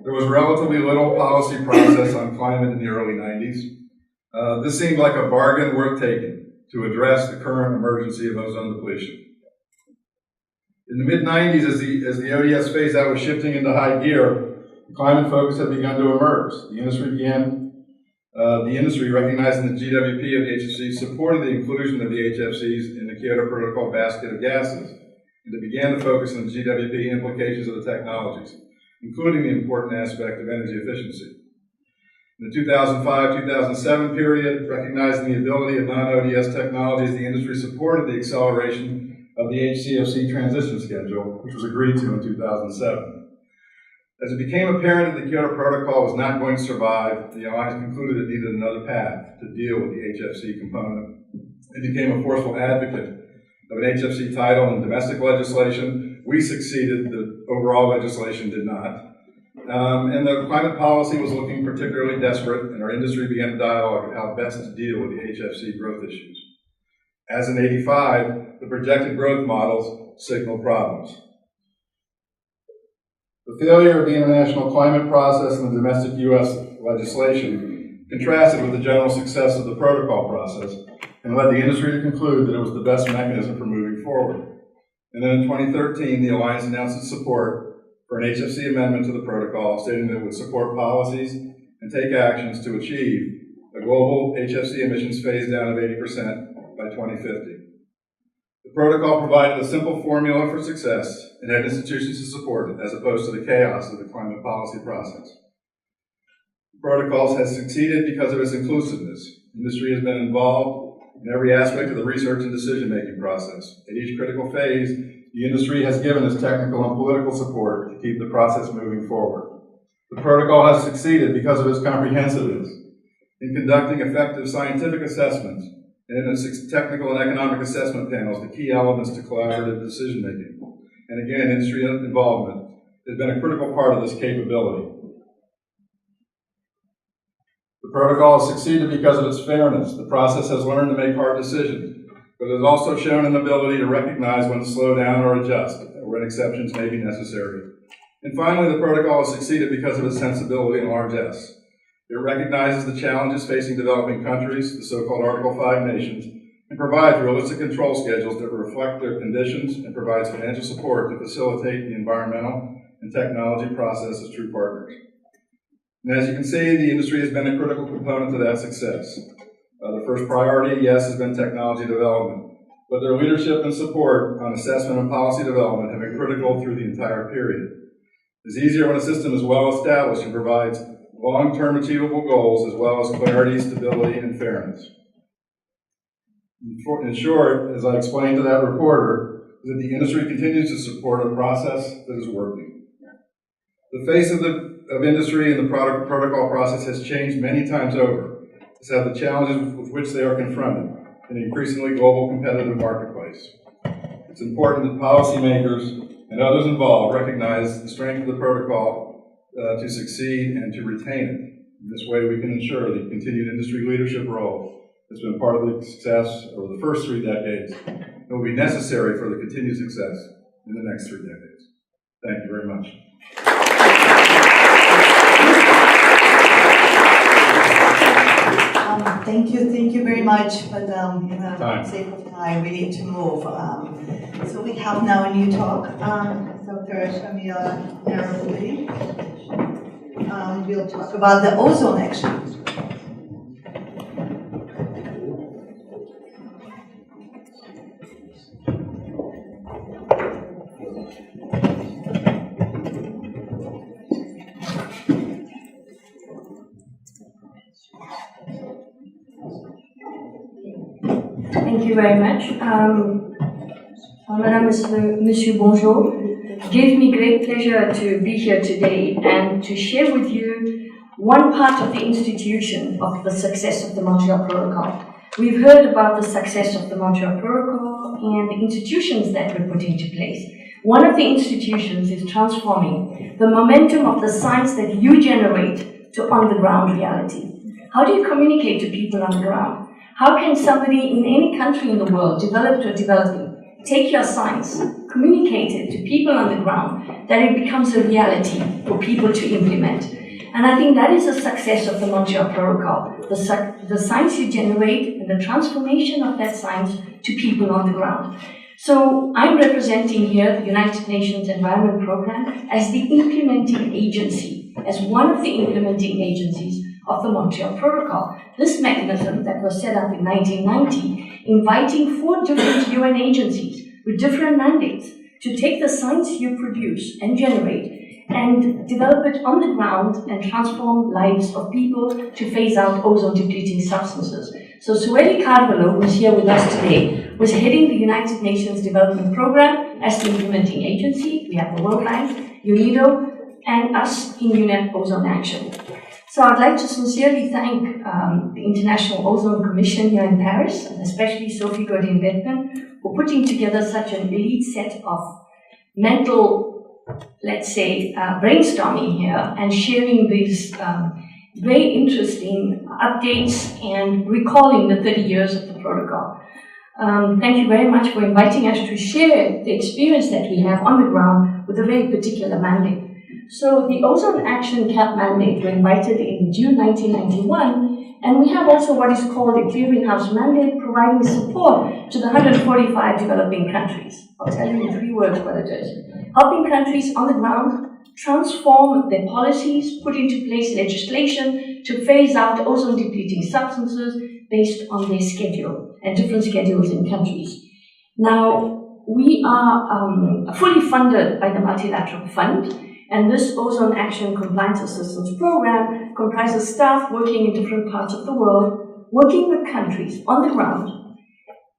There was relatively little policy process on climate in the early 90s. This seemed like a bargain worth taking to address the current emergency of ozone depletion. In the mid-90s, as the ODS phase-out was shifting into high gear, climate focus had begun to emerge. The industry, recognizing the GWP of the HFCs, supported the inclusion of the HFCs in the Kyoto Protocol basket of gases, and it began to focus on the GWP implications of the technologies, including the important aspect of energy efficiency. In the 2005-2007 period, recognizing the ability of non-ODS technologies, the industry supported the acceleration of the HCFC transition schedule, which was agreed to in 2007. As it became apparent that the Kyoto Protocol was not going to survive, the Alliance concluded it needed another path to deal with the HFC component. It became a forceful advocate of an HFC title in domestic legislation. We succeeded, the overall legislation did not. And the climate policy was looking particularly desperate, and our industry began a dialogue on how best to deal with the HFC growth issues. As in '85, the projected growth models signaled problems. The failure of the international climate process and the domestic U.S. legislation contrasted with the general success of the protocol process and led the industry to conclude that it was the best mechanism for moving forward. And then in 2013, the Alliance announced its support for an HFC amendment to the protocol, stating that it would support policies and take actions to achieve a global HFC emissions phase down of 80% by 2050. The protocol provided a simple formula for success and had institutions to support it, as opposed to the chaos of the climate policy process. The protocol has succeeded because of its inclusiveness. Industry has been involved in every aspect of the research and decision-making process. At each critical phase, the industry has given its technical and political support to keep the process moving forward. The protocol has succeeded because of its comprehensiveness in conducting effective scientific assessments and in its technical and economic assessment panels, the key elements to collaborative decision-making. And again, industry involvement has been a critical part of this capability. The protocol has succeeded because of its fairness. The process has learned to make hard decisions, but it has also shown an ability to recognize when to slow down or adjust, or when exceptions may be necessary. And finally, the protocol has succeeded because of its sensibility and largesse. It recognizes the challenges facing developing countries, the so-called Article 5 nations, and provides realistic control schedules that reflect their conditions and provides financial support to facilitate the environmental and technology process as true partners. And as you can see, the industry has been a critical component to that success. The first priority, yes, has been technology development, but their leadership and support on assessment and policy development have been critical through the entire period. It's easier when a system is well established and provides long-term achievable goals as well as clarity, stability, and fairness. In short, as I explained to that reporter, is that the industry continues to support a process that is working. The face of industry and the protocol process has changed many times over, as have the challenges with which they are confronted in an increasingly global competitive marketplace. It's important that policymakers and others involved recognize the strength of the protocol to succeed and to retain it. In this way, we can ensure the continued industry leadership role that's been part of the success over the first 3 decades and will be necessary for the continued success in the next 3 decades. Thank you very much. Thank you very much. But in the sake of time, we need to move. So we have now a new talk. Dr. Shamila Narabuli will talk about the ozone action. Thank you very much. Madame, Monsieur, bonjour. It gives me great pleasure to be here today and to share with you one part of the institution of the success of the Montreal Protocol. We've heard about the success of the Montreal Protocol and the institutions that were put into place. One of the institutions is transforming the momentum of the science that you generate to on-the-ground reality. How do you communicate to people on the ground? How can somebody in any country in the world, developed or developing, take your science, communicate it to people on the ground, that it becomes a reality for people to implement? And I think that is a success of the Montreal Protocol, the science you generate and the transformation of that science to people on the ground. So I'm representing here the United Nations Environment Programme as the implementing agency, as one of the implementing agencies of the Montreal Protocol. This mechanism that was set up in 1990, inviting 4 different UN agencies with different mandates to take the science you produce and generate and develop it on the ground and transform lives of people to phase out ozone-depleting substances. So Sueli Carvalho, who is here with us today, was heading the United Nations Development Programme as the implementing agency. We have the World Bank, UNIDO, and us in UNEP Ozone Action. So I'd like to sincerely thank the International Ozone Commission here in Paris, and especially Sophie Godin-Bettman, for putting together such an elite set of mental, let's say, brainstorming here and sharing these very interesting updates and recalling the 30 years of the protocol. Thank you very much for inviting us to share the experience that we have on the ground with a very particular mandate. So the Ozone Action CAP mandate were invited in June 1991, and we have also what is called a clearinghouse mandate, providing support to the 145 developing countries. I'll tell you in 3 words what it is. Helping countries on the ground transform their policies, put into place legislation to phase out ozone-depleting substances based on their schedule and different schedules in countries. Now, we are fully funded by the Multilateral Fund, and this Ozone Action Compliance Assistance Program comprises staff working in different parts of the world, working with countries on the ground,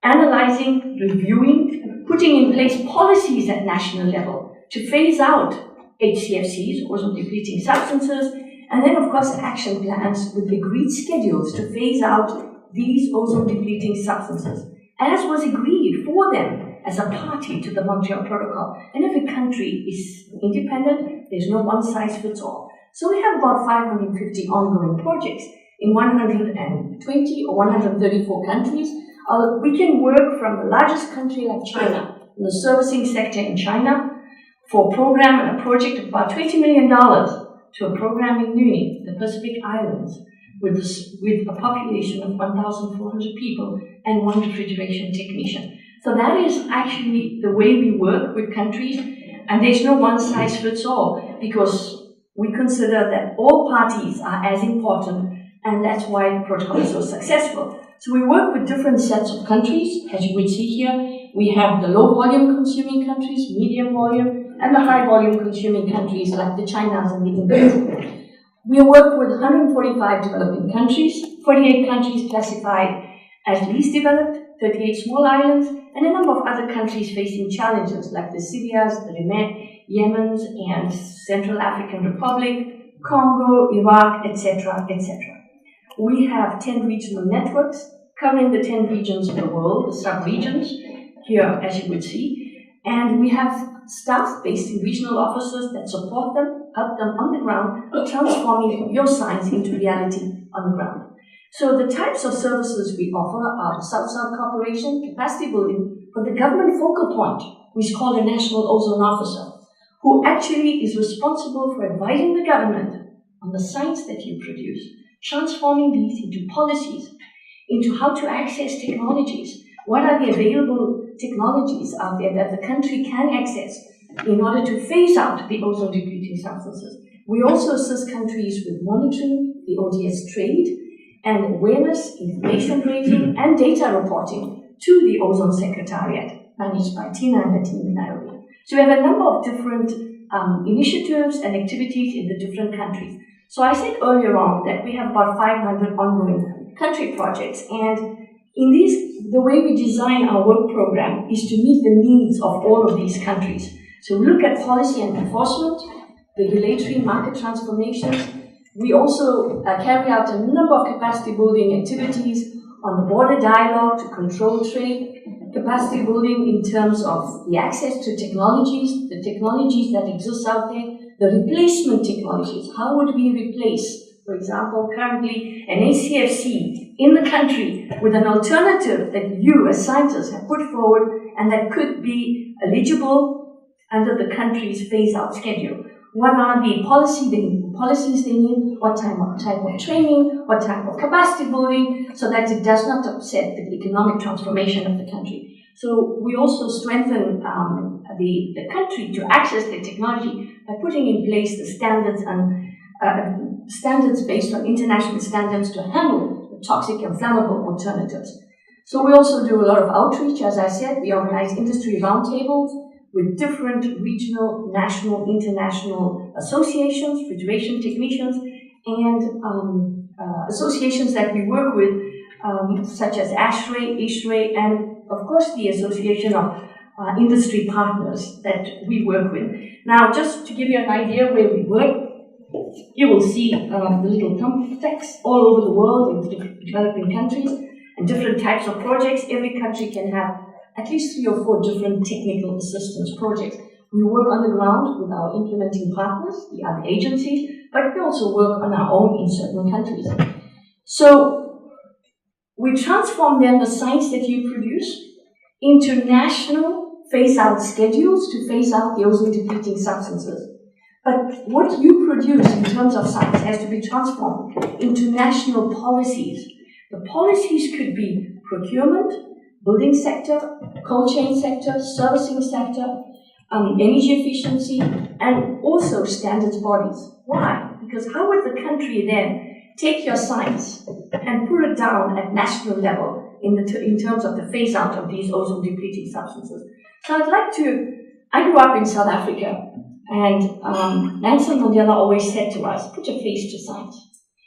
analyzing, reviewing, putting in place policies at national level to phase out HCFCs, ozone-depleting substances, and then, of course, action plans with agreed schedules to phase out these ozone-depleting substances, as was agreed for them as a party to the Montreal Protocol. And every country is independent, there's no one-size-fits-all. So we have about 550 ongoing projects in 120 or 134 countries. We can work from the largest country like China, in the servicing sector in China, for a program and a project of about $20 million to a program in Nui, the Pacific Islands, with a population of 1,400 people and 1 refrigeration technician. So that is actually the way we work with countries, and there's no one-size-fits-all, because we consider that all parties are as important, and that's why the protocol is so successful. So we work with different sets of countries. As you would see here, we have the low-volume consuming countries, medium volume, and the high-volume consuming countries like the Chinas and the Indians. We work with 145 developing countries, 48 countries classified as least developed, 38 small islands, and a number of other countries facing challenges like the Syrias, the Yemens, and Central African Republic, Congo, Iraq, etc., etc. We have 10 regional networks covering the 10 regions of the world, the sub-regions, here as you would see, and we have staff based in regional offices that support them, help them on the ground, transforming your science into reality on the ground. So the types of services we offer are South-South cooperation, capacity building, for the government focal point, who is called a National Ozone Officer, who actually is responsible for advising the government on the science that you produce, transforming these into policies, into how to access technologies. What are the available technologies out there that the country can access in order to phase out the ozone-depleting substances? We also assist countries with monitoring the ODS trade and awareness, information raising, and data reporting to the Ozone Secretariat, managed by Tina and her team in Nairobi. So we have a number of different initiatives and activities in the different countries. So I said earlier on that we have about 500 ongoing country projects, and in these, the way we design our work program is to meet the needs of all of these countries. So we look at policy and enforcement, regulatory market transformations. We also carry out a number of capacity building activities on the border dialogue to control trade, capacity building in terms of the access to technologies, the technologies that exist out there, the replacement technologies. How would we replace, for example, currently an ACFC in the country with an alternative that you as scientists have put forward and that could be eligible under the country's phase-out schedule? What are the policies they need, what type of training, what type of capacity building, so that it does not upset the economic transformation of the country. So we also strengthen the country to access the technology by putting in place the standards and standards based on international standards to handle the toxic and flammable alternatives. So we also do a lot of outreach, as I said. We organize industry roundtables with different regional, national, international associations, refrigeration technicians, and associations that we work with, such as ASHRAE, ISHRAE, and of course the Association of Industry Partners that we work with. Now, just to give you an idea where we work, you will see the little thumbtacks all over the world in developing countries and different types of projects. Every country can have at least 3 or 4 different technical assistance projects. We work on the ground with our implementing partners, the other agencies, but we also work on our own in certain countries. So we transform then the science that you produce into national phase-out schedules to phase out the ozone-depleting substances. But what you produce in terms of science has to be transformed into national policies. The policies could be procurement, building sector, cold chain sector, servicing sector, energy efficiency, and also standards bodies. Why? Because how would the country then take your science and put it down at national level in terms of the phase out of these ozone-depleting substances? So I grew up in South Africa, and Nelson Mandela always said to us, put a face to science.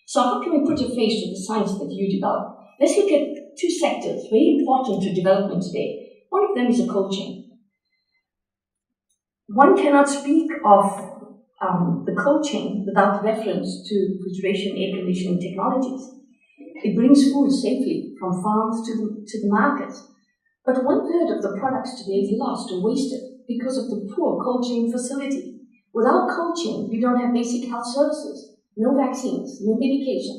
So how can we put a face to the science that you develop? Let's look at 2 sectors, very important to development today. One of them is the cold chain. One cannot speak of the cold chain without reference to refrigeration, air conditioning technologies. It brings food safely from farms to the markets. But 1/3 of the products today is lost or wasted because of the poor cold chain facility. Without cold chain, we don't have basic health services, no vaccines, no medication.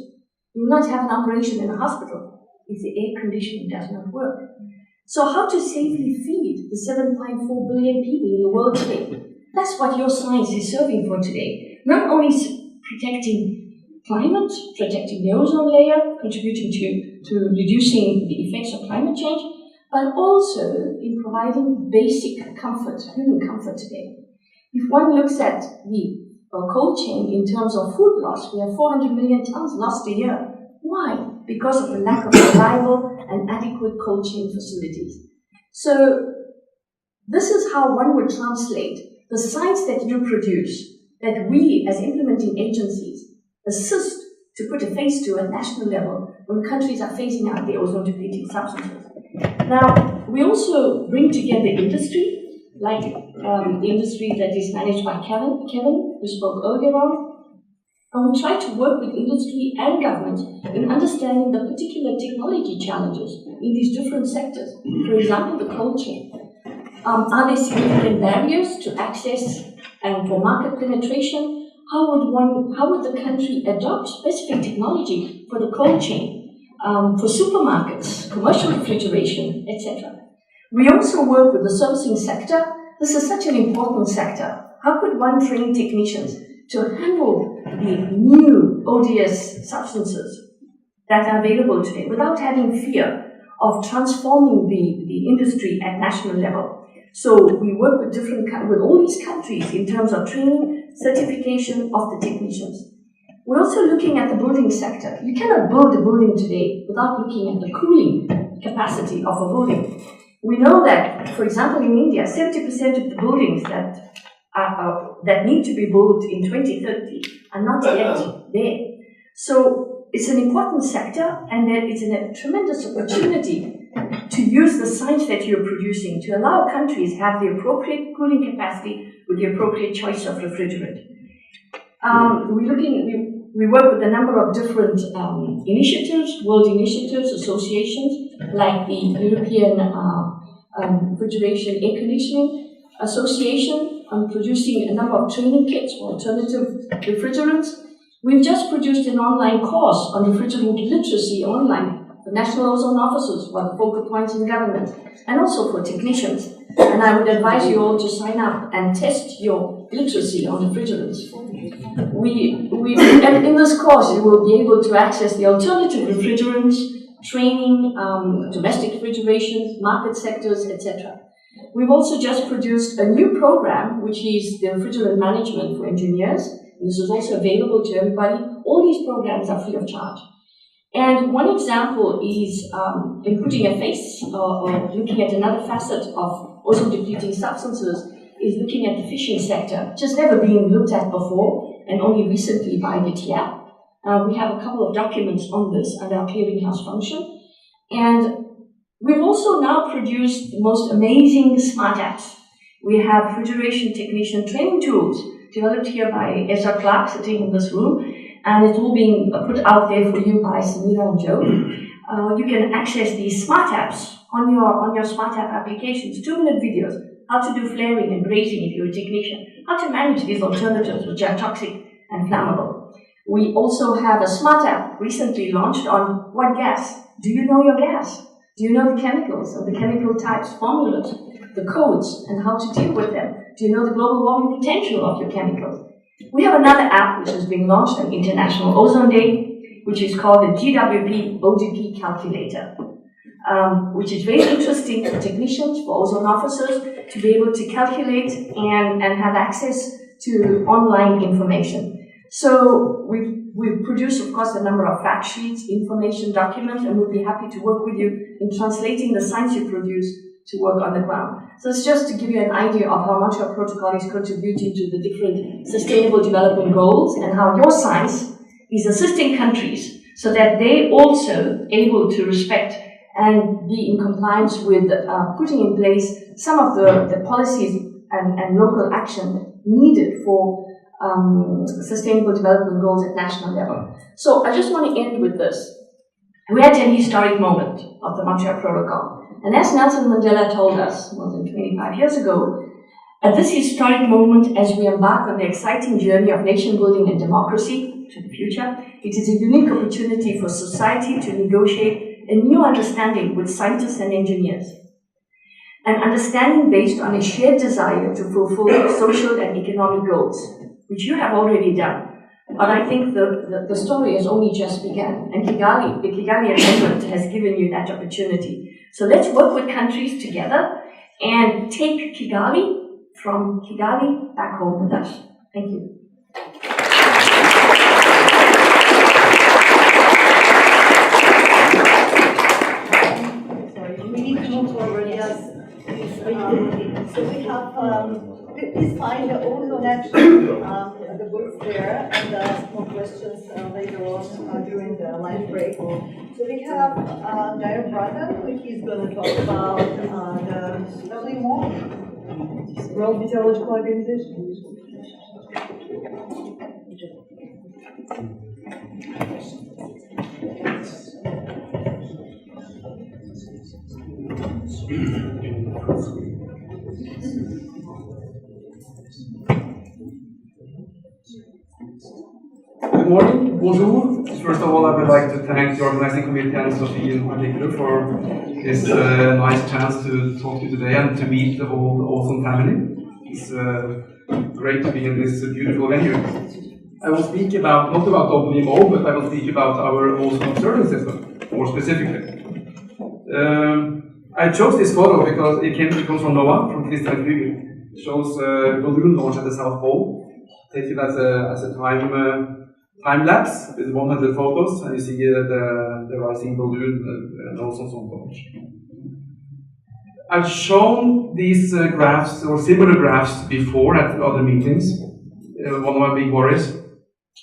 You will not have an operation in a hospital if the air conditioning does not work. So how to safely feed the 7.4 billion people in the world today? That's what your science is serving for today. Not only protecting climate, protecting the ozone layer, contributing to reducing the effects of climate change, but also in providing basic comfort, human comfort today. If one looks at the cold chain in terms of food loss, we have 400 million tons lost a year. Why? Because of the lack of reliable and adequate cold chain facilities. So this is how one would translate the science that you produce, that we as implementing agencies assist to put a face to at national level when countries are phasing out the ozone-depleting substances. Now, we also bring together industry, like the industry that is managed by Kevin, who spoke earlier on. And we try to work with industry and government in understanding the particular technology challenges in these different sectors. For example, the cold chain. Are there significant barriers to access and for market penetration? How would the country adopt specific technology for the cold chain, for supermarkets, commercial refrigeration, etc.? We also work with the servicing sector. This is such an important sector. How could one train technicians to handle the new ODS substances that are available today without having fear of transforming the industry at national level? So we work with all these countries in terms of training, certification of the technicians. We're also looking at the building sector. You cannot build a building today without looking at the cooling capacity of a building. We know that, for example, in India, 70% of the buildings that need to be built in 2030 are not yet there. So it's an important sector, and it's a tremendous opportunity to use the science that you're producing to allow countries have the appropriate cooling capacity with the appropriate choice of refrigerant. we work with a number of different initiatives, world initiatives, associations, like the European Refrigeration Air Conditioning Association on producing a number of training kits for alternative refrigerants. We've just produced an online course on refrigerant literacy online for national ozone officers, one of the focal points in government, and also for technicians. And I would advise you all to sign up and test your literacy on refrigerants. And in this course, you will be able to access the alternative refrigerants, training, domestic refrigeration, market sectors, etc. We've also just produced a new program, which is the refrigerant management for engineers. And this is also available to everybody. All these programs are free of charge. And one example is in putting a face or looking at another facet of ozone-depleting substances is looking at the fishing sector, which has never been looked at before and only recently by the TIA. We have a couple of documents on this under our clearinghouse function. And we've also now produced the most amazing smart apps. We have refrigeration technician training tools developed here by Ezra Clark sitting in this room, and it's all being put out there for you by Samira and Joe. You can access these smart apps on your smart app applications, 2-minute videos, how to do flaring and brazing if you're a technician, how to manage these alternatives which are toxic and flammable. We also have a smart app recently launched on what gas. Do you know your gas? Do you know the chemicals and the chemical types, formulas, the codes, and how to deal with them? Do you know the global warming potential of your chemicals? We have another app which has been launched on International Ozone Day, which is called the GWP ODP Calculator, which is very interesting for technicians, for ozone officers, to be able to calculate and have access to online information. So we've produced, of course, a number of fact sheets, information documents, and we'll be happy to work with you in translating the science you produce to work on the ground. So it's just to give you an idea of how Montreal Protocol is contributing to the different sustainable development goals and how your science is assisting countries so that they also able to respect and be in compliance with putting in place some of the policies and local action needed for sustainable development goals at national level. So I just want to end with this. We're at an historic moment of the Montreal Protocol. And as Nelson Mandela told us more than 25 years ago, at this historic moment, as we embark on the exciting journey of nation building and democracy to the future, it is a unique opportunity for society to negotiate a new understanding with scientists and engineers. An understanding based on a shared desire to fulfill social and economic goals, which you have already done. But I think the story has only just begun, and the Kigali Amendment has given you that opportunity. So let's work with countries together and take Kigali from Kigali back home with us. Thank you. Sorry, we need to move forward, yes. So we have, please find the ozone action, the books there, and ask more questions later on during the lunch break. So we have Jair Brother, which is going to talk about the WMO, World Meteorological Organization. Good morning, bonjour. First of all, I would like to thank the organizing committee and Sophie in particular for this nice chance to talk to you today and to meet the whole Ozone family. It's great to be in this beautiful venue. I will speak about, not about WMO, but I will speak about our ozone observing system, more specifically. I chose this photo because it comes from NOAA, from Christian Krüger. It shows a balloon launch at the South Pole, taken as a time lapse with 100 photos, and you see the rising balloon and ozone launch. I've shown these graphs or similar graphs before at other meetings. One of my big worries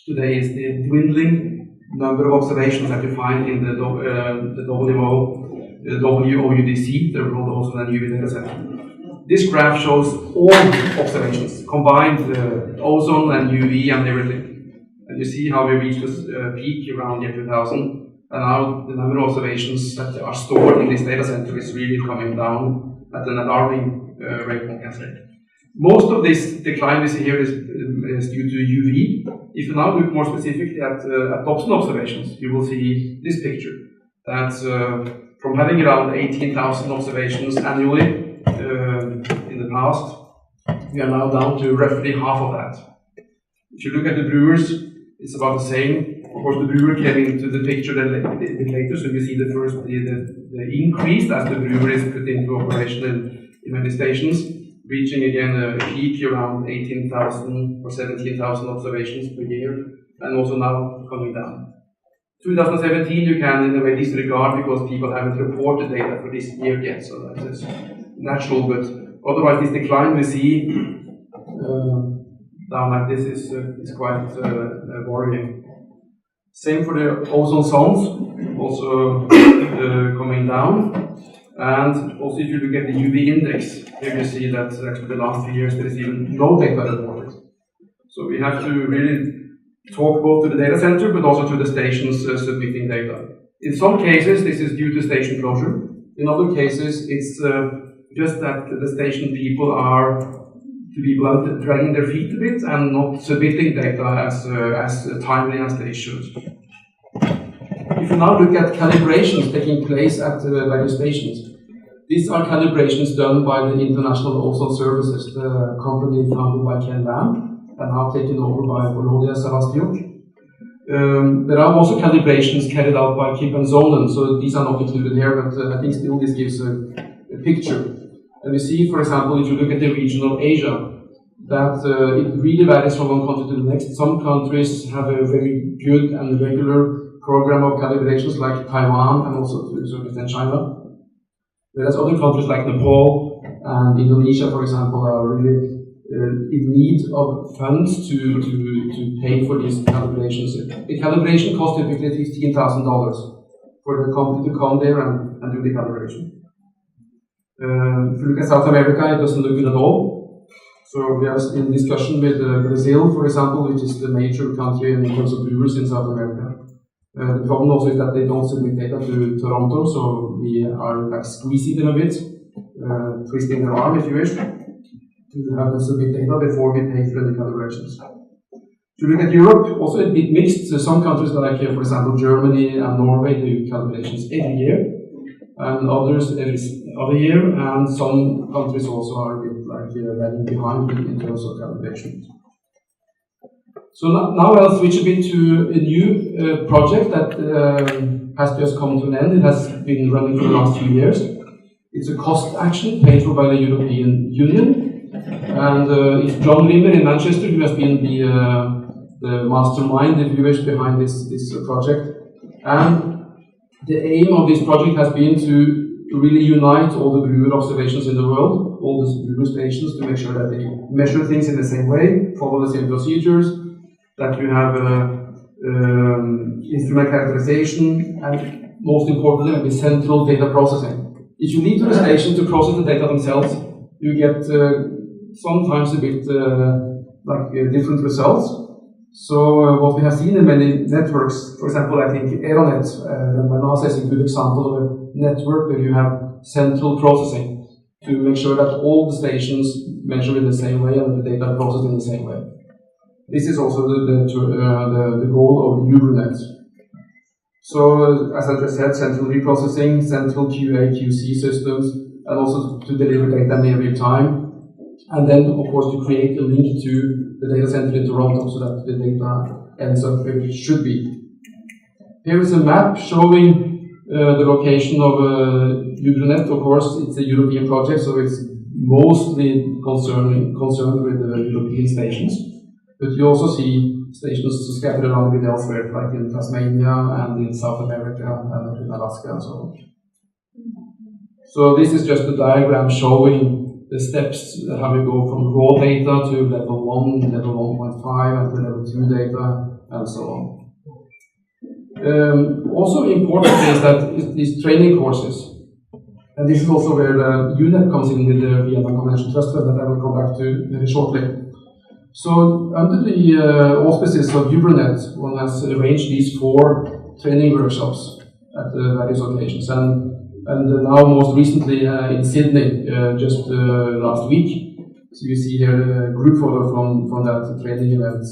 today is the dwindling number of observations that you find in the WMO, the WOUDC, the World Ozone and UV Data Center. This graph shows all observations, combined ozone and UV and everything. And You see how we reached this peak around year 2000. And now the number of observations that are stored in this data center is really coming down at an alarming rate, one can say. Most of this decline we see here is due to UV. If you now look more specifically at Dobson observations, you will see this picture. That's from having around 18,000 observations annually in the past, we are now down to roughly half of that. If you look at the brewers, it's about the same. Of course, the brewer came into the picture a bit later, so you see the increase as the brewer is put into operation in many stations, reaching again a peak around 18,000 or 17,000 observations per year, and also now coming down. 2017 you can in a way disregard because people haven't reported data for this year yet, so that is natural, but otherwise this decline we see down like this is quite worrying. Same for the ozone zones, also coming down. And also if you look at the UV index, here you see that actually the last few years there is even no data reported. So we have to really talk both to the data center but also to the stations submitting data. In some cases this is due to station closure. In other cases it's just that the station people are, to be blunt, dragging their feet a bit and not submitting data as timely as they should. If you now look at calibrations taking place at radio stations, these are calibrations done by the International Ozone Services, the company founded by Ken Lamb and now taken over by Volodya Savastyuk. There are also calibrations carried out by Kip and Zonen, so these are not included here, but I think still this gives a picture. And we see, for example, if you look at the region of Asia, that it really varies from one country to the next. Some countries have a very good and regular program of calibrations, like Taiwan and also to a certain extent China. Whereas other countries like Nepal and Indonesia, for example, are really in need of funds to pay for these calibrations. A calibration costs typically $15,000 for the company to come there and do the calibration. If you look at South America, it doesn't look good at all. So we are in discussion with Brazil, for example, which is the major country in terms of brewers in South America. The problem also is that they don't submit data to Toronto, so we are like squeezing them a bit, twisting their arm if you wish, to have them submit data before we pay for the calibrations. If you look at Europe, also a bit mixed. So some countries like, for example, Germany and Norway do calibrations every year, and others every other year, and some countries also are a bit like lagging behind in terms of calibration. So now I'll switch a bit to a new project that has just come to an end. It has been running for the last few years. It's a cost action paid for by the European Union, and it's John Limmer in Manchester who has been the mastermind, if you wish, behind this project. And the aim of this project has been to really unite all the brewer observations in the world, all the brewer stations, to make sure that they measure things in the same way, follow the same procedures, that you have instrument characterization, and most importantly, the central data processing. If you leave to the station to process the data themselves, you get sometimes a bit different results. So what we have seen in many networks, for example, I think Aeronet, NASA is a good example of a network where you have central processing to make sure that all the stations measure in the same way and the data are processed in the same way. This is also the goal of Euronet. So, as I just said, central reprocessing, central QA, QC systems, and also to deliver data in real time. And then, of course, to create a link to the data center in Toronto so that the data ends up where it should be. Here is a map showing the location of Euronet. Of course, it's a European project, so it's mostly concerned with the European stations. But you also see stations scattered around a bit elsewhere, like in Tasmania and in South America and in Alaska and so on. So this is just a diagram showing the steps, how we go from raw data to level 1, level 1.5, and to level 2 data, and so on. Also important is that these training courses, and this is also where the UNEP comes in with the Vienna Convention Trust Fund that I will come back to very shortly. So under the auspices of Ubernet, one has arranged these 4 training workshops at various occasions, and now most recently in Sydney just last week. So you see here a group photo from that training event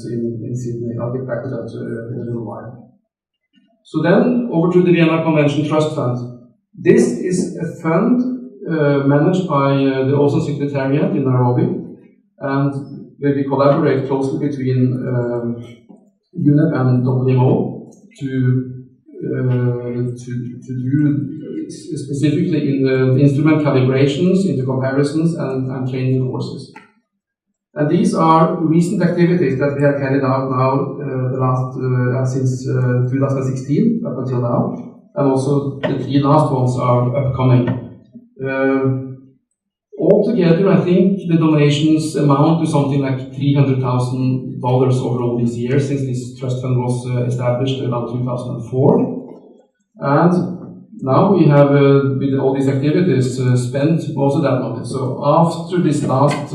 in Sydney. I'll get back to that in a little while. So then over to the Vienna Convention Trust Fund. This is a fund managed by the Ozone Secretariat in Nairobi, and where we collaborate closely between UNEP and WMO to do specifically in the instrument calibrations, into comparisons, and training courses. And these are recent activities that we have carried out now the last since 2016 up until now, and also the 3 last ones are upcoming. Altogether, I think the donations amount to something like $300,000 over all these years since this trust fund was established around 2004. And now we have, with all these activities, spent most of that money. So after this last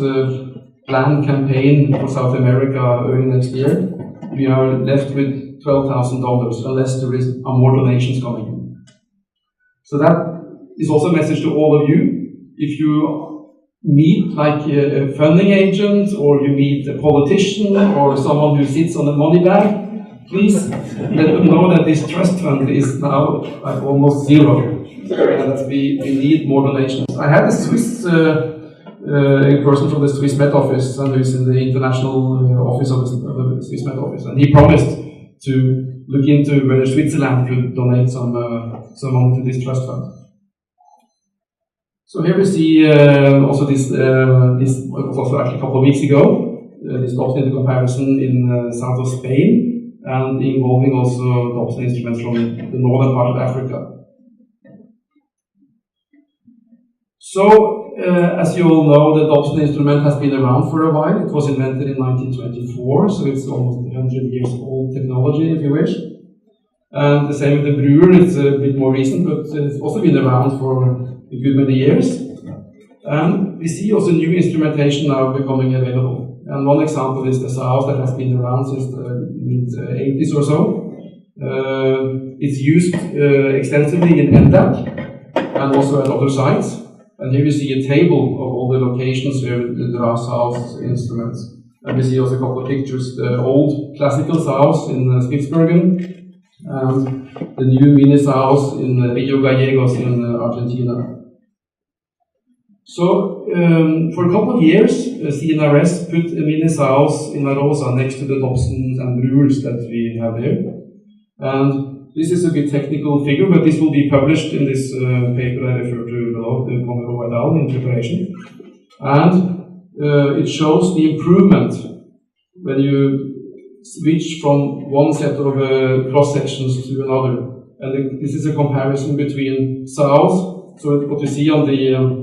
planned campaign for South America early next year, we are left with $12,000 unless there are more donations coming in. So that is also a message to all of you. If you meet like a funding agent, or you meet a politician, or someone who sits on a money bag, please let them know that this trust fund is now at almost zero, and that we need more donations. I had a Swiss a person from the Swiss Met Office, and who is in the international office of the Swiss Met Office, and he promised to look into whether Switzerland could donate some money to this trust fund. So here we see also this was also actually a couple of weeks ago, this Dobson comparison in south of Spain, and involving also Dobson instruments from the northern part of Africa. So, as you all know, the Dobson instrument has been around for a while. It was invented in 1924, so it's almost 100 years old technology, if you wish. And the same with the Brewer, it's a bit more recent, but it's also been around for a good many years. And we see also new instrumentation now becoming available. And one example is the South that has been around since the mid-80s or so. It's used extensively in NDAC and also at other sites. And here you see a table of all the locations where there are South instruments. And we see also a couple of pictures, the old classical South in Spitsbergen, and the new mini South in Rio Gallegos in Argentina. So, for a couple of years, CNRS put a mini South in La Rosa next to the Dobsons and Brewers that we have here. And this is a bit technical figure, but this will be published in this paper I referred to below, the Conrad et al. In preparation. And it shows the improvement when you switch from one set of cross-sections to another. And this is a comparison between South, so what you see on the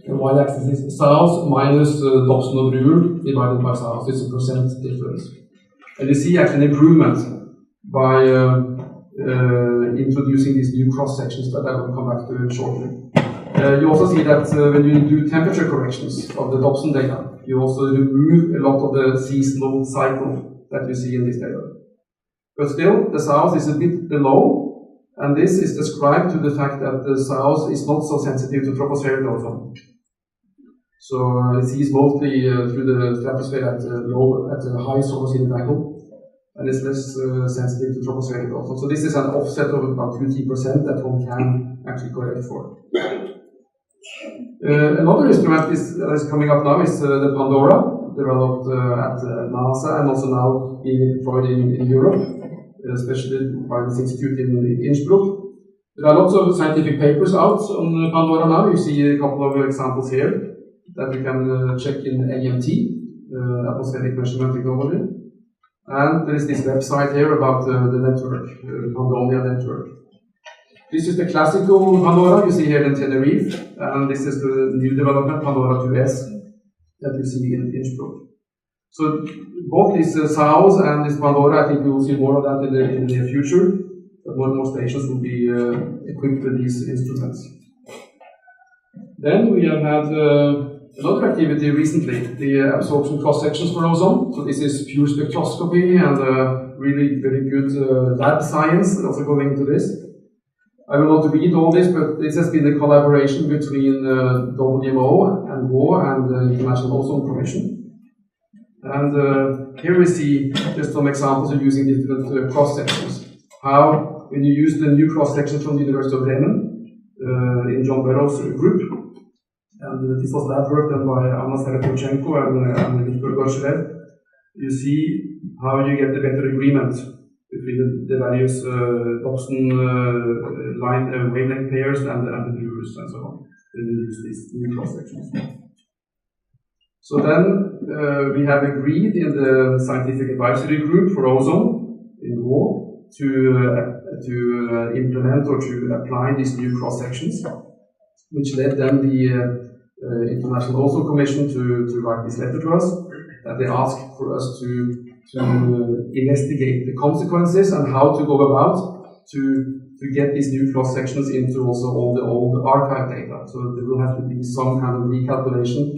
y-axis is South minus Dobson or Brewer divided by South. It's a percent difference. And you see actually an improvement by introducing these new cross-sections that I will come back to shortly. You also see that when you do temperature corrections of the Dobson data, you also remove a lot of the seasonal cycle that you see in this data. But still, the South is a bit below, and this is described to the fact that the South is not so sensitive to tropospheric ozone. So it sees mostly through the stratosphere at a high solar zenith angle, and it's less sensitive to tropospheric ozone. So this is an offset of about 20% that one can actually correct for. Another instrument that is coming up now is the Pandora, developed at NASA and also now being deployed in Europe, especially by this institute in Innsbruck. There are lots of scientific papers out on Pandora now. You see a couple of examples here that you can check in AMT, atmospheric measurement technology. And there is this website here about the network, the Pandonia network. This is the classical Pandora you see here in Tenerife, and this is the new development, Pandora 2S, that you see in Innsbruck. So both this South and this Pandora, I think we will see more of that in the near future. But more and more stations will be equipped with these instruments. Then we have had Another activity recently, the absorption cross-sections for ozone. So this is pure spectroscopy and really very good lab science also going into this. I will not read all this, but this has been a collaboration between WMO and WO and the International Ozone Commission. And here we see just some examples of using different cross-sections. How, when you use the new cross-section from the University of Bremen in John Burroughs group, and this was lab work done by Anna Seretychenko and Viktor Gorshchev, you see how you get the better agreement between the various Dobson line wavelength pairs and the viewers and so on. Then you use these new cross-sections. So then we have agreed in the scientific advisory group for ozone in WO to implement or to apply these new cross-sections, which led then the International Ozone Commission to write this letter to us, that they asked for us to investigate the consequences and how to go about to get these new cross-sections into also all the old archive data. So there will have to be some kind of recalculation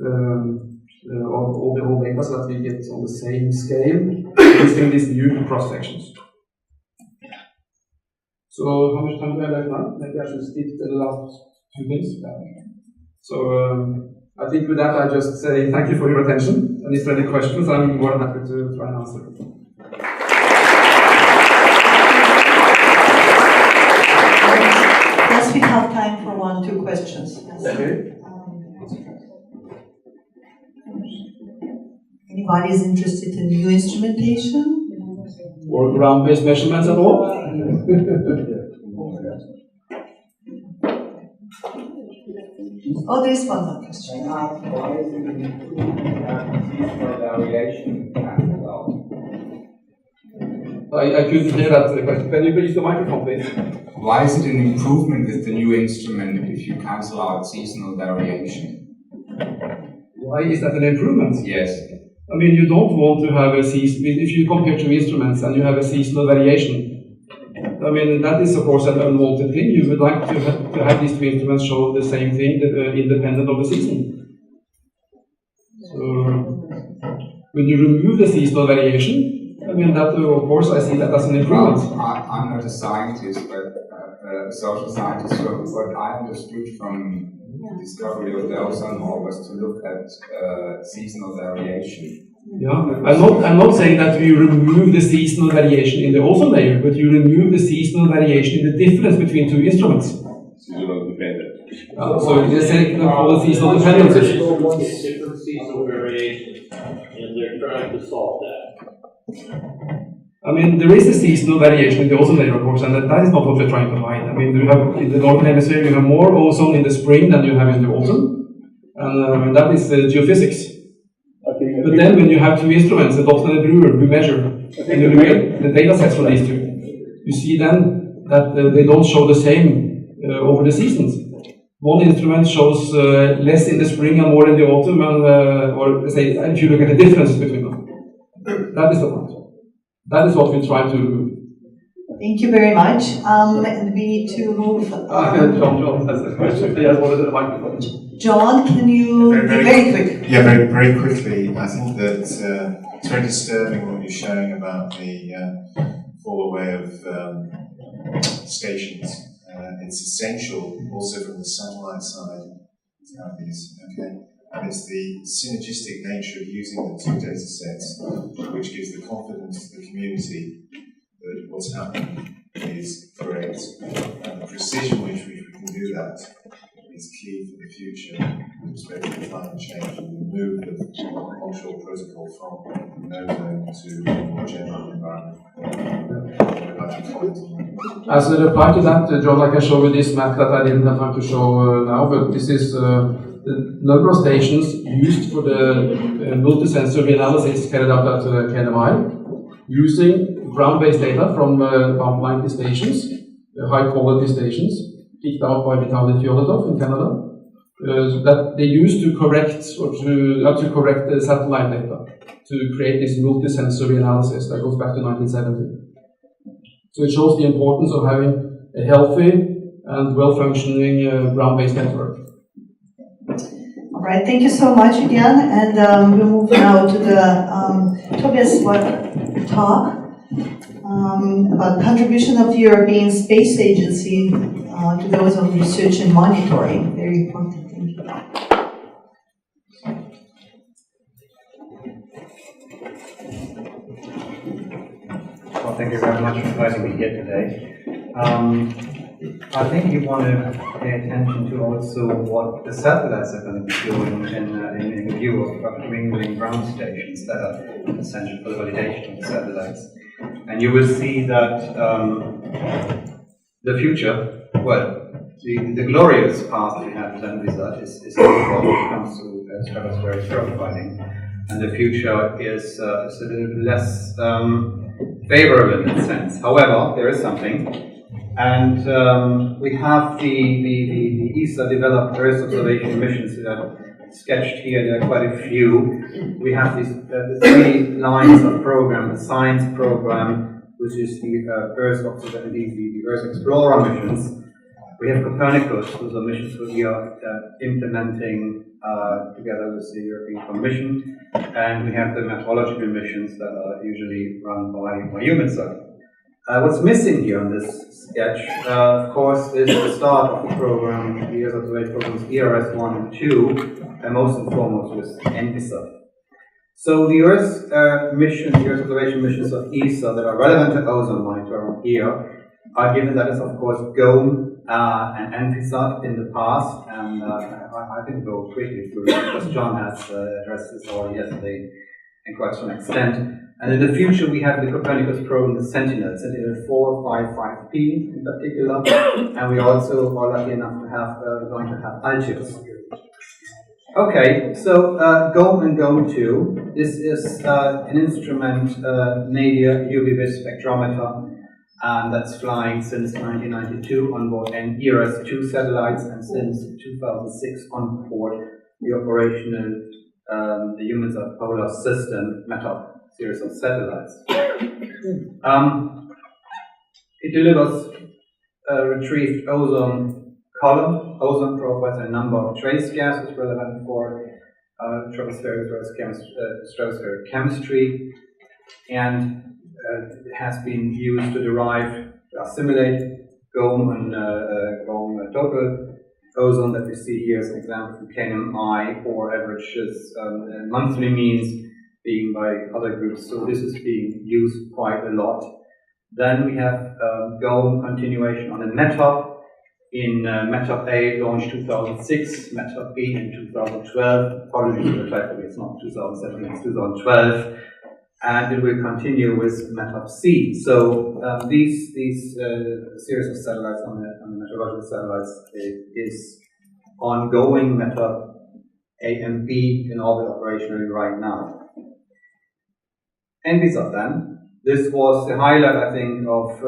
of all the old data so that we get on the same scale using these new cross-sections. So how much time do I have now? Maybe I should skip the last 2 things. So I think with that I just say thank you for your attention, and if there are any questions I'm more than happy to try and answer. Yes, we have time for 1-2 questions. Yes. Okay. Anybody is interested in new instrumentation? Or ground-based measurements at all? Oh, there is one more question. Why is it an improvement to have seasonal variation as well? I couldn't hear that question. Can you please the microphone, please? Why is it an improvement with the new instrument if you cancel out seasonal variation? Why is that an improvement? Yes. I mean, you don't want to have a season. If you compare two instruments and you have a seasonal variation, I mean, that is of course an unwanted thing. You would like to have these two instruments show the same thing independent of the season. So, when you remove the seasonal variation, I mean, that of course I see that as an improvement. Well, I'm not a scientist, but a social scientist, so what I understood from the discovery of the ozone hole was to look at seasonal variation. Yeah, I'm not saying that you remove the seasonal variation in the ozone layer, but you remove the seasonal variation in the difference between two instruments. Seasonal dependent. So they say all the seasonal dependencies. Different seasonal variations, and they're trying to solve that. I mean, there is a seasonal variation in the ozone layer, of course, and that is not what we're trying to hide. I mean, you have in the northern hemisphere, you have more ozone in the spring than you have in the autumn, and that is geophysics. But then, when you have two instruments, a Dobson and a Brewer, who measure, and you look at the data sets for these two, you see then that they don't show the same over the seasons. One instrument shows less in the spring and more in the autumn, and or say, if you look at the differences between them, that is the point. That is what we try to remove. Thank you very much. And we need to move. John has a question. He has one of the microphone. John, can you very quick? Yeah, very quickly. I think that it's very disturbing what you're showing about the fall away of stations. It's essential also from the satellite side to have these. Okay. And it's the synergistic nature of using the two data sets which gives the confidence to the community that what's happening is correct. And the precision with which we can do that is key for the future with respect to climate change and the move of Montreal Protocol from ozone to a more general environment. As a reply to that, John, like I showed you this map that I didn't have time to show now, but this is the number of stations used for the multisensory analysis carried out at KNMI, using ground-based data from about 90 stations, high-quality stations, picked out by Vitaly Fyodotov in Canada, that they use to correct the satellite data to create this multisensory analysis that goes back to 1970. So it shows the importance of having a healthy and well-functioning ground-based network. right, thank you so much again, and we'll move now to the Tobias talk about contribution of the European Space Agency to those on research and monitoring. Very important, thank you. Well, thank you very much for inviting me here today. I think you want to pay attention to also what the satellites are going to be doing in view of mingling ground stations that are essential for the validation of the satellites. And you will see that the future, well, the glorious past we have done with that is what comes to stratospheric profiling. And the future is a little less favorable in that sense. However, there is something. And we have the ESA developed Earth observation missions that are sketched here. There are quite a few. We have these the 3 lines of program: the science program, which is the Earth observation, the Earth Explorer missions. We have Copernicus, those are missions that we are implementing together with the European Commission, and we have the meteorological missions that are usually run by EUMETSAT. What's missing here on this sketch, of course, is the start of the program, the Earth observation programs ERS-1 and 2, and most and foremost with ENVISAT. So the Earth the Earth observation missions of ESA that are relevant to ozone monitoring here are given that is, of course, GOME and ENVISAT in the past, and I think we'll go quickly through it because John has addressed this already yesterday in quite some extent. And in the future, we have the Copernicus probe and the Sentinel 455P in particular, and we also are lucky enough to have, going to have Altius. Okay, so GOME and GOME 2. This is an instrument, Nadia UV-vis spectrometer, and that's flying since 1992 on board an ERS-2 satellites, and since 2006 on board the operational the EUMETSAT Polar System METOP series of satellites. It delivers a retrieved ozone column, ozone profiles, and a number of trace gases relevant for stratospheric chemistry, and it has been used to assimilate GOME and GOME total ozone that we see here as an example from KNMI, or averages monthly means being by other groups, so this is being used quite a lot. Then we have GOME continuation on a METOP in METOP A launched 2006, METOP B in 2012, apologies for the typo, it's not 2017, it's 2012, and it will continue with METOP C. So these series of satellites on the meteorological satellites is ongoing. METOP A and B in orbit operationally right now. ENVISAT then. This was the highlight, I think, of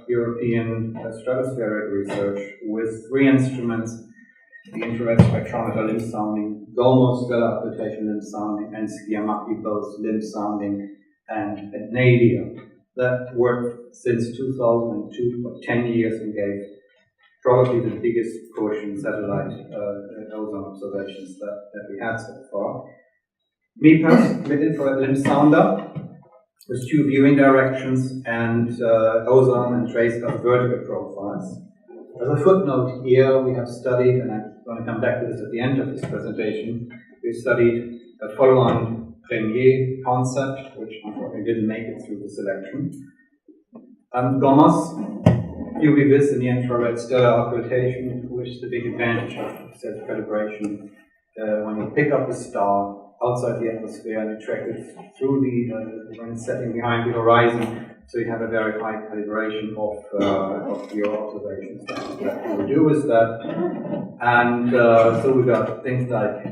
European stratospheric research with 3 instruments: the infrared spectrometer limb sounding, GOMO stellar occultation limb sounding, and SCIAMACI both limb sounding, and Nadia. That worked since 2002 for 10 years and gave probably the biggest push in satellite ozone observations that we had so far. MIPAS, mid-infrared limb sounder, with 2 viewing directions and ozone and trace gas vertical profiles. As a footnote here, we have studied, and I'm going to come back to this at the end of this presentation, we studied a follow-on Premier concept, which unfortunately didn't make it through the selection. GOMOS, UV-vis in the infrared stellar occultation, which is the big advantage of self-calibration. When you pick up a star outside the atmosphere and you track it through when it's setting behind the horizon, so you have a very high calibration of your observations that you will do with that. And so we got things like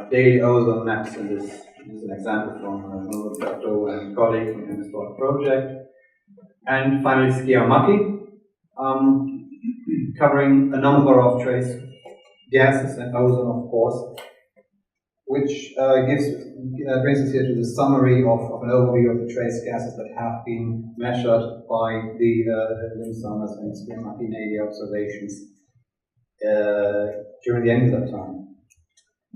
daily ozone maps, and this is an example from Roberto and colleague in the SPOT project. And finally, SCIAMACI, covering a number of trace gases and ozone, of course, which brings us here to the summary of an overview of the trace gases that have been measured by the limb sounders and SCIAMACI Nadia observations during the end of that time.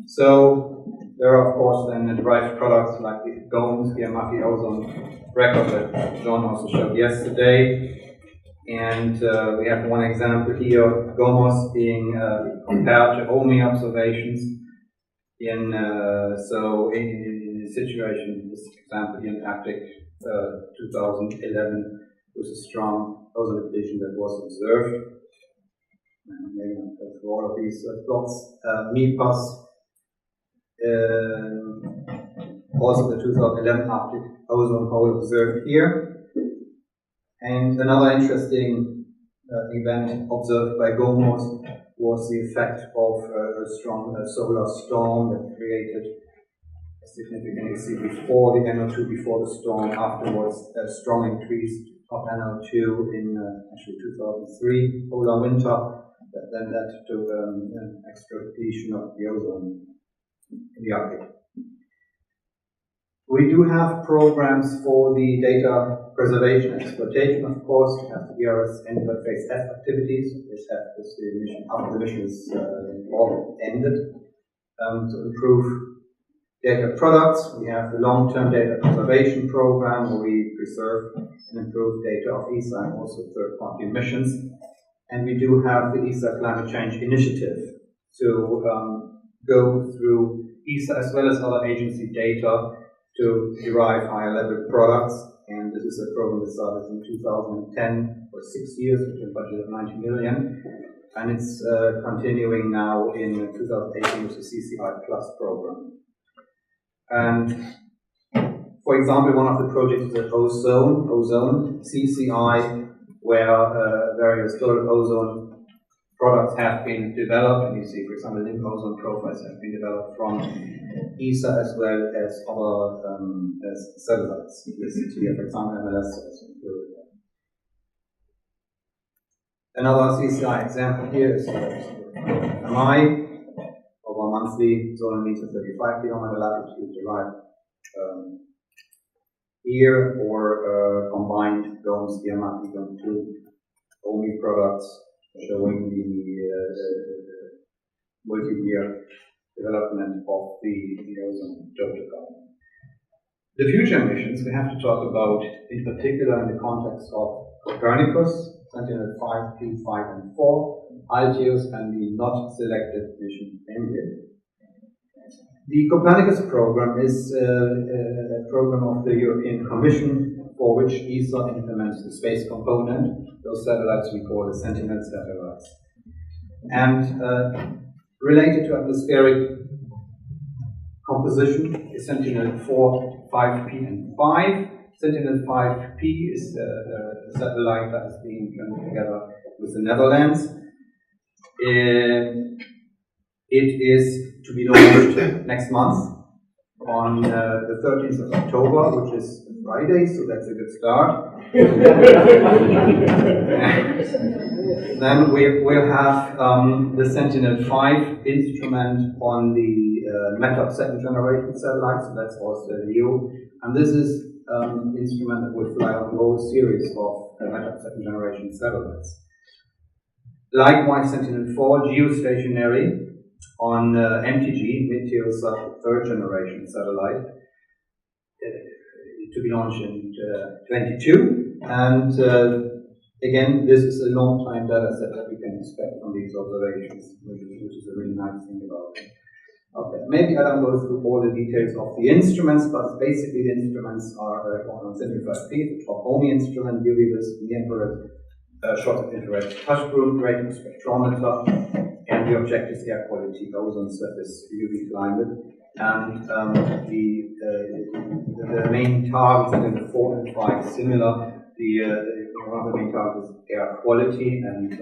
So there are, of course, then derived products like the GOMS, the Amati ozone record that John also showed yesterday. And we have one example here, GOMOS being compared to OMI observations in a situation, this example in Arctic 2011 with a strong ozone depletion that was observed. And maybe not go through all of these plots. MIPAS, also the 2011 Arctic ozone hole observed here. And another interesting event observed by GOMOS was the effect of a strong solar storm that created a significant, you see, before the NO2, before the storm, afterwards a strong increase of NO2 in actually 2003 polar winter, that then led to an extra depletion of the ozone in the Arctic. We do have programs for the data preservation and exploitation, of course. We have the ERS interface F activities. This F is the mission, after the mission is all ended. To improve data products, we have the long-term data preservation program where we preserve and improve data of ESA and also third-party emissions. And we do have the ESA Climate Change Initiative to go through ESA as well as other agency data to derive higher level products. And this is a program that started in 2010 for 6 years with a budget of 90 million. And it's continuing now in 2018 with the CCI Plus program. And for example, one of the projects is at Ozone, CCI, where various total ozone products have been developed. And you see, for example, limb ozone profiles have been developed from ESA as well as other as satellites. Listed here, for example, MLS also included. Another CCI example here is MI, over a monthly zone meter 35 kilometer latitude derived here, or combined GOMS, Yamati, GOM2, OMI products showing the multi-year development of the ozone total. The future missions we have to talk about, in particular in the context of Copernicus, Sentinel-5, P5, and 4, Altius, and the not selected mission Emily. The Copernicus program is a program of the European Commission for which ESA implements the space component. Those satellites we call the Sentinel satellites. And related to atmospheric composition is Sentinel-4, 5P, and 5. Sentinel-5P is the satellite that is being joined together with the Netherlands. It is to be launched next month on the 13th of October, which is Friday, so that's a good start. Then we'll have the Sentinel-5 instrument on the METOP second generation satellite, so that's also LEO. And this is an instrument that will fly on the whole series of METOP second generation satellites. Likewise, Sentinel-4 geostationary on MTG, Meteosat third generation satellite, to be launched in 22. And again, this is a long time data set that we can expect from these observations, which is a really nice thing about it. Okay, maybe I don't go through all the details of the instruments, but basically the instruments are on Sentinel-5P, the top OMI instrument, UV vis, near-infrared, short infrared touch group, rating spectrometer, and the objective is air quality, ozone surface, UV climate. And the main targets in the 4 and 5 similar. One of the main targets is air quality, and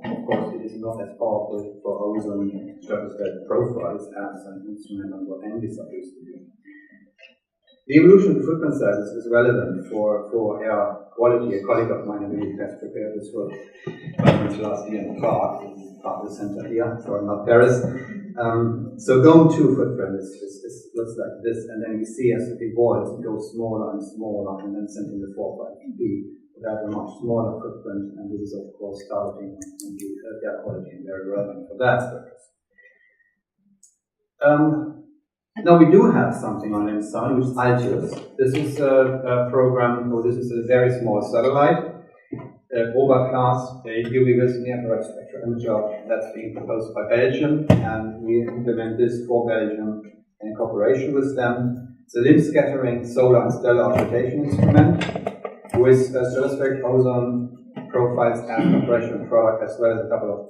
of course it is not as powerful for ozone stratospheric profiles as an instrument on what NBSAT used to be. The evolution of footprint sizes is relevant for air quality. A colleague of mine really has prepared this for conference last year in Prague, in part of the center here, sorry, not Paris. So GOM2 footprint looks like this, and then you see as it evolves, it goes smaller and smaller, and then Sentinel-4, 5P would have a much smaller footprint, and this is of course targeting the air quality and very relevant for that purpose. Now we do have something on IMSAN, which is Altius. This is a program, or this is a very small satellite, Ober class, UV visible infrared spectral imager that's being proposed by Belgium, and we implement this for Belgium in cooperation with them. It's a limb scattering solar and stellar occultation instrument with stratospheric ozone profiles and compression product, as well as a couple of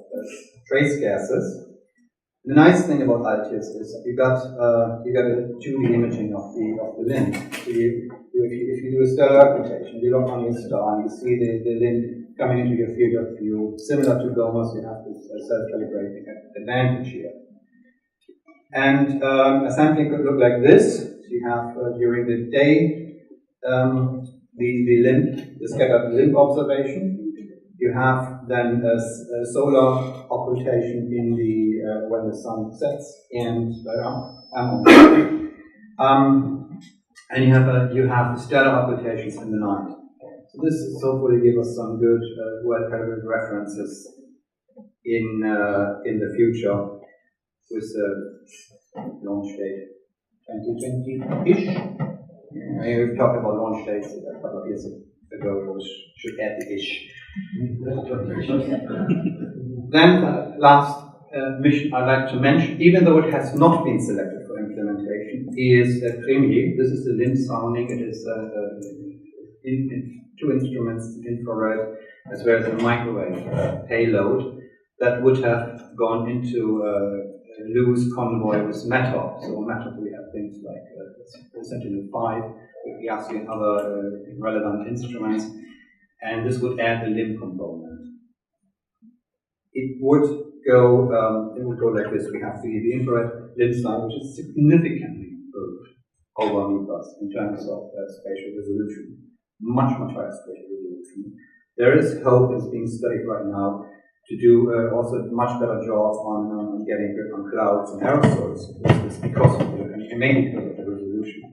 trace gases. The nice thing about Altius is that you got a 2D imaging of the limb. So if you do a stellar occultation, you look on your star and you see the limb coming into your field of view. Similar to GOMOS, you have this self-calibrating advantage here. And a sampling could look like this. So you have during the day the scattered limb observation. You have then a solar occultation in the when the sun sets, and you have stellar occultations in the night. So this is hopefully give us some good, well-calibrated references in the future with the launch date 2020-ish. We've talked about launch dates a couple of years ago, which should add the ish. Then last mission I'd like to mention, even though it has not been selected for implementation, is Premier. This is the limb sounding. It is two instruments, infrared as well as a microwave payload that would have gone into a loose convoy with metal. So metal, we have things like Sentinel-5, EASI and other relevant instruments. And this would add the limb component. It would go like this. We have the infrared limb size, which is significantly improved over MIPAS in terms of spatial resolution. Much higher spatial resolution. There is hope, it's being studied right now, to do also a much better job on getting grip on clouds and aerosols, because of mainly because of the resolution.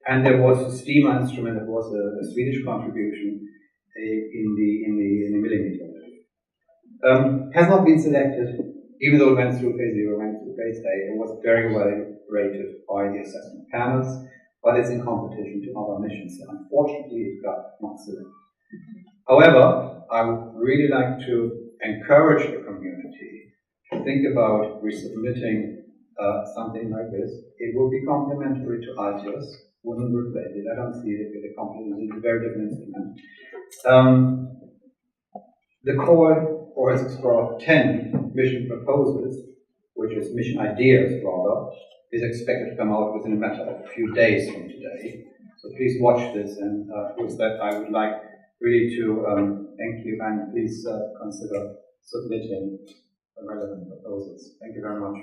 And there was a STEAMA instrument that was a Swedish contribution in the millimeter. Has not been selected, even though it went through phase 0, went through phase A. It was very well rated by the assessment panels, but it's in competition to other missions. So unfortunately, it got not selected. However, I would really like to encourage the community to think about resubmitting something like this. It will be complementary to Altius. Wouldn't replace it. I don't see it with a complement. It's a very different instrument. The call for Explorer 10 mission proposals, which is mission ideas rather, is expected to come out within a matter of a few days from today. So please watch this, and with that I would like really to thank you, and please consider submitting relevant proposals. Thank you very much.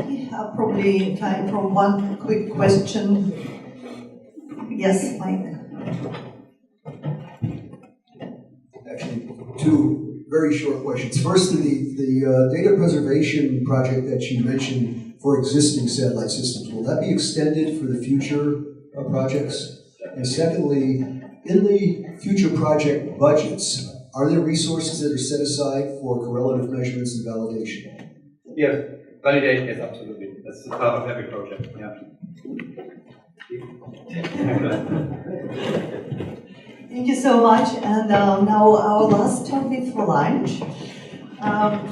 We have probably time for one quick question. Yes, Mike. Actually, two very short questions. First, the data preservation project that you mentioned for existing satellite systems, will that be extended for the future projects? And secondly, in the future project budgets, are there resources that are set aside for correlative measurements and validation? Yes, validation is absolutely. That's part of every project. Yeah. Thank you so much. And now our last topic for lunch.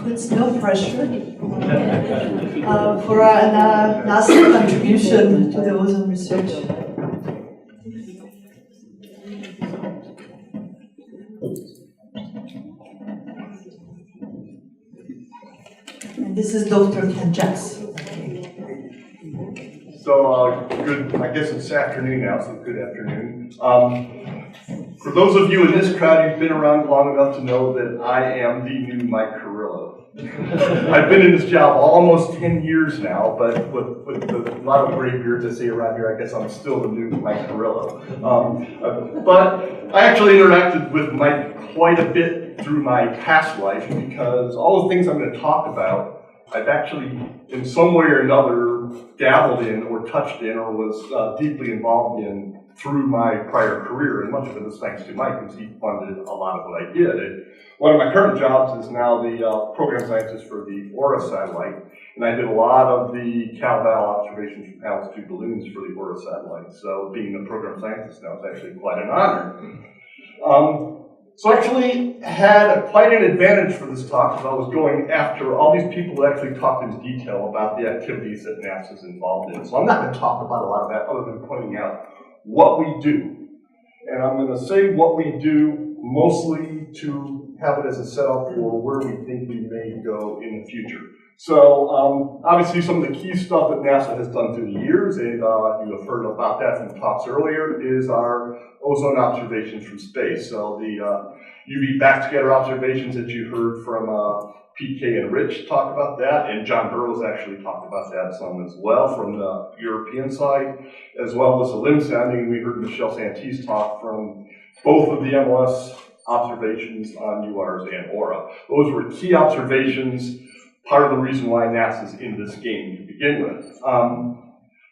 Puts no pressure for NASA contribution to the ozone research. And this is Dr. Ken Jackson. So, good, I guess it's afternoon now, so good afternoon. For those of you in this crowd who've been around long enough to know that I am the new Mike Carrillo. I've been in this job almost 10 years now, but with a lot of gray beards I see around here, I guess I'm still the new Mike Carrillo. But I actually interacted with Mike quite a bit through my past life, because all the things I'm going to talk about, I've actually, in some way or another, dabbled in or touched in or was deeply involved in through my prior career, and much of it is thanks to Mike, because he funded a lot of what I did. One of my current jobs is now the program scientist for the Aura satellite, and I did a lot of the Cal-Val observations from altitude balloons for the Aura satellite. So being the program scientist now is actually quite an honor. So I actually had quite an advantage for this talk, because I was going after all these people who actually talked in detail about the activities that NASA's involved in. So I'm not going to talk about a lot of that other than pointing out what we do. And I'm going to say what we do mostly to have it as a setup for where we think we may go in the future. So obviously some of the key stuff that NASA has done through the years, and you have heard about that from talks earlier, is our ozone observations from space. So the UV backscatter observations that you heard from PK and Rich talk about that, and John Burroughs actually talked about that some as well from the European side, as well as the limb sounding. We heard Michelle Santis talk from both of the MLS observations on URs and Aura. Those were key observations, part of the reason why NASA's in this game to begin with.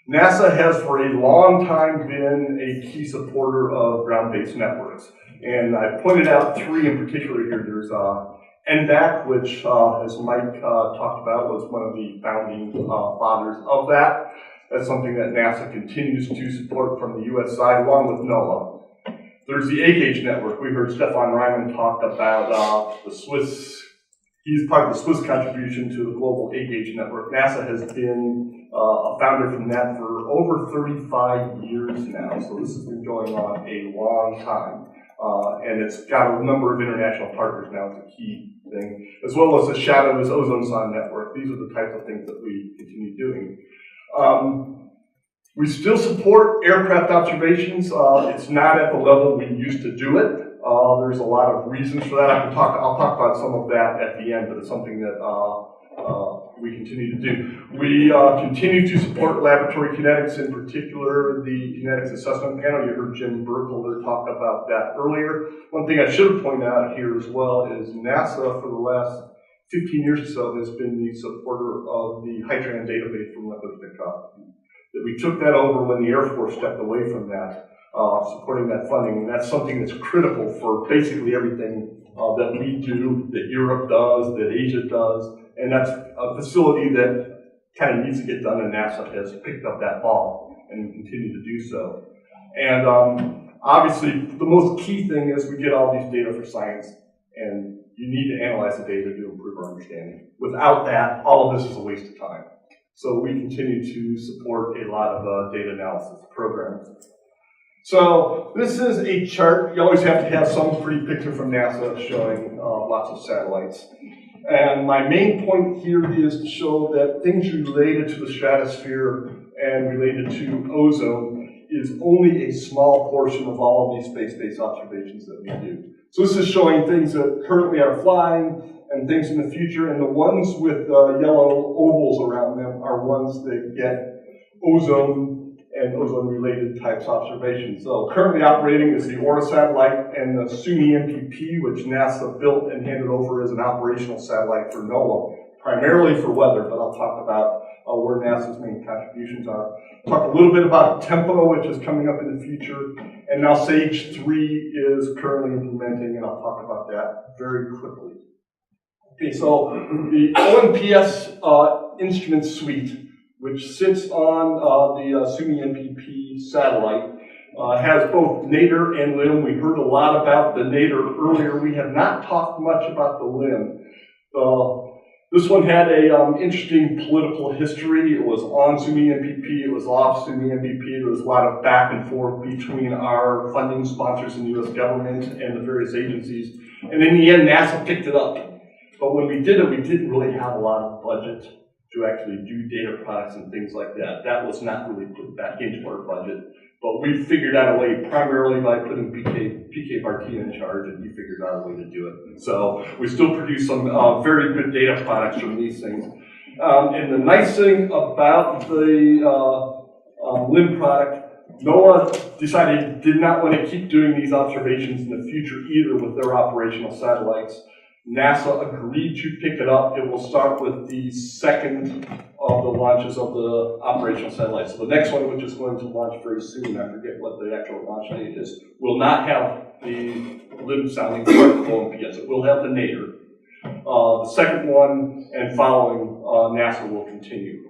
NASA has for a long time been a key supporter of ground-based networks. And I pointed out three in particular here. There's NDAC, which, as Mike talked about, was one of the founding fathers of that. That's something that NASA continues to support from the US side, along with NOAA. There's the A-Gauge network. We heard Stefan Reimann talk about the Swiss. He's part of the Swiss contribution to the global A-Gauge network. NASA has been a founder from that for over 35 years now. So this has been going on a long time. And it's got a number of international partners now. It's a key thing. As well as the Shadow's ozone sonde network. These are the types of things that we continue doing. We still support aircraft observations. It's not at the level we used to do it. There's a lot of reasons for that. I'll talk about some of that at the end, but it's something that we continue to do. We continue to support laboratory kinetics, in particular the kinetics assessment panel. You heard Jim Burkholder talk about that earlier. One thing I should point out here as well is NASA for the last 15 years or so has been the supporter of the Hydran database from molecular spectroscopy. That we took that over when the Air Force stepped away from that, supporting that funding. And that's something that's critical for basically everything that we do, that Europe does, that Asia does. And that's a facility that kind of needs to get done, and NASA has picked up that ball and we continue to do so. And obviously, the most key thing is we get all these data for science, and you need to analyze the data to improve our understanding. Without that, all of this is a waste of time. So we continue to support a lot of data analysis programs. So this is a chart. You always have to have some pretty picture from NASA showing lots of satellites. And my main point here is to show that things related to the stratosphere and related to ozone is only a small portion of all of these space-based observations that we do. So this is showing things that currently are flying and things in the future, and the ones with yellow ovals around them are ones that get ozone and ozone-related types observations. So currently operating is the Aura satellite and the SUNY MPP, which NASA built and handed over as an operational satellite for NOAA, primarily for weather, but I'll talk about where NASA's main contributions are. Talk a little bit about TEMPO, which is coming up in the future, and now SAGE 3 is currently implementing, and I'll talk about that very quickly. Okay, so the ONPS instrument suite, which sits on the SUNY MPP satellite, has both nadir and limb. We heard a lot about the nadir earlier. We have not talked much about the limb. This one had a interesting political history. It was on SUNY MPP, it was off SUNY MPP. There was a lot of back and forth between our funding sponsors in the US government and the various agencies. And in the end, NASA picked it up. But when we did it, we didn't really have a lot of budget to actually do data products and things like that. That was not really put back into our budget. But we figured out a way, primarily by putting PK Bartia in charge, and he figured out a way to do it. So we still produce some very good data products from these things. And the nice thing about the LIM product, NOAA did not want to keep doing these observations in the future either with their operational satellites. NASA agreed to pick it up. It will start with the second of the launches of the operational satellites. So the next one, which is going to launch very soon, I forget what the actual launch date is, will not have the limb-sounding particle yet. So it will have the nadir. The second one and following, NASA will continue.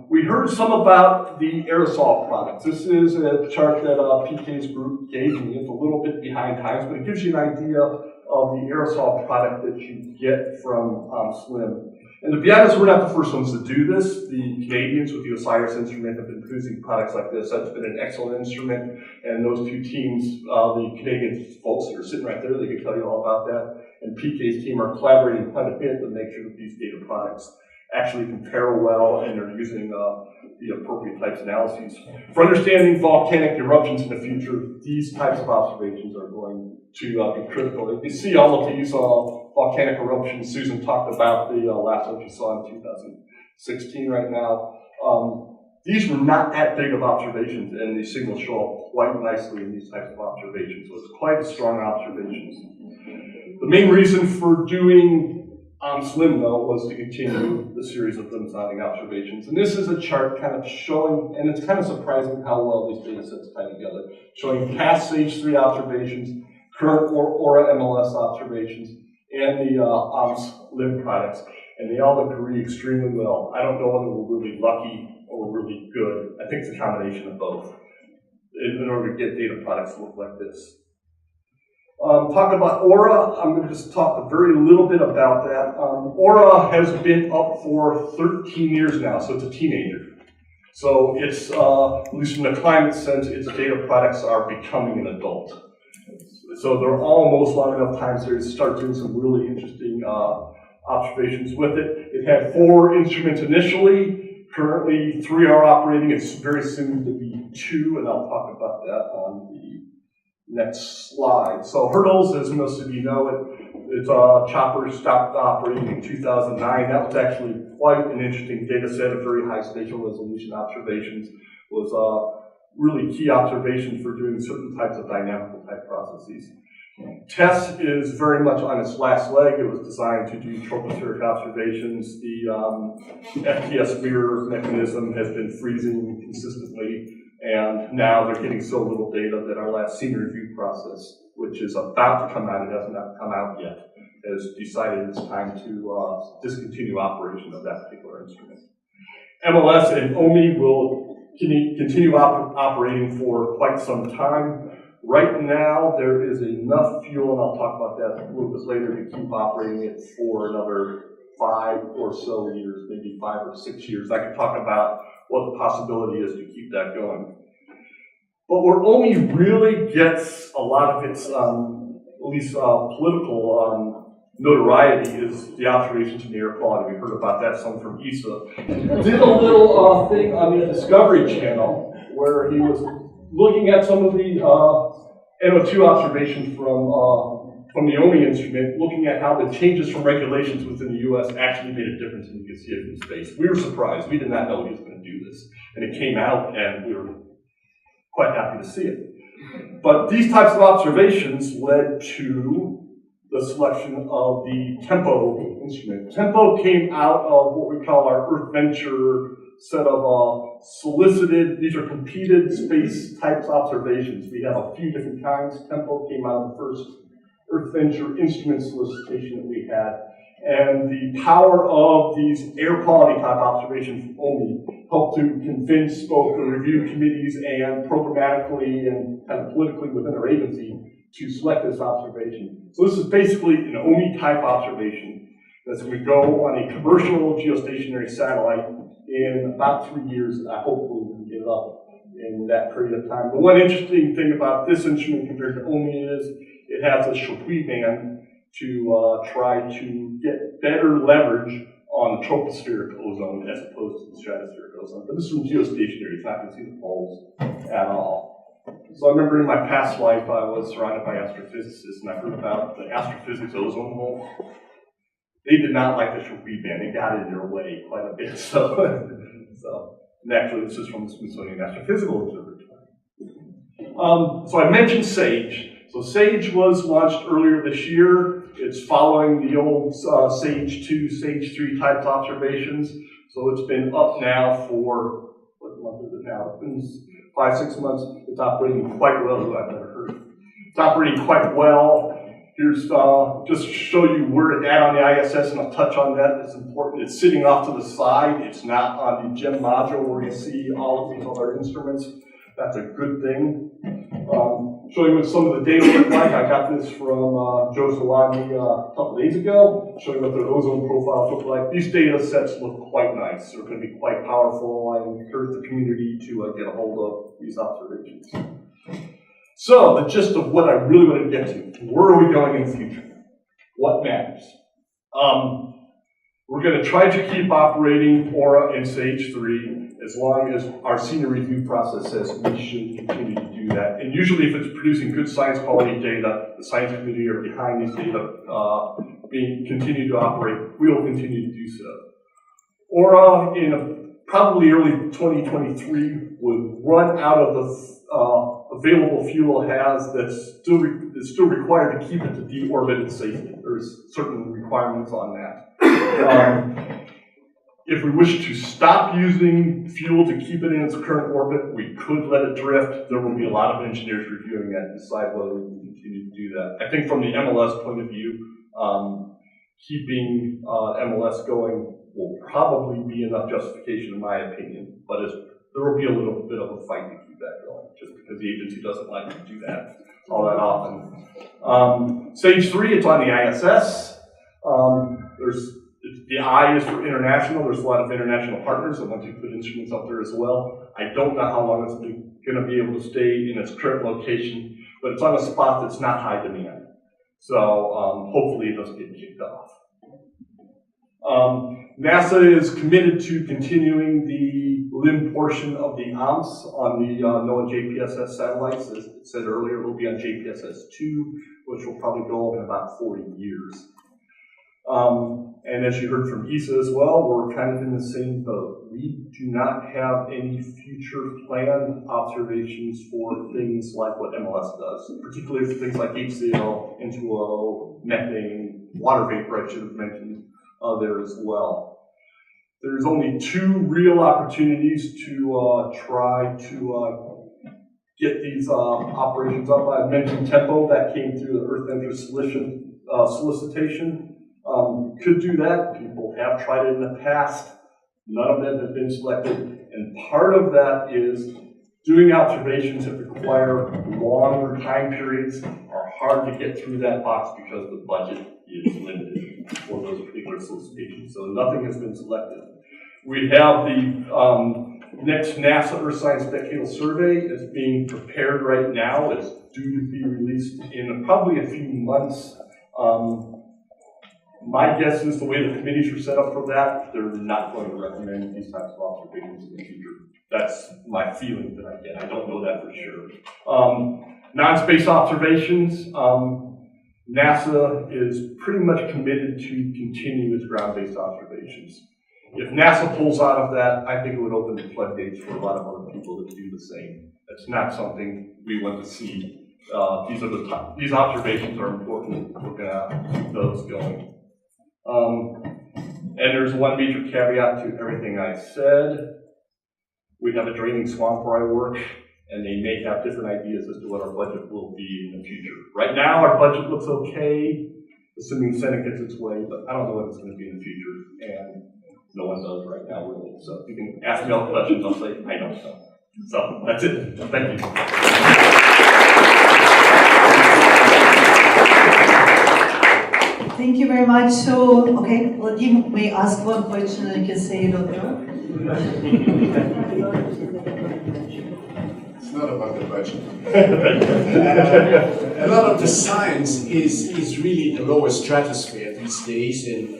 We heard some about the aerosol products. This is a chart that PK's group gave me. It's a little bit behind times, but it gives you an idea of the aerosol product that you get from SLIM. And to be honest, we're not the first ones to do this. The Canadians with the OSIRIS instrument have been producing products like this. That's been an excellent instrument. And those two teams, the Canadian folks that are sitting right there, they can tell you all about that. And PK's team are collaborating quite a bit to make sure that these data products actually compare well and are using the appropriate types of analyses. For understanding volcanic eruptions in the future, these types of observations are going to be critical. You can see all of these volcanic eruptions. Susan talked about the last one she saw in 2016 right now. These were not that big of observations, and these signals show up quite nicely in these types of observations. So it's quite a strong observations. The main reason for doing SLIM, though, was to continue the series of limb-sounding observations. And this is a chart kind of showing, and it's kind of surprising how well these data sets tie together, showing past stage 3 observations, current Aura MLS observations, and the OMS limb products. And they all agree extremely well. I don't know whether we're really lucky or really good. I think it's a combination of both in order to get data products to look like this. Talking about Aura, I'm going to just talk a very little bit about that. Aura has been up for 13 years now, so it's a teenager. So it's, at least from the climate sense, its data products are becoming an adult. So they're almost long enough time series to start doing some really interesting observations with it. It had 4 instruments initially. Currently, 3 are operating. It's very soon to be 2, and I'll talk about that on the next slide. So hurdles, as most of you know, its chopper stopped operating in 2009. That was actually quite an interesting data set of very high spatial resolution observations. It was really key observations for doing certain types of dynamical type processes. TESS is very much on its last leg. It was designed to do tropospheric observations. The FTS mirror mechanism has been freezing consistently, and now they're getting so little data that our last senior review process, which is about to come out, it hasn't come out yet, has decided it's time to discontinue operation of that particular instrument. MLS and OMI will continue operating for quite some time. Right now, there is enough fuel, and I'll talk about that a little bit later, to keep operating it for another 5 or so years, maybe 5 or 6 years. I could talk about what the possibility is to keep that going. But where OMI really gets a lot of its, at least political notoriety, is the observations in the air quality. We heard about that some from ESA. Did a little thing on the Discovery Channel where he was looking at some of the NO2 observations from the OMI instrument, looking at how the changes from regulations within the US actually made a difference, and you could see it from space. We were surprised. We did not know he was going to do this. And it came out, and we were quite happy to see it. But these types of observations led to the selection of the TEMPO instrument. TEMPO came out of what we call our Earth Venture set of solicited, these are competed space types observations. We have a few different kinds. TEMPO came out of the first Earth Venture instrument solicitation that we had. And the power of these air quality type observations from OMI helped to convince both the review committees and programmatically and kind of politically within our agency to select this observation. So this is basically an OMI type observation that's going to go on a commercial geostationary satellite in about 3 years. Hopefully we can get it up in that period of time. The one interesting thing about this instrument compared to OMI is it has a Chapuis band to try to get better leverage on the tropospheric ozone as opposed to the stratospheric ozone. But this is from geostationary, it's not going to see the poles at all. So I remember in my past life I was surrounded by astrophysicists, and I heard about the astrophysics ozone hole. They did not like the Chapuis band. It got in their way quite a bit. So and actually this is from the Smithsonian Astrophysical Observatory. So I mentioned SAGE. So SAGE was launched earlier this year. It's following the old Sage 2, Sage 3 types observations. So it's been up now for, what month is it now? It's been 5-6 months. It's operating quite well. I've never heard. It's operating quite well. Here's just to show you where it's at on the ISS, and I'll touch on that. It's important. It's sitting off to the side. It's not on the GEM module where you see all of these other instruments. That's a good thing. Showing what some of the data look like. I got this from Joe Solani a couple days ago, showing what their ozone profiles look like. These data sets look quite nice. They're going to be quite powerful. I encourage the community to get a hold of these observations. So, the gist of what I really want to get to. Where are we going in the future? What matters? We're going to try to keep operating Aura and Sage 3 as long as our senior review process says we should continue to do that. And usually if it's producing good science quality data, the science community are behind these data being continue to operate, we will continue to do so. Aura in probably early 2023 would run out of the available fuel it has that's still required to keep it to deorbit safely. There's certain requirements on that. If we wish to stop using fuel to keep it in its current orbit, we could let it drift. There will be a lot of engineers reviewing that and decide whether we can continue to do that. I think from the MLS point of view, keeping MLS going will probably be enough justification in my opinion, but there will be a little bit of a fight to keep that going, just because the agency doesn't like to do that all that often. Stage 3, it's on the ISS. The I is for international. There's a lot of international partners that want to put instruments up there as well. I don't know how long it's going to be able to stay in its current location, but it's on a spot that's not high demand. So hopefully it doesn't get kicked off. NASA is committed to continuing the LIM portion of the OMS on the NOAA JPSS satellites. As it said earlier, it will be on JPSS-2, which will probably go in about 40 years. And as you heard from Isa as well, we're kind of in the same boat. We do not have any future planned observations for things like what MLS does, particularly for things like HCl, N2O, methane, water vapor, I should have mentioned there as well. There's only 2 real opportunities to try to get these operations up. I mentioned TEMPO, that came through the Earth Interest solicitation. Could do that. People have tried it in the past. None of them have been selected. And part of that is doing observations that require longer time periods are hard to get through that box because the budget is limited for those particular solicitations. So nothing has been selected. We have the next NASA Earth Science Decadal Survey is being prepared right now. It's due to be released in probably a few months. My guess is the way the committees are set up for that, they're not going to recommend these types of observations in the future. That's my feeling that I get. I don't know that for sure. Non-space observations, NASA is pretty much committed to continue its ground-based observations. If NASA pulls out of that, I think it would open the floodgates for a lot of other people to do the same. That's not something we want to see. These observations are important. We're going to keep those going. And there's one major caveat to everything I said. We have a draining swamp where I work, and they may have different ideas as to what our budget will be in the future. Right now, our budget looks okay, assuming the Senate gets its way, but I don't know what it's going to be in the future, and no one does right now, really. So if you can ask me all the questions, I'll say, I don't know. So that's it. Thank you. Thank you very much. So, okay, well, you may ask one question and you can say you don't know. It's not about the budget. A lot of the science is really the lower stratosphere these days, and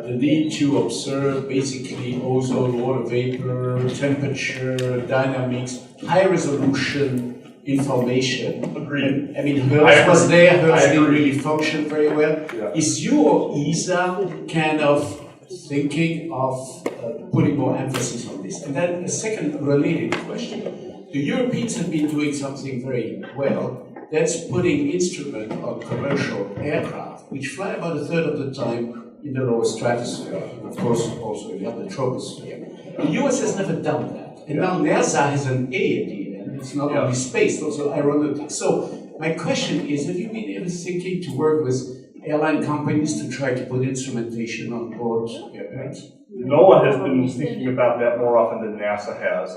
the need to observe basically ozone, water vapor, temperature, dynamics, high resolution information. Agreed. I mean, Hertz was there, Hertz didn't really function very well. Yeah. Is you or ESA kind of thinking of putting more emphasis on this? And then a second related question. The Europeans have been doing something very well. That's putting instrument on commercial aircraft. which fly about a third of the time in the lower stratosphere, of course also in the upper troposphere. The US has never done that. And now NASA has an A at the end. It's not only space, it's also aeronautics. So my question is, have you been ever thinking to work with airline companies to try to put instrumentation on board airplanes? NOAA has been thinking about that more often than NASA has.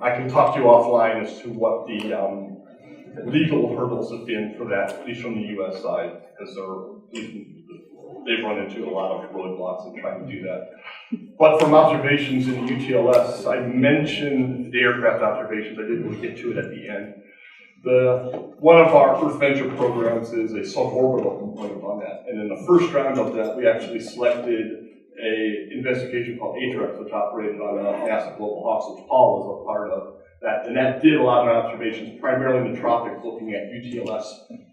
I can talk to you offline as to what the legal hurdles have been for that, at least from the US side, because they've run into a lot of roadblocks in trying to do that. But from observations in UTLS, I mentioned the aircraft observations. I didn't really get to it at the end. One of our Earth Venture programs is a suborbital component on that. And in the first round of that, we actually selected an investigation called ATREX, which operated on NASA Global Hawks, which Paul was a part of. And that did a lot of observations, primarily in the tropics, looking at UTLS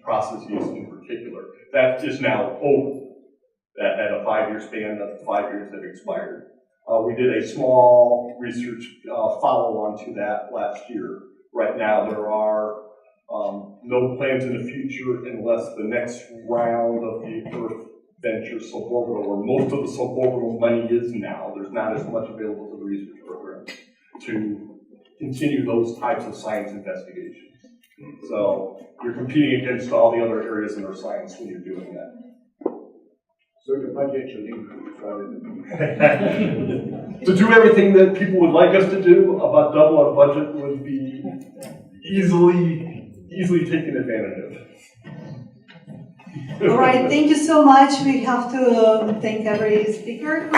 processes in particular. That is now over. That had a 5-year span, that 5 years had expired. We did a small research follow-on to that last year. Right now, there are no plans in the future unless the next round of the Earth Venture suborbital, where most of the suborbital money is now, there's not as much available to the research program to continue those types of science investigations. So you're competing against all the other areas in our science when you're doing that. So the budget should increase rather than to do everything that people would like us to do, about double our budget would be easily taken advantage of. All right, thank you so much. We have to thank every speaker.